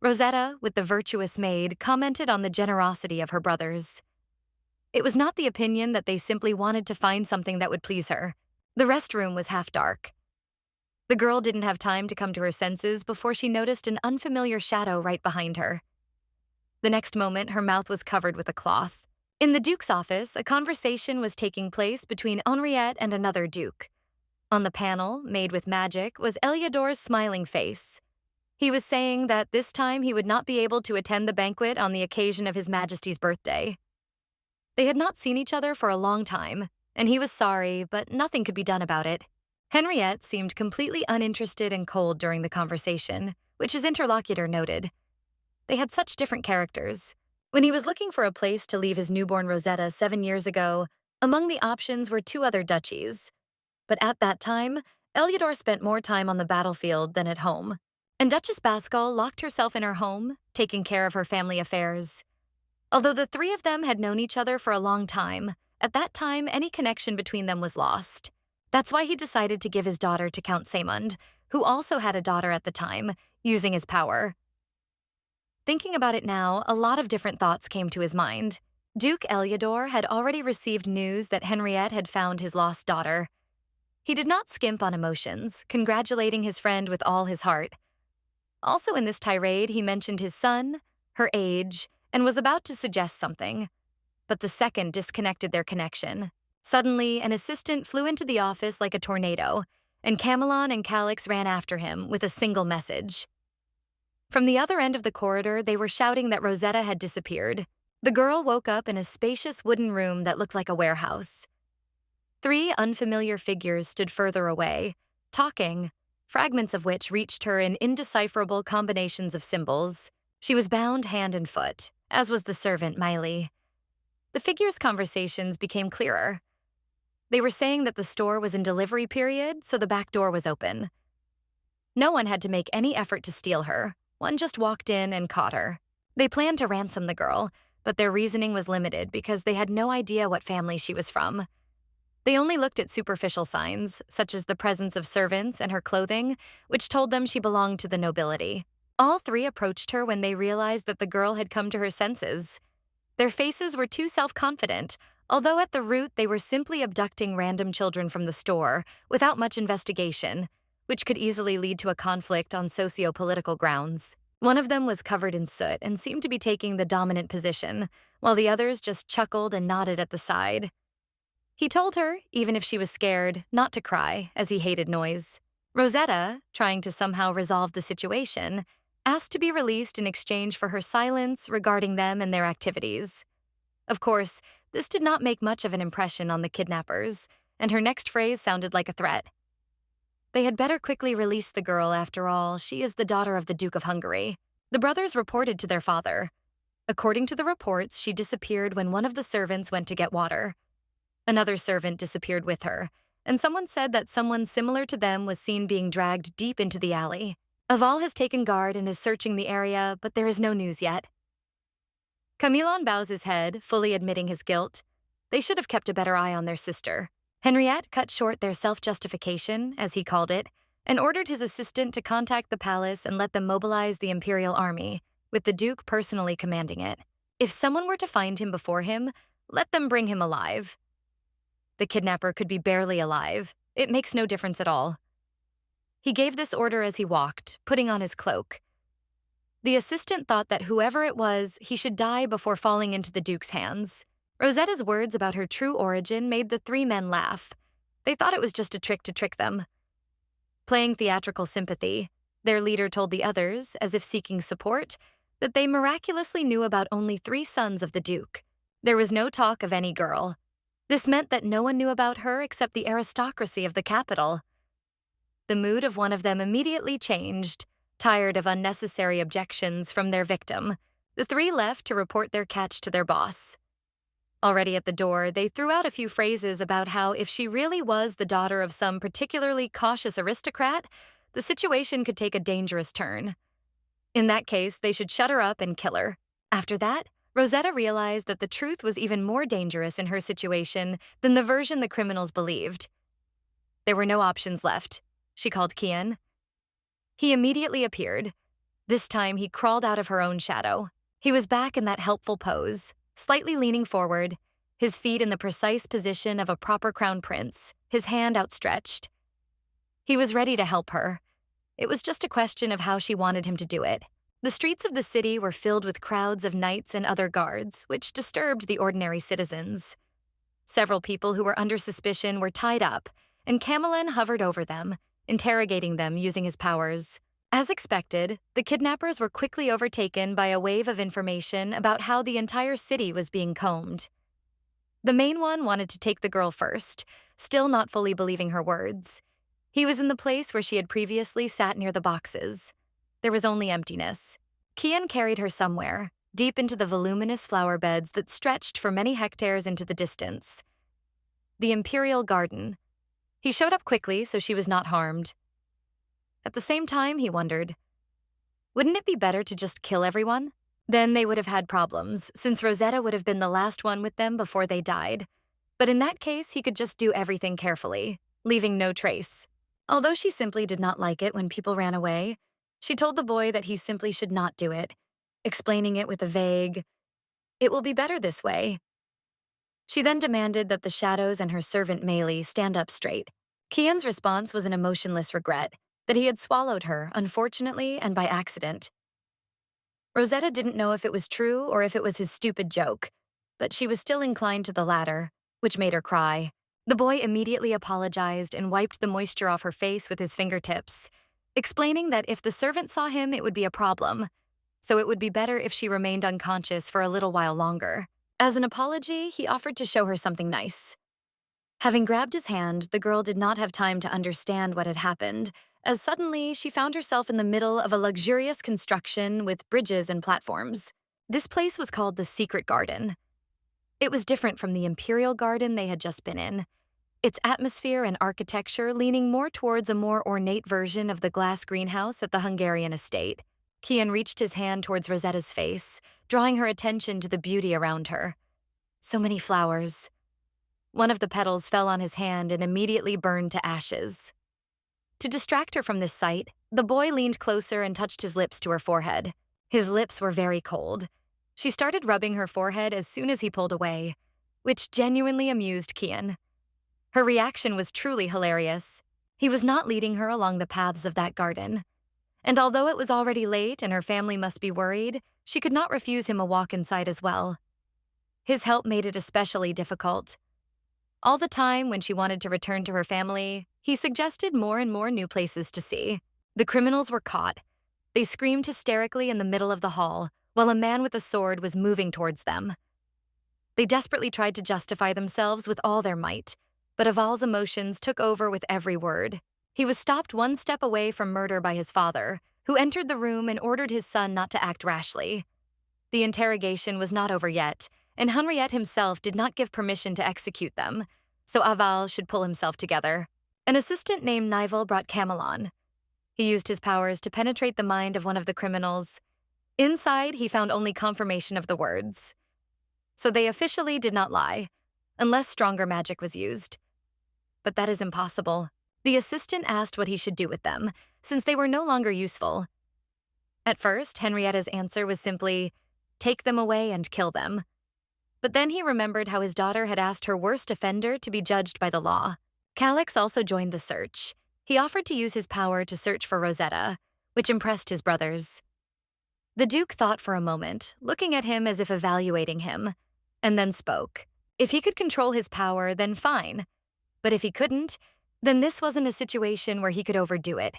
Rosetta, with the virtuous maid, commented on the generosity of her brothers. It was not the opinion that they simply wanted to find something that would please her. The restroom was half dark. The girl didn't have time to come to her senses before she noticed an unfamiliar shadow right behind her. The next moment, her mouth was covered with a cloth. In the Duke's office, a conversation was taking place between Henriette and another Duke. On the panel, made with magic, was Eliodor's smiling face. He was saying that this time he would not be able to attend the banquet on the occasion of His Majesty's birthday. They had not seen each other for a long time, and he was sorry, but nothing could be done about it. Henriette seemed completely uninterested and cold during the conversation, which his interlocutor noted. They had such different characters. When he was looking for a place to leave his newborn Rosetta 7 years ago, among the options were 2 other duchies. But at that time, Eliodor spent more time on the battlefield than at home, and Duchess Bascal locked herself in her home, taking care of her family affairs. Although the three of them had known each other for a long time, at that time any connection between them was lost. That's why he decided to give his daughter to Count Saemund, who also had a daughter at the time, using his power. Thinking about it now, a lot of different thoughts came to his mind. Duke Eliodor had already received news that Henriette had found his lost daughter. He did not skimp on emotions, congratulating his friend with all his heart. Also in this tirade, he mentioned his son, her age, and was about to suggest something. But the second disconnected their connection. Suddenly, an assistant flew into the office like a tornado, and Camelon and Calix ran after him with a single message. From the other end of the corridor, they were shouting that Rosetta had disappeared. The girl woke up in a spacious wooden room that looked like a warehouse. Three unfamiliar figures stood further away, talking, fragments of which reached her in indecipherable combinations of symbols. She was bound hand and foot, as was the servant Miley. The figures' conversations became clearer. They were saying that the store was in delivery period, so the back door was open. No one had to make any effort to steal her. One just walked in and caught her. They planned to ransom the girl, but their reasoning was limited because they had no idea what family she was from. They only looked at superficial signs, such as the presence of servants and her clothing, which told them she belonged to the nobility. All three approached her when they realized that the girl had come to her senses. Their faces were too self-confident, although at the root they were simply abducting random children from the store without much investigation, which could easily lead to a conflict on socio-political grounds. One of them was covered in soot and seemed to be taking the dominant position, while the others just chuckled and nodded at the side. He told her, even if she was scared, not to cry, as he hated noise. Rosetta, trying to somehow resolve the situation, asked to be released in exchange for her silence regarding them and their activities. Of course, this did not make much of an impression on the kidnappers, and her next phrase sounded like a threat. They had better quickly release the girl, after all, she is the daughter of the Duke of Hungary. The brothers reported to their father. According to the reports, she disappeared when one of the servants went to get water. Another servant disappeared with her, and someone said that someone similar to them was seen being dragged deep into the alley. Aval has taken guard and is searching the area, but there is no news yet. Camillon bows his head, fully admitting his guilt. They should have kept a better eye on their sister. Henriette cut short their self-justification, as he called it, and ordered his assistant to contact the palace and let them mobilize the Imperial Army, with the Duke personally commanding it. If someone were to find him before him, let them bring him alive. The kidnapper could be barely alive. It makes no difference at all. He gave this order as he walked, putting on his cloak. The assistant thought that whoever it was, he should die before falling into the Duke's hands. Rosetta's words about her true origin made the three men laugh. They thought it was just a trick to trick them. Playing theatrical sympathy, their leader told the others, as if seeking support, that they miraculously knew about only 3 sons of the Duke. There was no talk of any girl. This meant that no one knew about her except the aristocracy of the capital. The mood of one of them immediately changed. Tired of unnecessary objections from their victim, the 3 left to report their catch to their boss. Already at the door, they threw out a few phrases about how if she really was the daughter of some particularly cautious aristocrat, the situation could take a dangerous turn. In that case, they should shut her up and kill her. After that, Rosetta realized that the truth was even more dangerous in her situation than the version the criminals believed. There were no options left. She called Kian. He immediately appeared. This time, he crawled out of her own shadow. He was back in that helpful pose, slightly leaning forward, his feet in the precise position of a proper crown prince, his hand outstretched. He was ready to help her. It was just a question of how she wanted him to do it. The streets of the city were filled with crowds of knights and other guards, which disturbed the ordinary citizens. Several people who were under suspicion were tied up, and Camelin hovered over them, interrogating them using his powers. As expected, the kidnappers were quickly overtaken by a wave of information about how the entire city was being combed. The main one wanted to take the girl first, still not fully believing her words. He was in the place where she had previously sat near the boxes. There was only emptiness. Kian carried her somewhere, deep into the voluminous flower beds that stretched for many hectares into the distance. The Imperial Garden. He showed up quickly so she was not harmed. At the same time, he wondered, wouldn't it be better to just kill everyone? Then they would have had problems, since Rosetta would have been the last one with them before they died. But in that case, he could just do everything carefully, leaving no trace. Although she simply did not like it when people ran away, she told the boy that he simply should not do it, explaining it with a vague, "It will be better this way." She then demanded that the shadows and her servant Maylie stand up straight. Kian's response was an emotionless regret that he had swallowed her, unfortunately and by accident. Rosetta didn't know if it was true or if it was his stupid joke, but she was still inclined to the latter, which made her cry. The boy immediately apologized and wiped the moisture off her face with his fingertips, explaining that if the servant saw him, it would be a problem, so it would be better if she remained unconscious for a little while longer. As an apology, he offered to show her something nice. Having grabbed his hand, the girl did not have time to understand what had happened, as suddenly she found herself in the middle of a luxurious construction with bridges and platforms. This place was called the Secret Garden. It was different from the Imperial Garden they had just been in, its atmosphere and architecture leaning more towards a more ornate version of the glass greenhouse at the Hungarian estate. Kian reached his hand towards Rosetta's face, drawing her attention to the beauty around her. So many flowers. One of the petals fell on his hand and immediately burned to ashes. To distract her from this sight, the boy leaned closer and touched his lips to her forehead. His lips were very cold. She started rubbing her forehead as soon as he pulled away, which genuinely amused Kian. Her reaction was truly hilarious. He was not leading her along the paths of that garden. And although it was already late and her family must be worried, she could not refuse him a walk inside as well. His help made it especially difficult. All the time when she wanted to return to her family, he suggested more and more new places to see. The criminals were caught. They screamed hysterically in the middle of the hall, while a man with a sword was moving towards them. They desperately tried to justify themselves with all their might, but Aval's emotions took over with every word. He was stopped one step away from murder by his father, who entered the room and ordered his son not to act rashly. The interrogation was not over yet, and Henriette himself did not give permission to execute them, so Aval should pull himself together. An assistant named Nivel brought Camelon. He used his powers to penetrate the mind of one of the criminals. Inside, he found only confirmation of the words. So they officially did not lie, unless stronger magic was used. But that is impossible. The assistant asked what he should do with them, since they were no longer useful. At first, Henrietta's answer was simply, take them away and kill them. But then he remembered how his daughter had asked her worst offender to be judged by the law. Calix also joined the search. He offered to use his power to search for Rosetta, which impressed his brothers. The Duke thought for a moment, looking at him as if evaluating him, and then spoke. If he could control his power, then fine. But if he couldn't, then this wasn't a situation where he could overdo it.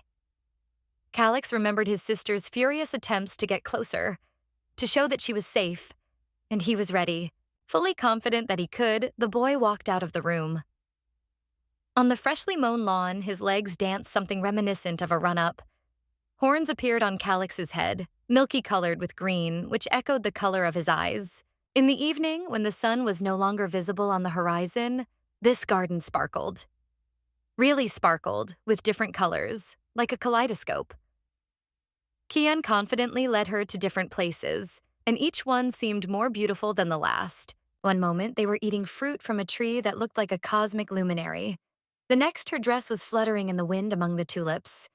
Calix remembered his sister's furious attempts to get closer, to show that she was safe, and he was ready. Fully confident that he could, the boy walked out of the room. On the freshly mown lawn, his legs danced something reminiscent of a run-up. Horns appeared on Calix's head, milky-colored with green, which echoed the color of his eyes. In the evening, when the sun was no longer visible on the horizon, this garden sparkled. Really sparkled, with different colors, like a kaleidoscope. Kian confidently led her to different places, and each one seemed more beautiful than the last. One moment, they were eating fruit from a tree that looked like a cosmic luminary. The next, her dress was fluttering in the wind among the tulips.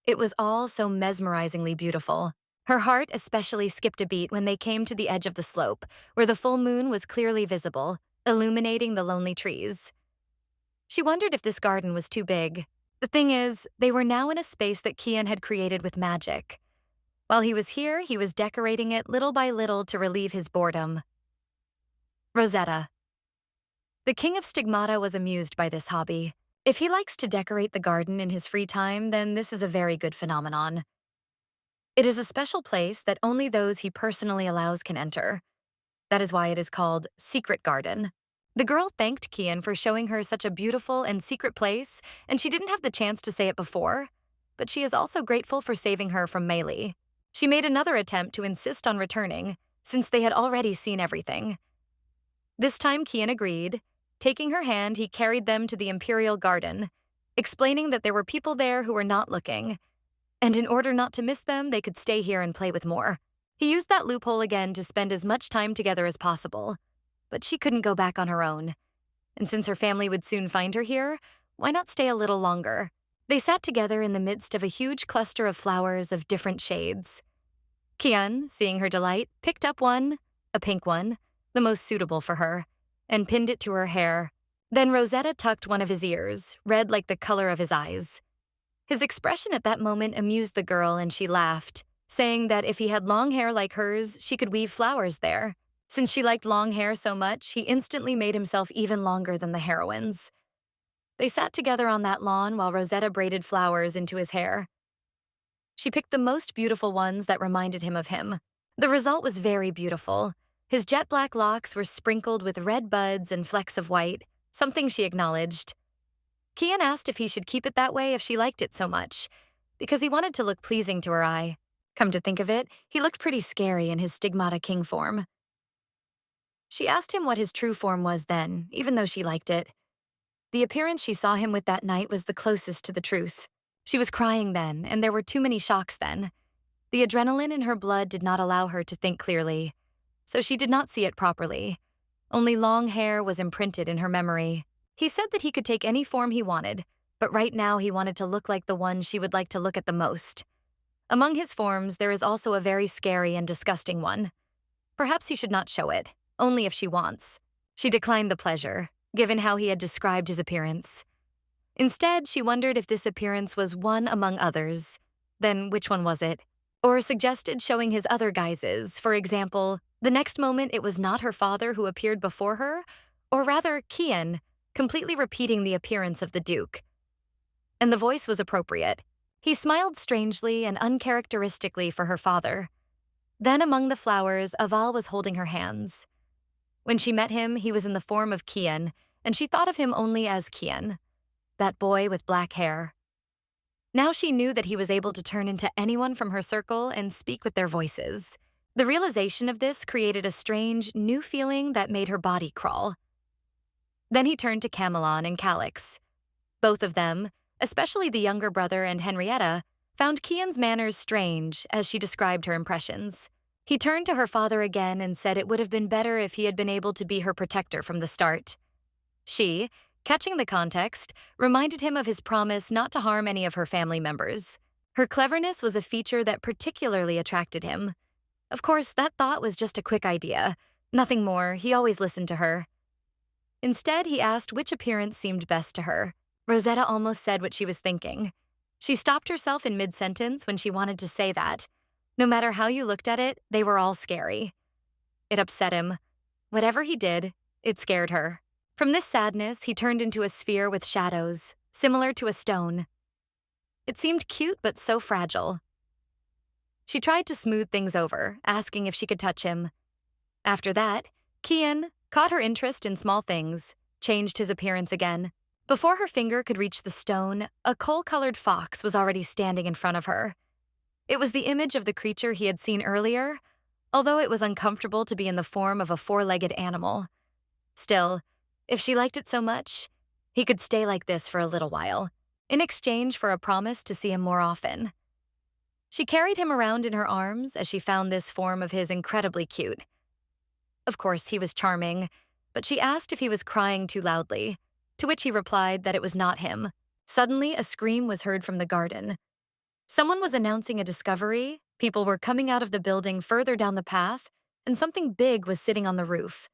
It was all so mesmerizingly beautiful. Her heart especially skipped a beat when they came to the edge of the slope, where the full moon was clearly visible, illuminating the lonely trees. She wondered if this garden was too big. The thing is, they were now in a space that Kian had created with magic. While he was here, he was decorating it little by little to relieve his boredom. Rosetta. The king of Stigmata was amused by this hobby. If he likes to decorate the garden in his free time, then this is a very good phenomenon. It is a special place that only those he personally allows can enter. That is why it is called Secret Garden. The girl thanked Kian for showing her such a beautiful and secret place, and she didn't have the chance to say it before, but she is also grateful for saving her from Maylie. She made another attempt to insist on returning, since they had already seen everything. This time Kian agreed. Taking her hand, he carried them to the Imperial Garden, explaining that there were people there who were not looking, and in order not to miss them, they could stay here and play with more. He used that loophole again to spend as much time together as possible. But she couldn't go back on her own. And since her family would soon find her here, why not stay a little longer? They sat together in the midst of a huge cluster of flowers of different shades. Kian, seeing her delight, picked up one, a pink one, the most suitable for her, and pinned it to her hair. Then Rosetta tucked one of his ears, red like the color of his eyes. His expression at that moment amused the girl, and she laughed, saying that if he had long hair like hers, she could weave flowers there. Since she liked long hair so much, he instantly made himself even longer than the heroine's. They sat together on that lawn while Rosetta braided flowers into his hair. She picked the most beautiful ones that reminded him of him. The result was very beautiful. His jet black locks were sprinkled with red buds and flecks of white, something she acknowledged. Kian asked if he should keep it that way if she liked it so much, because he wanted to look pleasing to her eye. Come to think of it, he looked pretty scary in his stigmata king form. She asked him what his true form was then, even though she liked it. The appearance she saw him with that night was the closest to the truth. She was crying then, and there were too many shocks then. The adrenaline in her blood did not allow her to think clearly, so she did not see it properly. Only long hair was imprinted in her memory. He said that he could take any form he wanted, but right now he wanted to look like the one she would like to look at the most. Among his forms, there is also a very scary and disgusting one. Perhaps he should not show it, only if she wants. She declined the pleasure, given how he had described his appearance. Instead, she wondered if this appearance was one among others. Then which one was it? Or suggested showing his other guises. For example, the next moment it was not her father who appeared before her, or rather Kian, completely repeating the appearance of the Duke. And the voice was appropriate. He smiled strangely and uncharacteristically for her father. Then among the flowers, Aval was holding her hands. When she met him, he was in the form of Kian, and she thought of him only as Kian, that boy with black hair. Now she knew that he was able to turn into anyone from her circle and speak with their voices. The realization of this created a strange, new feeling that made her body crawl. Then he turned to Camelon and Calix. Both of them, especially the younger brother and Henrietta, found Kian's manners strange as she described her impressions. He turned to her father again and said it would have been better if he had been able to be her protector from the start. She, catching the context, reminded him of his promise not to harm any of her family members. Her cleverness was a feature that particularly attracted him. Of course, that thought was just a quick idea. Nothing more, he always listened to her. Instead, he asked which appearance seemed best to her. Rosetta almost said what she was thinking. She stopped herself in mid-sentence when she wanted to say that. No matter how you looked at it, they were all scary. It upset him. Whatever he did, it scared her. From this sadness, he turned into a sphere with shadows, similar to a stone. It seemed cute but so fragile. She tried to smooth things over, asking if she could touch him. After that, Kian caught her interest in small things, changed his appearance again. Before her finger could reach the stone, a coal-colored fox was already standing in front of her. It was the image of the creature he had seen earlier, although it was uncomfortable to be in the form of a four-legged animal. Still, if she liked it so much, he could stay like this for a little while, in exchange for a promise to see him more often. She carried him around in her arms as she found this form of his incredibly cute. Of course, he was charming, but she asked if he was crying too loudly, to which he replied that it was not him. Suddenly, a scream was heard from the garden. Someone was announcing a discovery, people were coming out of the building further down the path, and something big was sitting on the roof.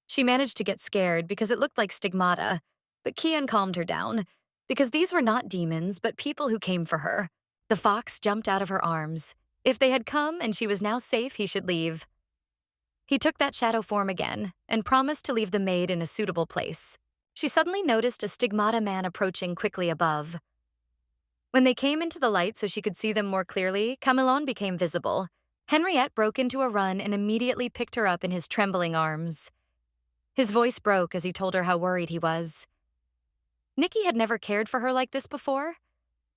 She managed to get scared because it looked like stigmata, but Kian calmed her down, because these were not demons, but people who came for her. The fox jumped out of her arms. If they had come and she was now safe, he should leave. He took that shadow form again and promised to leave the maid in a suitable place. She suddenly noticed a stigmata man approaching quickly above. When they came into the light so she could see them more clearly, Camelon became visible. Henriette broke into a run and immediately picked her up in his trembling arms. His voice broke as he told her how worried he was. Nikki had never cared for her like this before,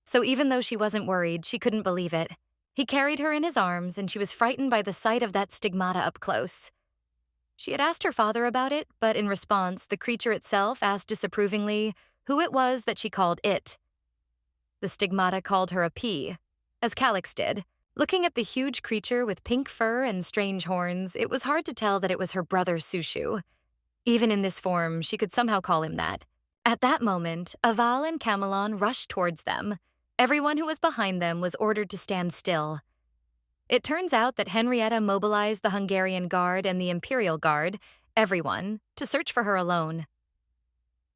so even though she wasn't worried, she couldn't believe it. He carried her in his arms, and she was frightened by the sight of that stigmata up close. She had asked her father about it, but in response, the creature itself asked disapprovingly who it was that she called it. The stigmata called her a P, as Calix did. Looking at the huge creature with pink fur and strange horns, it was hard to tell that it was her brother Sushu. Even in this form, she could somehow call him that. At that moment, Aval and Camelon rushed towards them. Everyone who was behind them was ordered to stand still. It turns out that Henrietta mobilized the Hungarian Guard and the Imperial Guard, everyone, to search for her alone.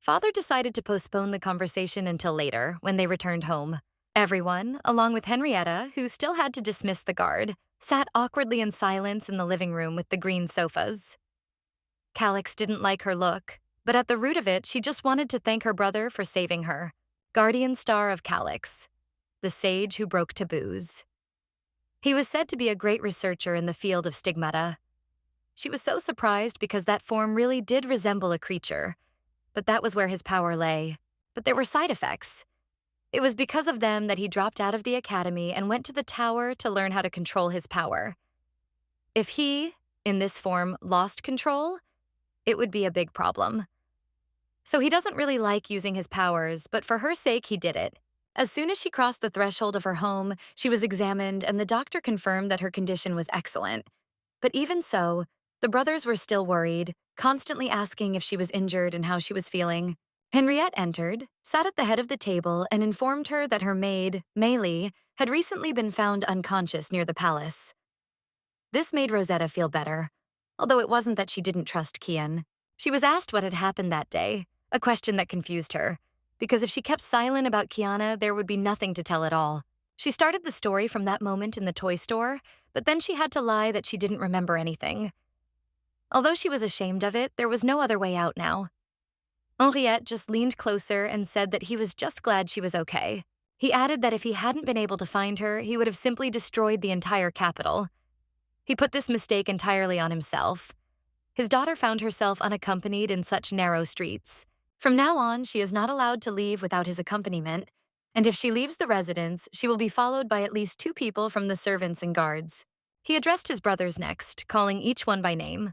Father decided to postpone the conversation until later, when they returned home. Everyone, along with Henrietta, who still had to dismiss the guard, sat awkwardly in silence in the living room with the green sofas. Calix didn't like her look, but at the root of it, she just wanted to thank her brother for saving her. Guardian star of Calix, the sage who broke taboos. He was said to be a great researcher in the field of stigmata. She was so surprised because that form really did resemble a creature, but that was where his power lay. But there were side effects. It was because of them that he dropped out of the academy and went to the tower to learn how to control his power. If he, in this form, lost control, it would be a big problem. So he doesn't really like using his powers, but for her sake, he did it. As soon as she crossed the threshold of her home, she was examined and the doctor confirmed that her condition was excellent. But even so, the brothers were still worried, constantly asking if she was injured and how she was feeling. Henriette entered, sat at the head of the table, and informed her that her maid, Maylie, had recently been found unconscious near the palace. This made Rosetta feel better, although it wasn't that she didn't trust Kian. She was asked what had happened that day, a question that confused her, because if she kept silent about Kiana, there would be nothing to tell at all. She started the story from that moment in the toy store, but then she had to lie that she didn't remember anything. Although she was ashamed of it, there was no other way out now. Henriette just leaned closer and said that he was just glad she was okay. He added that if he hadn't been able to find her, he would have simply destroyed the entire capital. He put this mistake entirely on himself. His daughter found herself unaccompanied in such narrow streets. From now on, she is not allowed to leave without his accompaniment, and if she leaves the residence, she will be followed by at least 2 people from the servants and guards. He addressed his brothers next, calling each one by name.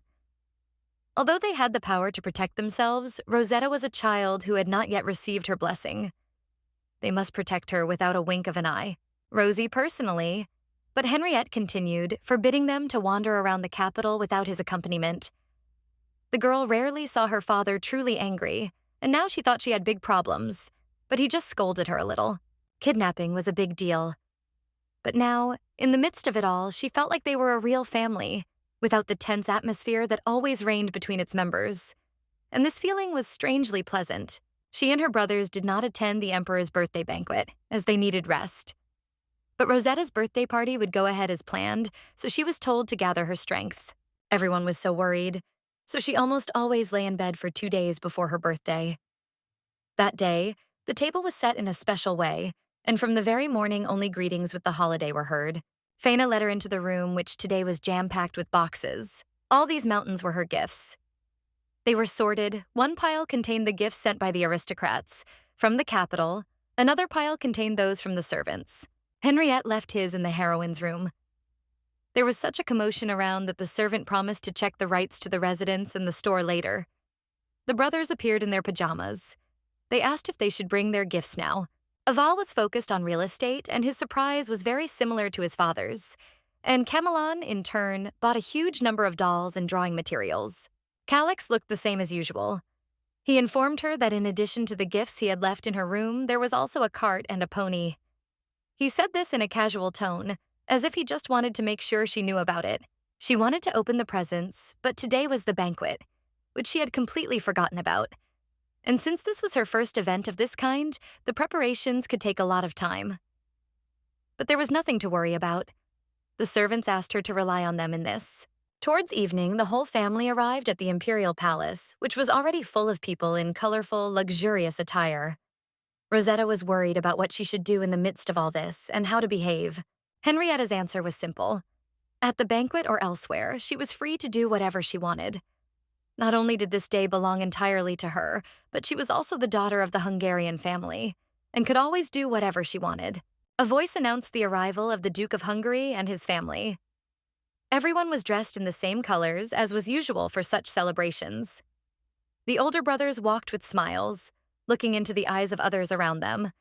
Although they had the power to protect themselves, Rosetta was a child who had not yet received her blessing. They must protect her without a wink of an eye. Rosie personally, but Henriette continued, forbidding them to wander around the capital without his accompaniment. The girl rarely saw her father truly angry, and now she thought she had big problems, but he just scolded her a little. Kidnapping was a big deal. But now, in the midst of it all, she felt like they were a real family, without the tense atmosphere that always reigned between its members. And this feeling was strangely pleasant. She and her brothers did not attend the Emperor's birthday banquet, as they needed rest. But Rosetta's birthday party would go ahead as planned, so she was told to gather her strength. Everyone was so worried, so she almost always lay in bed for 2 days before her birthday. That day, the table was set in a special way, and from the very morning only greetings with the holiday were heard. Faina led her into the room, which today was jam-packed with boxes. All these mountains were her gifts. They were sorted. One pile contained the gifts sent by the aristocrats from the capital. Another pile contained those from the servants. Henriette left his in the heroine's room. There was such a commotion around that the servant promised to check the rights to the residence and the store later. The brothers appeared in their pajamas. They asked if they should bring their gifts now. Aval was focused on real estate, and his surprise was very similar to his father's. And Camelon, in turn, bought a huge number of dolls and drawing materials. Calix looked the same as usual. He informed her that in addition to the gifts he had left in her room, there was also a cart and a pony. He said this in a casual tone, as if he just wanted to make sure she knew about it. She wanted to open the presents, but today was the banquet, which she had completely forgotten about. And since this was her first event of this kind, the preparations could take a lot of time. But there was nothing to worry about. The servants asked her to rely on them in this. Towards evening, the whole family arrived at the Imperial Palace, which was already full of people in colorful, luxurious attire. Rosetta was worried about what she should do in the midst of all this and how to behave. Henrietta's answer was simple. At the banquet or elsewhere, she was free to do whatever she wanted. Not only did this day belong entirely to her, but she was also the daughter of the Hungarian family, and could always do whatever she wanted. A voice announced the arrival of the Duke of Hungary and his family. Everyone was dressed in the same colors, as was usual for such celebrations. The older brothers walked with smiles, looking into the eyes of others around them,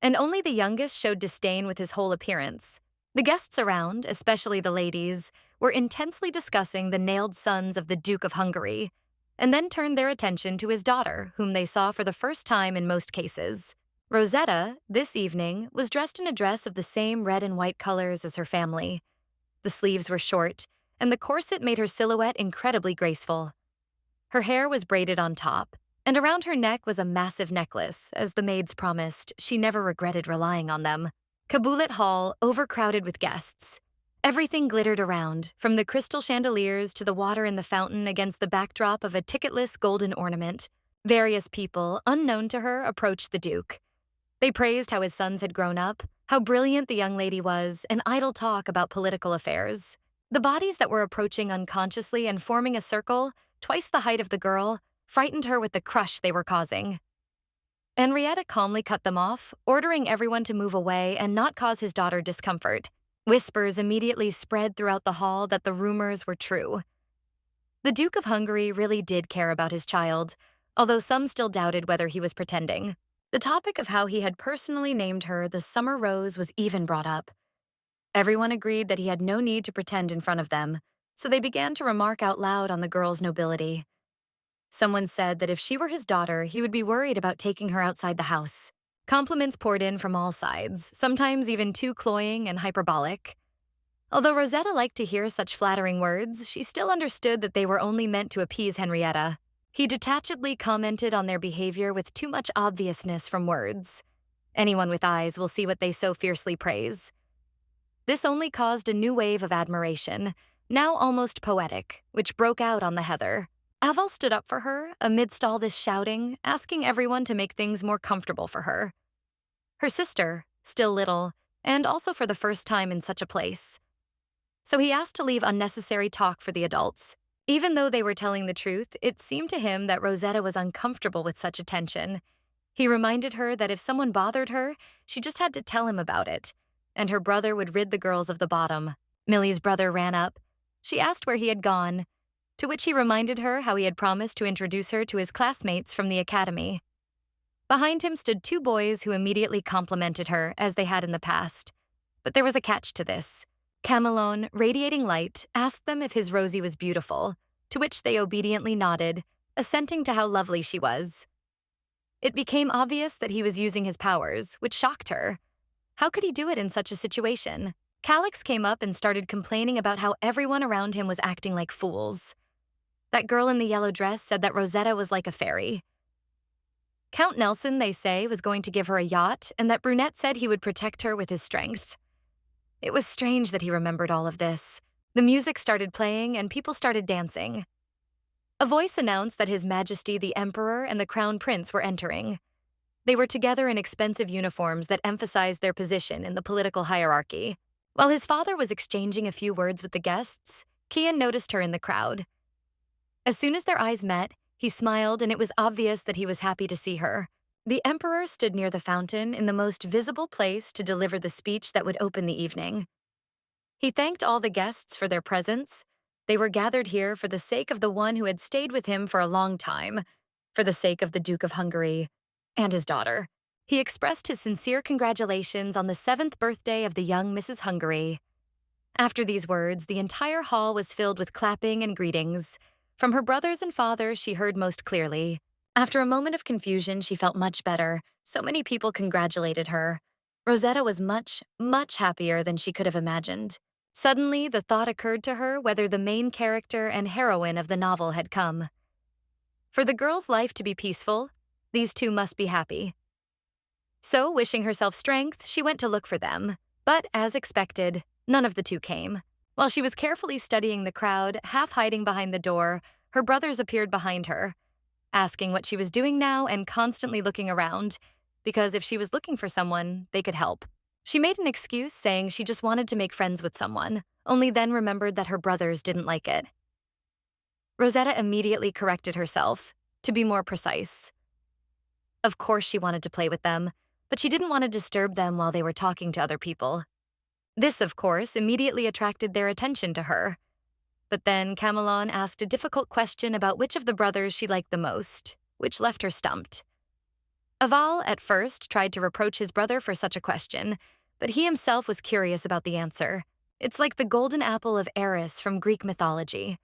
and only the youngest showed disdain with his whole appearance. The guests around, especially the ladies, were intensely discussing the nailed sons of the Duke of Hungary, and then turned their attention to his daughter, whom they saw for the first time in most cases. Rosetta, this evening, was dressed in a dress of the same red and white colors as her family. The sleeves were short, and the corset made her silhouette incredibly graceful. Her hair was braided on top, and around her neck was a massive necklace. As the maids promised, she never regretted relying on them. Cabulet Hall overcrowded with guests. Everything glittered around, from the crystal chandeliers to the water in the fountain against the backdrop of a ticketless golden ornament. Various people, unknown to her, approached the Duke. They praised how his sons had grown up, how brilliant the young lady was, and idle talk about political affairs. The bodies that were approaching unconsciously and forming a circle, twice the height of the girl, frightened her with the crush they were causing. Henrietta calmly cut them off, ordering everyone to move away and not cause his daughter discomfort. Whispers immediately spread throughout the hall that the rumors were true. The Duke of Hungary really did care about his child, although some still doubted whether he was pretending. The topic of how he had personally named her the Summer Rose was even brought up. Everyone agreed that he had no need to pretend in front of them, so they began to remark out loud on the girl's nobility. Someone said that if she were his daughter, he would be worried about taking her outside the house. Compliments poured in from all sides, sometimes even too cloying and hyperbolic. Although Rosetta liked to hear such flattering words, she still understood that they were only meant to appease Henrietta. He detachedly commented on their behavior with too much obviousness from words. Anyone with eyes will see what they so fiercely praise. This only caused a new wave of admiration, now almost poetic, which broke out on the heather. Aval stood up for her, amidst all this shouting, asking everyone to make things more comfortable for her. Her sister, still little, and also for the first time in such a place. So he asked to leave unnecessary talk for the adults. Even though they were telling the truth, it seemed to him that Rosetta was uncomfortable with such attention. He reminded her that if someone bothered her, she just had to tell him about it, and her brother would rid the girls of the bottom. Millie's brother ran up. She asked where he had gone, to which he reminded her how he had promised to introduce her to his classmates from the academy. Behind him stood two boys who immediately complimented her, as they had in the past. But there was a catch to this. Camelon, radiating light, asked them if his Rosie was beautiful, to which they obediently nodded, assenting to how lovely she was. It became obvious that he was using his powers, which shocked her. How could he do it in such a situation? Calix came up and started complaining about how everyone around him was acting like fools. That girl in the yellow dress said that Rosetta was like a fairy. Count Nelson, they say, was going to give her a yacht, and that Brunette said he would protect her with his strength. It was strange that he remembered all of this. The music started playing, and people started dancing. A voice announced that His Majesty the Emperor and the Crown Prince were entering. They were together in expensive uniforms that emphasized their position in the political hierarchy. While his father was exchanging a few words with the guests, Kian noticed her in the crowd. As soon as their eyes met, he smiled, and it was obvious that he was happy to see her. The Emperor stood near the fountain in the most visible place to deliver the speech that would open the evening. He thanked all the guests for their presence. They were gathered here for the sake of the one who had stayed with him for a long time, for the sake of the Duke of Hungary and his daughter. He expressed his sincere congratulations on the 7th birthday of the young Mrs. Hungary. After these words, the entire hall was filled with clapping and greetings. From her brothers and father, she heard most clearly. After a moment of confusion, she felt much better. So many people congratulated her. Rosetta was much, much happier than she could have imagined. Suddenly, the thought occurred to her whether the main character and heroine of the novel had come. For the girl's life to be peaceful, these two must be happy. So, wishing herself strength, she went to look for them. But, as expected, none of the two came. While she was carefully studying the crowd, half hiding behind the door, her brothers appeared behind her, asking what she was doing now and constantly looking around, because if she was looking for someone, they could help. She made an excuse saying she just wanted to make friends with someone, only then remembered that her brothers didn't like it. Rosetta immediately corrected herself, to be more precise. Of course she wanted to play with them, but she didn't want to disturb them while they were talking to other people. This, of course, immediately attracted their attention to her. But then Camelon asked a difficult question about which of the brothers she liked the most, which left her stumped. Aval, at first, tried to reproach his brother for such a question, but he himself was curious about the answer. It's like the golden apple of Eris from Greek mythology.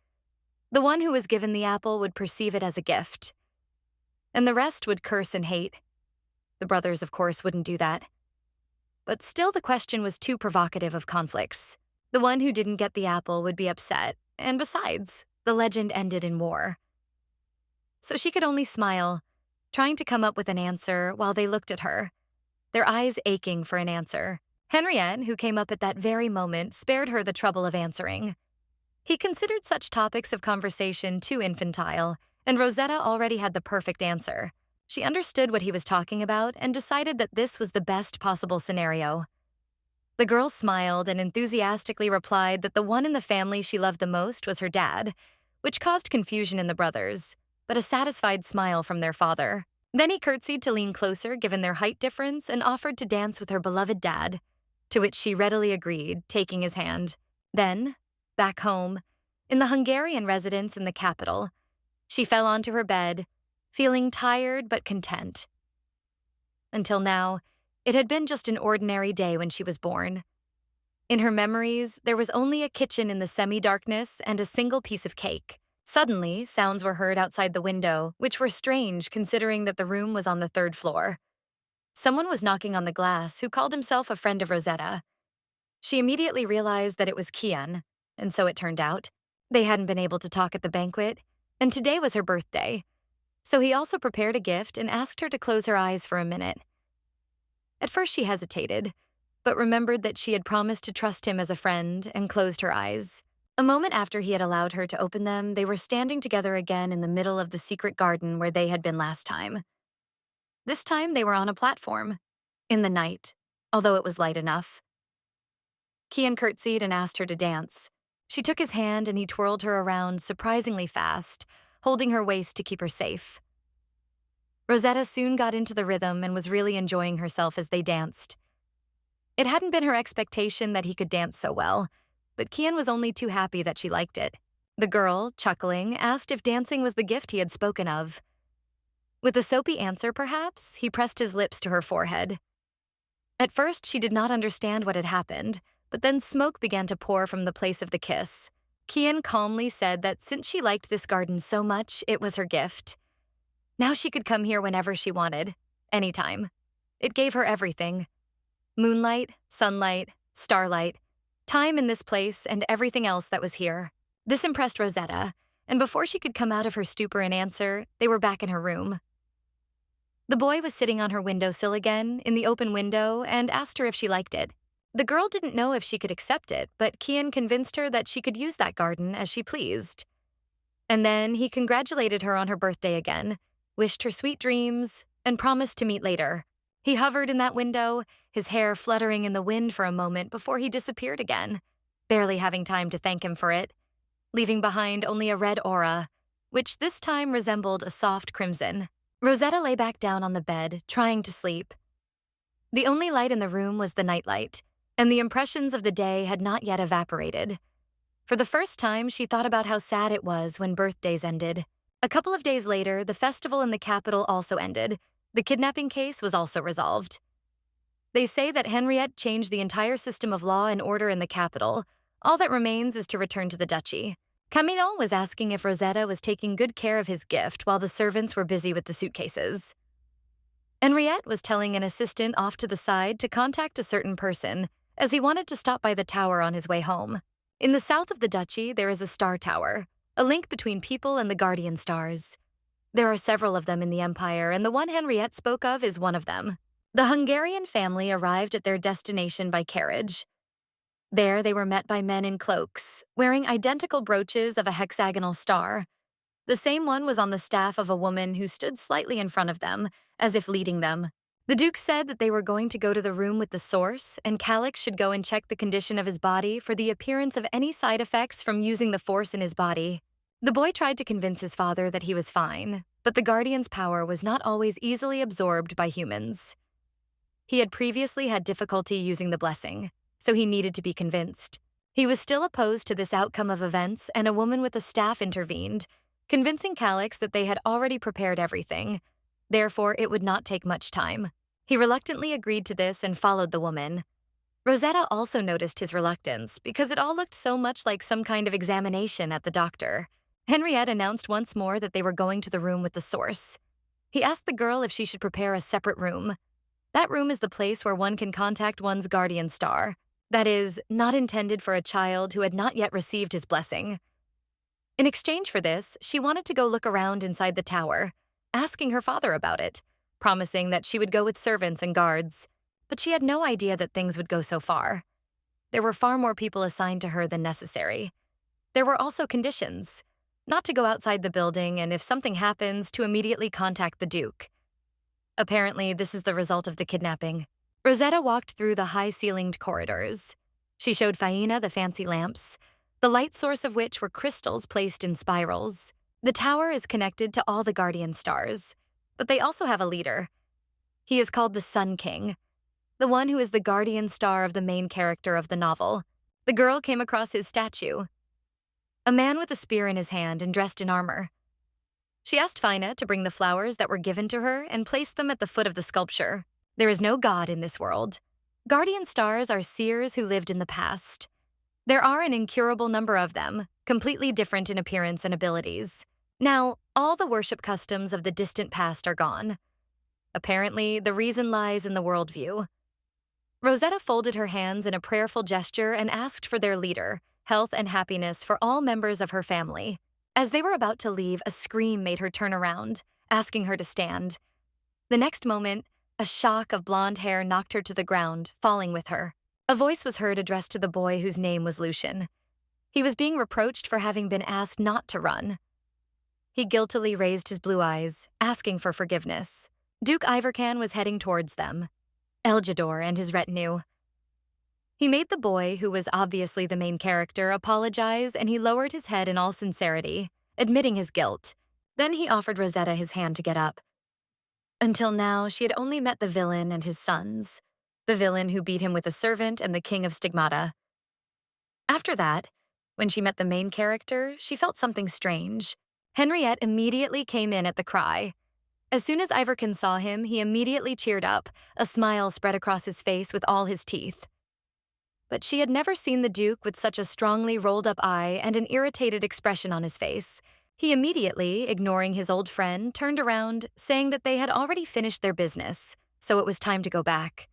The one who was given the apple would perceive it as a gift, and the rest would curse and hate. The brothers, of course, wouldn't do that. But still, the question was too provocative of conflicts. The one who didn't get the apple would be upset, and besides, the legend ended in war. So she could only smile, trying to come up with an answer while they looked at her, their eyes aching for an answer. Henriette, who came up at that very moment, spared her the trouble of answering. He considered such topics of conversation too infantile, and Rosetta already had the perfect answer. She understood what he was talking about and decided that this was the best possible scenario. The girl smiled and enthusiastically replied that the one in the family she loved the most was her dad, which caused confusion in the brothers, but a satisfied smile from their father. Then he curtsied to lean closer given their height difference and offered to dance with her beloved dad, to which she readily agreed, taking his hand. Then, back home, in the Hungarian residence in the capital, she fell onto her bed, feeling tired but content. Until now, it had been just an ordinary day when she was born. In her memories, there was only a kitchen in the semi-darkness and a single piece of cake. Suddenly, sounds were heard outside the window, which were strange considering that the room was on the 3rd floor. Someone was knocking on the glass who called himself a friend of Rosetta. She immediately realized that it was Ken, and so it turned out. They hadn't been able to talk at the banquet, and today was her birthday. So he also prepared a gift and asked her to close her eyes for a minute. At first she hesitated, but remembered that she had promised to trust him as a friend and closed her eyes. A moment after he had allowed her to open them, they were standing together again in the middle of the secret garden where they had been last time. This time they were on a platform, in the night, although it was light enough. Kian curtsied and asked her to dance. She took his hand and he twirled her around surprisingly fast, holding her waist to keep her safe. Rosetta soon got into the rhythm and was really enjoying herself as they danced. It hadn't been her expectation that he could dance so well, but Kian was only too happy that she liked it. The girl, chuckling, asked if dancing was the gift he had spoken of. With a soapy answer, perhaps, he pressed his lips to her forehead. At first, she did not understand what had happened, but then smoke began to pour from the place of the kiss. Kian calmly said that since she liked this garden so much, it was her gift. Now she could come here whenever she wanted, anytime. It gave her everything. Moonlight, sunlight, starlight, time in this place, and everything else that was here. This impressed Rosetta, and before she could come out of her stupor and answer, they were back in her room. The boy was sitting on her windowsill again, in the open window, and asked her if she liked it. The girl didn't know if she could accept it, but Kian convinced her that she could use that garden as she pleased. And then he congratulated her on her birthday again, wished her sweet dreams, and promised to meet later. He hovered in that window, his hair fluttering in the wind for a moment before he disappeared again, barely having time to thank him for it, leaving behind only a red aura, which this time resembled a soft crimson. Rosetta lay back down on the bed, trying to sleep. The only light in the room was the nightlight, and the impressions of the day had not yet evaporated. For the first time, she thought about how sad it was when birthdays ended. A couple of days later, the festival in the capital also ended. The kidnapping case was also resolved. They say that Henriette changed the entire system of law and order in the capital. All that remains is to return to the duchy. Camilo was asking if Rosetta was taking good care of his gift while the servants were busy with the suitcases. Henriette was telling an assistant off to the side to contact a certain person, as he wanted to stop by the tower on his way home. In the south of the duchy, there is a star tower, a link between people and the guardian stars. There are several of them in the empire, and the one Henriette spoke of is one of them. The Hungarian family arrived at their destination by carriage. There, they were met by men in cloaks, wearing identical brooches of a hexagonal star. The same one was on the staff of a woman who stood slightly in front of them, as if leading them. The Duke said that they were going to go to the room with the source, and Calix should go and check the condition of his body for the appearance of any side effects from using the force in his body. The boy tried to convince his father that he was fine, but the Guardian's power was not always easily absorbed by humans. He had previously had difficulty using the blessing, so he needed to be convinced. He was still opposed to this outcome of events, and a woman with a staff intervened, convincing Calix that they had already prepared everything. Therefore, it would not take much time. He reluctantly agreed to this and followed the woman. Rosetta also noticed his reluctance because it all looked so much like some kind of examination at the doctor. Henriette announced once more that they were going to the room with the source. He asked the girl if she should prepare a separate room. That room is the place where one can contact one's guardian star. That is, not intended for a child who had not yet received his blessing. In exchange for this, she wanted to go look around inside the tower, asking her father about it, promising that she would go with servants and guards. But she had no idea that things would go so far. There were far more people assigned to her than necessary. There were also conditions: not to go outside the building, and if something happens, to immediately contact the Duke. Apparently, this is the result of the kidnapping. Rosetta walked through the high-ceilinged corridors. She showed Faina the fancy lamps, the light source of which were crystals placed in spirals. The tower is connected to all the guardian stars, but they also have a leader. He is called the Sun King, the one who is the guardian star of the main character of the novel. The girl came across his statue, a man with a spear in his hand and dressed in armor. She asked Faina to bring the flowers that were given to her and place them at the foot of the sculpture. There is no god in this world. Guardian stars are seers who lived in the past. There are an incurable number of them, completely different in appearance and abilities. Now, all the worship customs of the distant past are gone. Apparently, the reason lies in the worldview. Rosetta folded her hands in a prayerful gesture and asked for their leader, health and happiness for all members of her family. As they were about to leave, a scream made her turn around, asking her to stand. The next moment, a shock of blonde hair knocked her to the ground, falling with her. A voice was heard addressed to the boy whose name was Lucian. He was being reproached for having been asked not to run. He guiltily raised his blue eyes, asking for forgiveness. Duke Ivorcan was heading towards them, Eljador and his retinue. He made the boy, who was obviously the main character, apologize, and he lowered his head in all sincerity, admitting his guilt. Then he offered Rosetta his hand to get up. Until now, she had only met the villain and his sons, the villain who beat him with a servant and the king of Stigmata. After that, when she met the main character, she felt something strange. Henriette immediately came in at the cry. As soon as Ivorcan saw him, he immediately cheered up, a smile spread across his face with all his teeth. But she had never seen the Duke with such a strongly rolled-up eye and an irritated expression on his face. He immediately, ignoring his old friend, turned around, saying that they had already finished their business, so it was time to go back.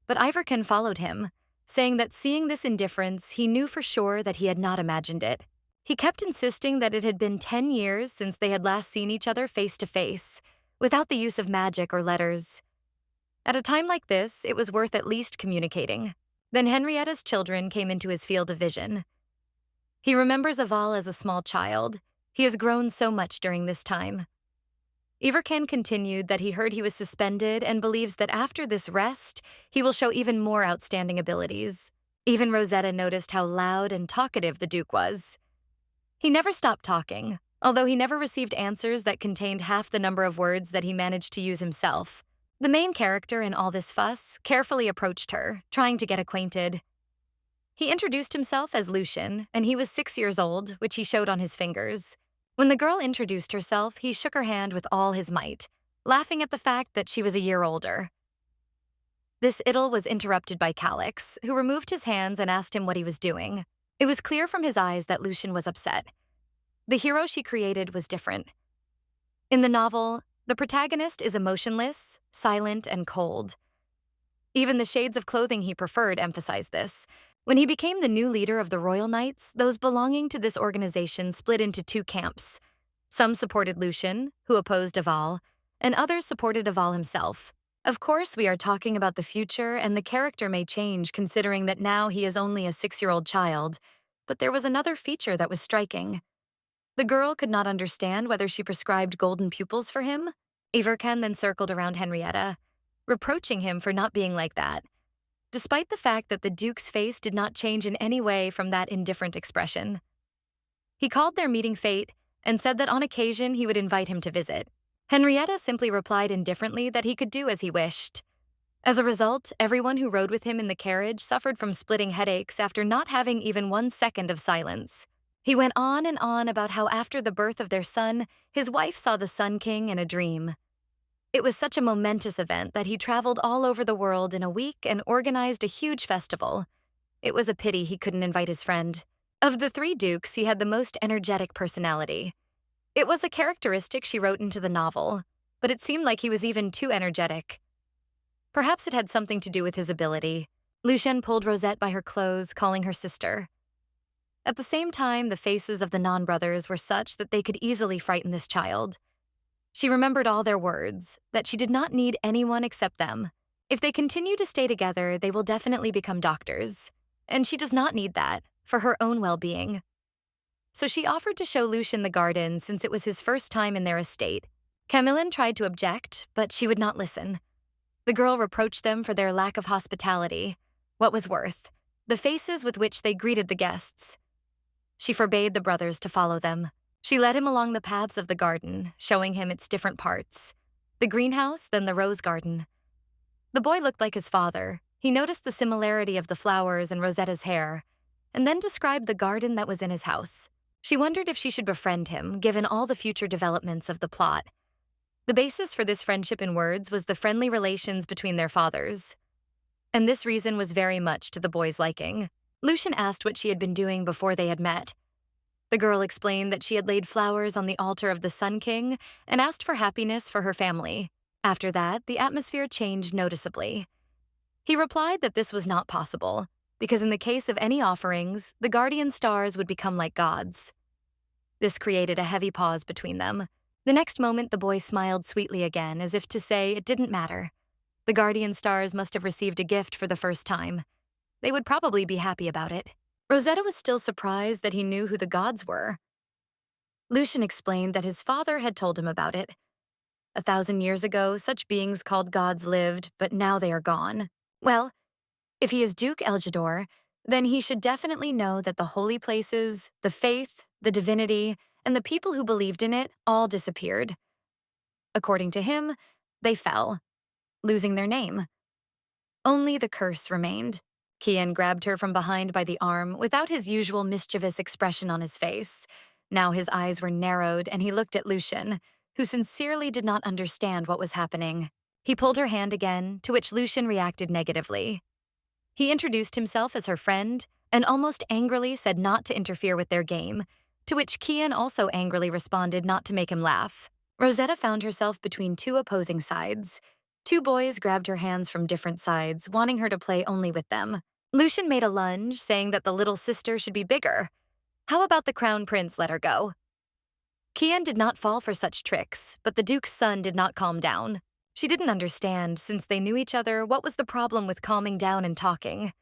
But Ivorcan followed him, saying that seeing this indifference, he knew for sure that he had not imagined it. He kept insisting that it had been 10 years since they had last seen each other face to face, without the use of magic or letters. At a time like this, it was worth at least communicating. Then Henrietta's children came into his field of vision. He remembers Aval as a small child. He has grown so much during this time. Ivorcan continued that he heard he was suspended and believes that after this rest, he will show even more outstanding abilities. Even Rosetta noticed how loud and talkative the Duke was. He never stopped talking, although he never received answers that contained half the number of words that he managed to use himself. The main character in all this fuss carefully approached her, trying to get acquainted. He introduced himself as Lucian, and he was 6 years old, which he showed on his fingers. When the girl introduced herself, he shook her hand with all his might, laughing at the fact that she was a year older. This idyll was interrupted by Calix, who removed his hands and asked him what he was doing. It was clear from his eyes that Lucian was upset. The hero she created was different. In the novel, the protagonist is emotionless, silent, and cold. Even the shades of clothing he preferred emphasized this. When he became the new leader of the Royal Knights, those belonging to this organization split into 2 camps. Some supported Lucian, who opposed Aval, and others supported Aval himself. Of course, we are talking about the future, and the character may change considering that now he is only a 6-year-old child, but there was another feature that was striking. The girl could not understand whether she prescribed golden pupils for him. Ivorcan then circled around Henrietta, reproaching him for not being like that, despite the fact that the Duke's face did not change in any way from that indifferent expression. He called their meeting fate and said that on occasion he would invite him to visit. Henrietta simply replied indifferently that he could do as he wished. As a result, everyone who rode with him in the carriage suffered from splitting headaches after not having even 1 second of silence. He went on and on about how after the birth of their son, his wife saw the Sun King in a dream. It was such a momentous event that he traveled all over the world in a week and organized a huge festival. It was a pity he couldn't invite his friend. Of the three dukes, he had the most energetic personality. It was a characteristic she wrote into the novel, but it seemed like he was even too energetic. Perhaps it had something to do with his ability. Lucien pulled Rosette by her clothes, calling her sister. At the same time, the faces of the non-brothers were such that they could easily frighten this child. She remembered all their words, that she did not need anyone except them. If they continue to stay together, they will definitely become doctors. And she does not need that, for her own well-being. So she offered to show Lucien the garden since it was his first time in their estate. Camillin tried to object, but she would not listen. The girl reproached them for their lack of hospitality. What was worth? The faces with which they greeted the guests. She forbade the brothers to follow them. She led him along the paths of the garden, showing him its different parts. The greenhouse, then the rose garden. The boy looked like his father. He noticed the similarity of the flowers and Rosetta's hair, and then described the garden that was in his house. She wondered if she should befriend him, given all the future developments of the plot. The basis for this friendship in words was the friendly relations between their fathers. And this reason was very much to the boy's liking. Lucien asked what she had been doing before they had met. The girl explained that she had laid flowers on the altar of the Sun King and asked for happiness for her family. After that, the atmosphere changed noticeably. He replied that this was not possible, because in the case of any offerings, the guardian stars would become like gods. This created a heavy pause between them. The next moment, the boy smiled sweetly again, as if to say it didn't matter. The guardian stars must have received a gift for the first time. They would probably be happy about it. Rosetta was still surprised that he knew who the gods were. Lucien explained that his father had told him about it. 1,000 years ago, such beings called gods lived, but now they are gone. Well, if he is Duke Eljador, then he should definitely know that the holy places, the faith, the divinity, and the people who believed in it all disappeared. According to him, they fell, losing their name. Only the curse remained. Kian grabbed her from behind by the arm without his usual mischievous expression on his face. Now his eyes were narrowed and he looked at Lucien, who sincerely did not understand what was happening. He pulled her hand again, to which Lucien reacted negatively. He introduced himself as her friend and almost angrily said not to interfere with their game, to which Kian also angrily responded not to make him laugh. Rosetta found herself between two opposing sides. Two boys grabbed her hands from different sides, wanting her to play only with them. Lucien made a lunge, saying that the little sister should be bigger. How about the crown prince let her go? Kian did not fall for such tricks, but the duke's son did not calm down. She didn't understand, since they knew each other, what was the problem with calming down and talking.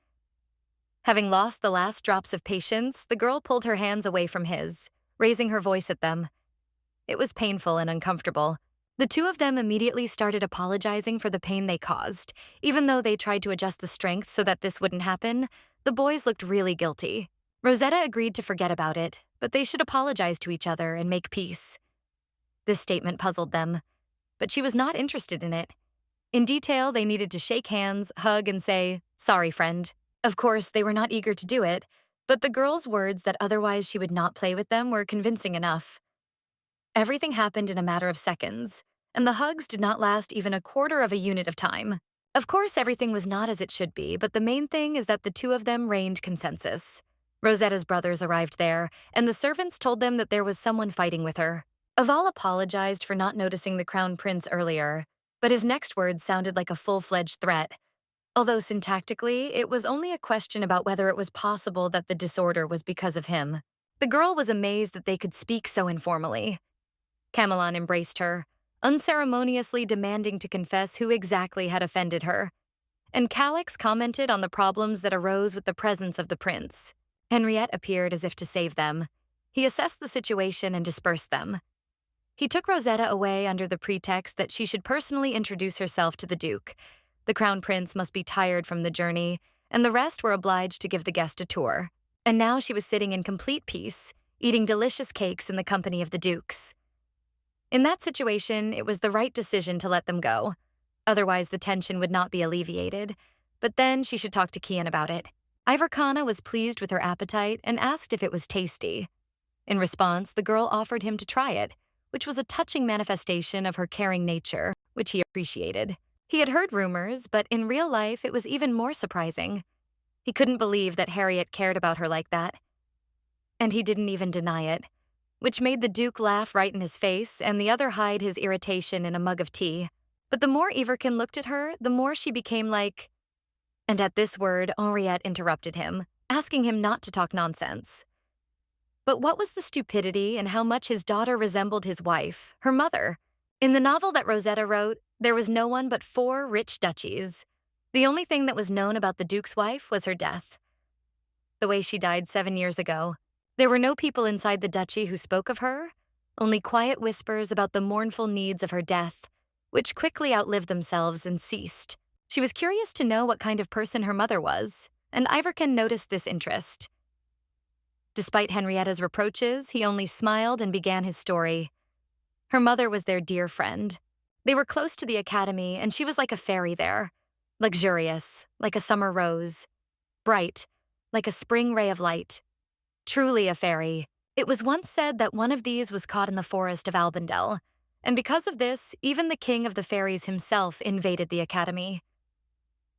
Having lost the last drops of patience, the girl pulled her hands away from his, raising her voice at them. It was painful and uncomfortable. The two of them immediately started apologizing for the pain they caused. Even though they tried to adjust the strength so that this wouldn't happen, the boys looked really guilty. Rosetta agreed to forget about it, but they should apologize to each other and make peace. This statement puzzled them, but she was not interested in it. In detail, they needed to shake hands, hug, and say, "Sorry, friend." Of course, they were not eager to do it, but the girl's words that otherwise she would not play with them were convincing enough. Everything happened in a matter of seconds, and the hugs did not last even a quarter of a unit of time. Of course, everything was not as it should be, but the main thing is that the two of them reigned consensus. Rosetta's brothers arrived there, and the servants told them that there was someone fighting with her. Aval apologized for not noticing the crown prince earlier, but his next words sounded like a full-fledged threat. Although syntactically, it was only a question about whether it was possible that the disorder was because of him. The girl was amazed that they could speak so informally. Camelon embraced her, unceremoniously demanding to confess who exactly had offended her. And Calix commented on the problems that arose with the presence of the prince. Henriette appeared as if to save them. He assessed the situation and dispersed them. He took Rosetta away under the pretext that she should personally introduce herself to the Duke. The crown prince must be tired from the journey, and the rest were obliged to give the guest a tour. And now she was sitting in complete peace, eating delicious cakes in the company of the Dukes. In that situation, it was the right decision to let them go. Otherwise, the tension would not be alleviated. But then she should talk to Kian about it. Ivorkana was pleased with her appetite and asked if it was tasty. In response, the girl offered him to try it, which was a touching manifestation of her caring nature, which he appreciated. He had heard rumors, but in real life it was even more surprising. He couldn't believe that Harriet cared about her like that. And he didn't even deny it, which made the Duke laugh right in his face and the other hide his irritation in a mug of tea. But the more Iverkin looked at her, the more she became like... And at this word, Henriette interrupted him, asking him not to talk nonsense. But what was the stupidity in how much his daughter resembled his wife, her mother? In the novel that Rosetta wrote, there was no one but 4 rich duchies. The only thing that was known about the Duke's wife was her death. The way she died 7 years ago. There were no people inside the duchy who spoke of her, only quiet whispers about the mournful needs of her death, which quickly outlived themselves and ceased. She was curious to know what kind of person her mother was, and Iverkin noticed this interest. Despite Henrietta's reproaches, he only smiled and began his story. Her mother was their dear friend. They were close to the academy, and she was like a fairy there. Luxurious, like a summer rose. Bright, like a spring ray of light. Truly a fairy. It was once said that one of these was caught in the forest of Albandel, and because of this, even the king of the fairies himself invaded the academy.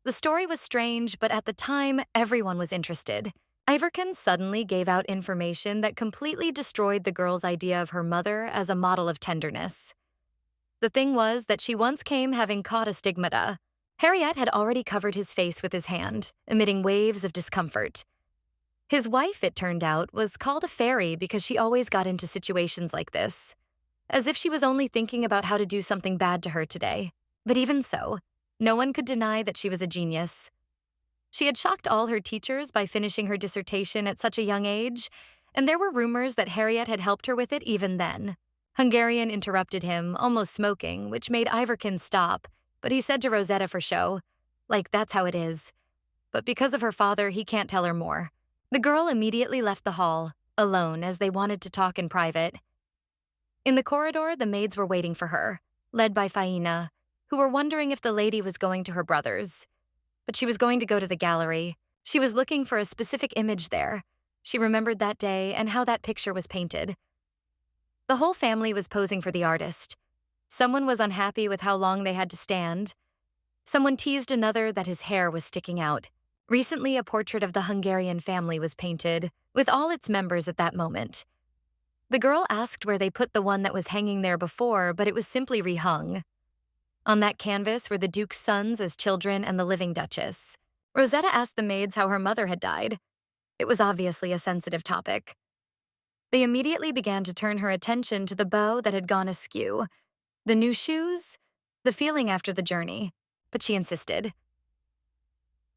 The story was strange, but at the time, everyone was interested. Iverkin suddenly gave out information that completely destroyed the girl's idea of her mother as a model of tenderness. The thing was that she once came having caught a stigmata. Harriet had already covered his face with his hand, emitting waves of discomfort. His wife, it turned out, was called a fairy because she always got into situations like this, as if she was only thinking about how to do something bad to her today. But even so, no one could deny that she was a genius. She had shocked all her teachers by finishing her dissertation at such a young age, and there were rumors that Harriet had helped her with it even then. Hungarian interrupted him, almost smoking, which made Iverkin stop, but he said to Rosetta for show, like, that's how it is. But because of her father, he can't tell her more. The girl immediately left the hall, alone, as they wanted to talk in private. In the corridor, the maids were waiting for her, led by Faina, who were wondering if the lady was going to her brother's. But she was going to go to the gallery. She was looking for a specific image there. She remembered that day and how that picture was painted. The whole family was posing for the artist. Someone was unhappy with how long they had to stand. Someone teased another that his hair was sticking out. Recently, a portrait of the Hungarian family was painted, with all its members at that moment. The girl asked where they put the one that was hanging there before, but it was simply rehung. On that canvas were the Duke's sons as children and the living Duchess. Rosetta asked the maids how her mother had died. It was obviously a sensitive topic. They immediately began to turn her attention to the bow that had gone askew, the new shoes, the feeling after the journey, but she insisted.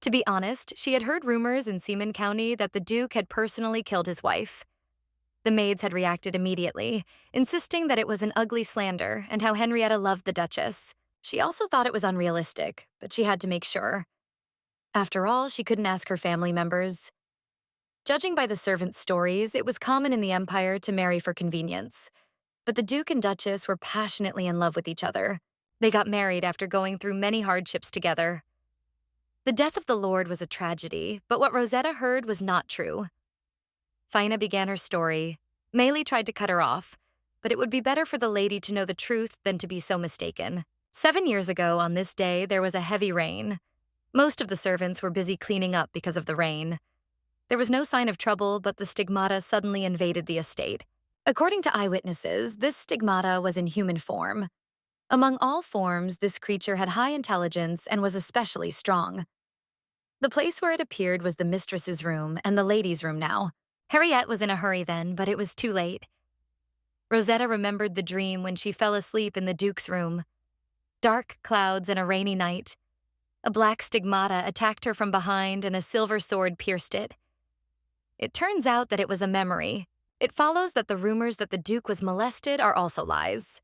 To be honest, she had heard rumors in Seaman County that the Duke had personally killed his wife. The maids had reacted immediately, insisting that it was an ugly slander and how Henrietta loved the Duchess. She also thought it was unrealistic, but she had to make sure. After all, she couldn't ask her family members. Judging by the servants' stories, it was common in the Empire to marry for convenience. But the Duke and Duchess were passionately in love with each other. They got married after going through many hardships together. The death of the Lord was a tragedy, but what Rosetta heard was not true. Faina began her story. Maylie tried to cut her off, but it would be better for the lady to know the truth than to be so mistaken. 7 years ago, on this day, there was a heavy rain. Most of the servants were busy cleaning up because of the rain. There was no sign of trouble, but the stigmata suddenly invaded the estate. According to eyewitnesses, this stigmata was in human form. Among all forms, this creature had high intelligence and was especially strong. The place where it appeared was the mistress's room and the ladies' room now. Harriet was in a hurry then, but it was too late. Rosetta remembered the dream when she fell asleep in the Duke's room. Dark clouds and a rainy night. A black stigmata attacked her from behind and a silver sword pierced it. It turns out that it was a memory. It follows that the rumors that the Duke was molested are also lies.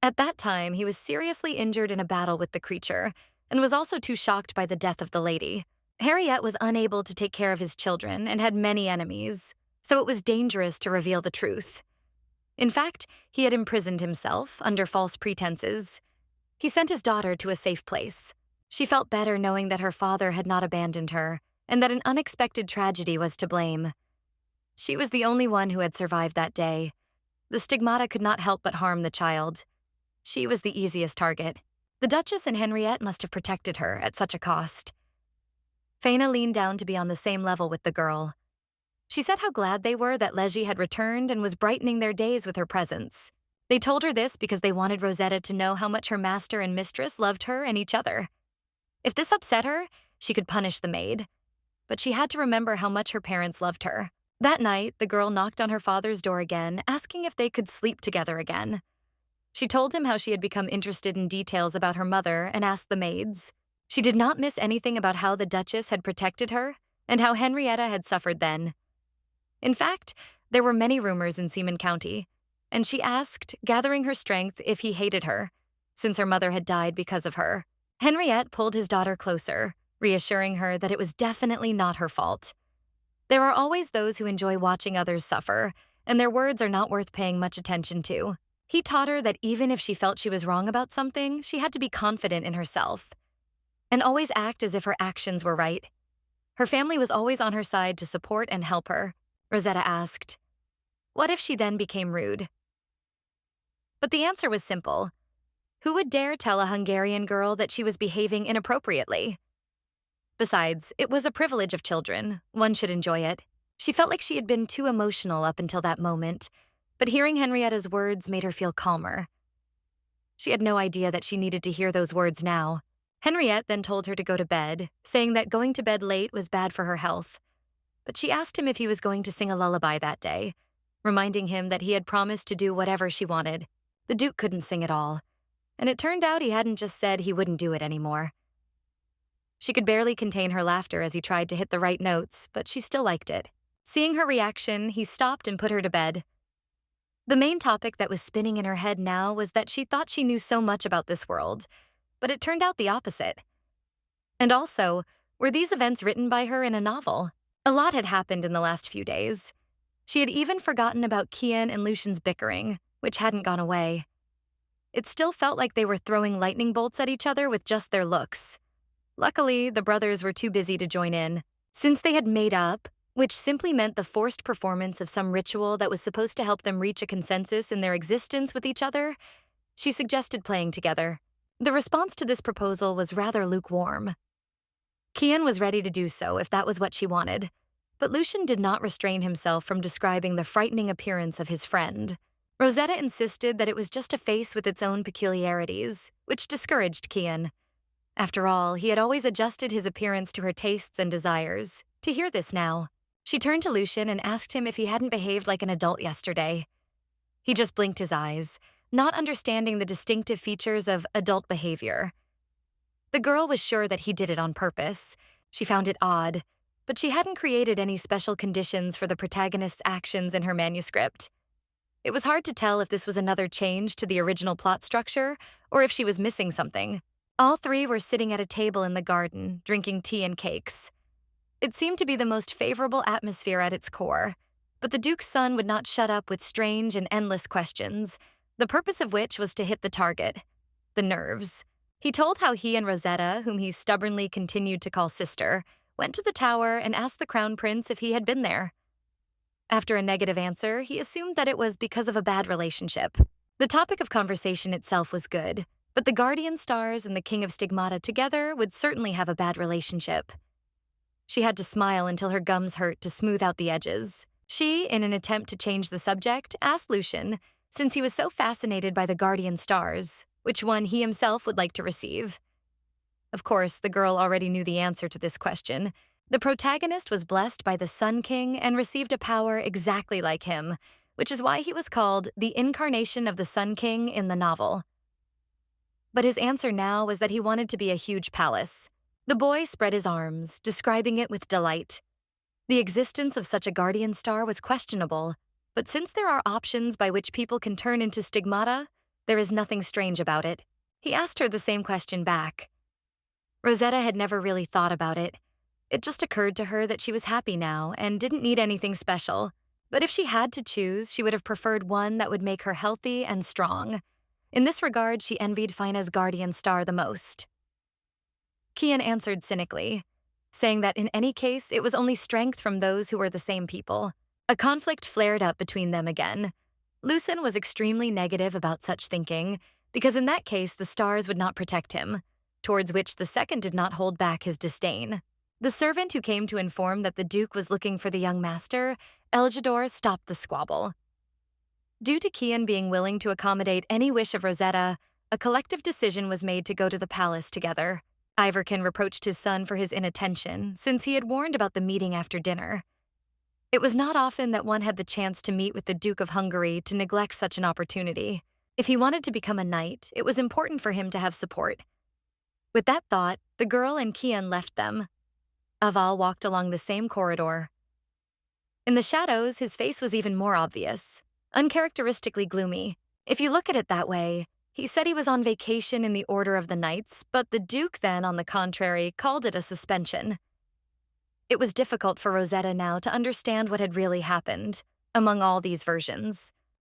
At that time, he was seriously injured in a battle with the creature and was also too shocked by the death of the lady. Harriet was unable to take care of his children and had many enemies, so it was dangerous to reveal the truth. In fact, he had imprisoned himself under false pretenses. He sent his daughter to a safe place. She felt better knowing that her father had not abandoned her and that an unexpected tragedy was to blame. She was the only one who had survived that day. The stigmata could not help but harm the child. She was the easiest target. The Duchess and Henriette must have protected her at such a cost. Faina leaned down to be on the same level with the girl. She said how glad they were that Leggy had returned and was brightening their days with her presence. They told her this because they wanted Rosetta to know how much her master and mistress loved her and each other. If this upset her, she could punish the maid. But she had to remember how much her parents loved her. That night, the girl knocked on her father's door again, asking if they could sleep together again. She told him how she had become interested in details about her mother and asked the maids. She did not miss anything about how the Duchess had protected her and how Henrietta had suffered then. In fact, there were many rumors in Seaman County, and she asked, gathering her strength, if he hated her, since her mother had died because of her. Henriette pulled his daughter closer, reassuring her that it was definitely not her fault. There are always those who enjoy watching others suffer, and their words are not worth paying much attention to. He taught her that even if she felt she was wrong about something, she had to be confident in herself and always act as if her actions were right. Her family was always on her side to support and help her. Rosetta asked, what if she then became rude? But the answer was simple. Who would dare tell a Hungarian girl that she was behaving inappropriately? Besides, it was a privilege of children. One should enjoy it. She felt like she had been too emotional up until that moment, but hearing Henrietta's words made her feel calmer. She had no idea that she needed to hear those words now. Henriette then told her to go to bed, saying that going to bed late was bad for her health. But she asked him if he was going to sing a lullaby that day, reminding him that he had promised to do whatever she wanted. The Duke couldn't sing at all, and it turned out he hadn't just said he wouldn't do it anymore. She could barely contain her laughter as he tried to hit the right notes, but she still liked it. Seeing her reaction, he stopped and put her to bed. The main topic that was spinning in her head now was that she thought she knew so much about this world, but it turned out the opposite. And also, were these events written by her in a novel? A lot had happened in the last few days. She had even forgotten about Kian and Lucian's bickering, which hadn't gone away. It still felt like they were throwing lightning bolts at each other with just their looks. Luckily, the brothers were too busy to join in. Since they had made up, which simply meant the forced performance of some ritual that was supposed to help them reach a consensus in their existence with each other, she suggested playing together. The response to this proposal was rather lukewarm. Kian was ready to do so if that was what she wanted, but Lucian did not restrain himself from describing the frightening appearance of his friend. Rosetta insisted that it was just a face with its own peculiarities, which discouraged Kian. After all, he had always adjusted his appearance to her tastes and desires. To hear this now, she turned to Lucian and asked him if he hadn't behaved like an adult yesterday. He just blinked his eyes, not understanding the distinctive features of adult behavior. The girl was sure that he did it on purpose. She found it odd, but she hadn't created any special conditions for the protagonist's actions in her manuscript. It was hard to tell if this was another change to the original plot structure or if she was missing something. All three were sitting at a table in the garden, drinking tea and cakes. It seemed to be the most favorable atmosphere at its core, but the Duke's son would not shut up with strange and endless questions, the purpose of which was to hit the target, the nerves. He told how he and Rosetta, whom he stubbornly continued to call sister, went to the tower and asked the Crown Prince if he had been there. After a negative answer, he assumed that it was because of a bad relationship. The topic of conversation itself was good, but the Guardian Stars and the King of Stigmata together would certainly have a bad relationship. She had to smile until her gums hurt to smooth out the edges. She, in an attempt to change the subject, asked Lucian, since he was so fascinated by the Guardian Stars, which one he himself would like to receive. Of course, the girl already knew the answer to this question. The protagonist was blessed by the Sun King and received a power exactly like him, which is why he was called the incarnation of the Sun King in the novel. But his answer now was that he wanted to be a huge palace. The boy spread his arms, describing it with delight. The existence of such a guardian star was questionable, but since there are options by which people can turn into stigmata, there is nothing strange about it. He asked her the same question back. Rosetta had never really thought about it. It just occurred to her that she was happy now and didn't need anything special. But if she had to choose, she would have preferred one that would make her healthy and strong. In this regard, she envied Fina's guardian star the most. Kian answered cynically, saying that in any case, it was only strength from those who were the same people. A conflict flared up between them again. Lucen was extremely negative about such thinking, because in that case the stars would not protect him, towards which the second did not hold back his disdain. The servant who came to inform that the Duke was looking for the young master, Elgidor, stopped the squabble. Due to Kian being willing to accommodate any wish of Rosetta, a collective decision was made to go to the palace together. Ivorkin reproached his son for his inattention, since he had warned about the meeting after dinner. It was not often that one had the chance to meet with the Duke of Hungary to neglect such an opportunity. If he wanted to become a knight, it was important for him to have support. With that thought, the girl and Kian left them. Aval walked along the same corridor. In the shadows, his face was even more obvious, uncharacteristically gloomy. If you look at it that way, he said he was on vacation in the Order of the Knights, but the Duke then, on the contrary, called it a suspension. It was difficult for Rosetta now to understand what had really happened among all these versions.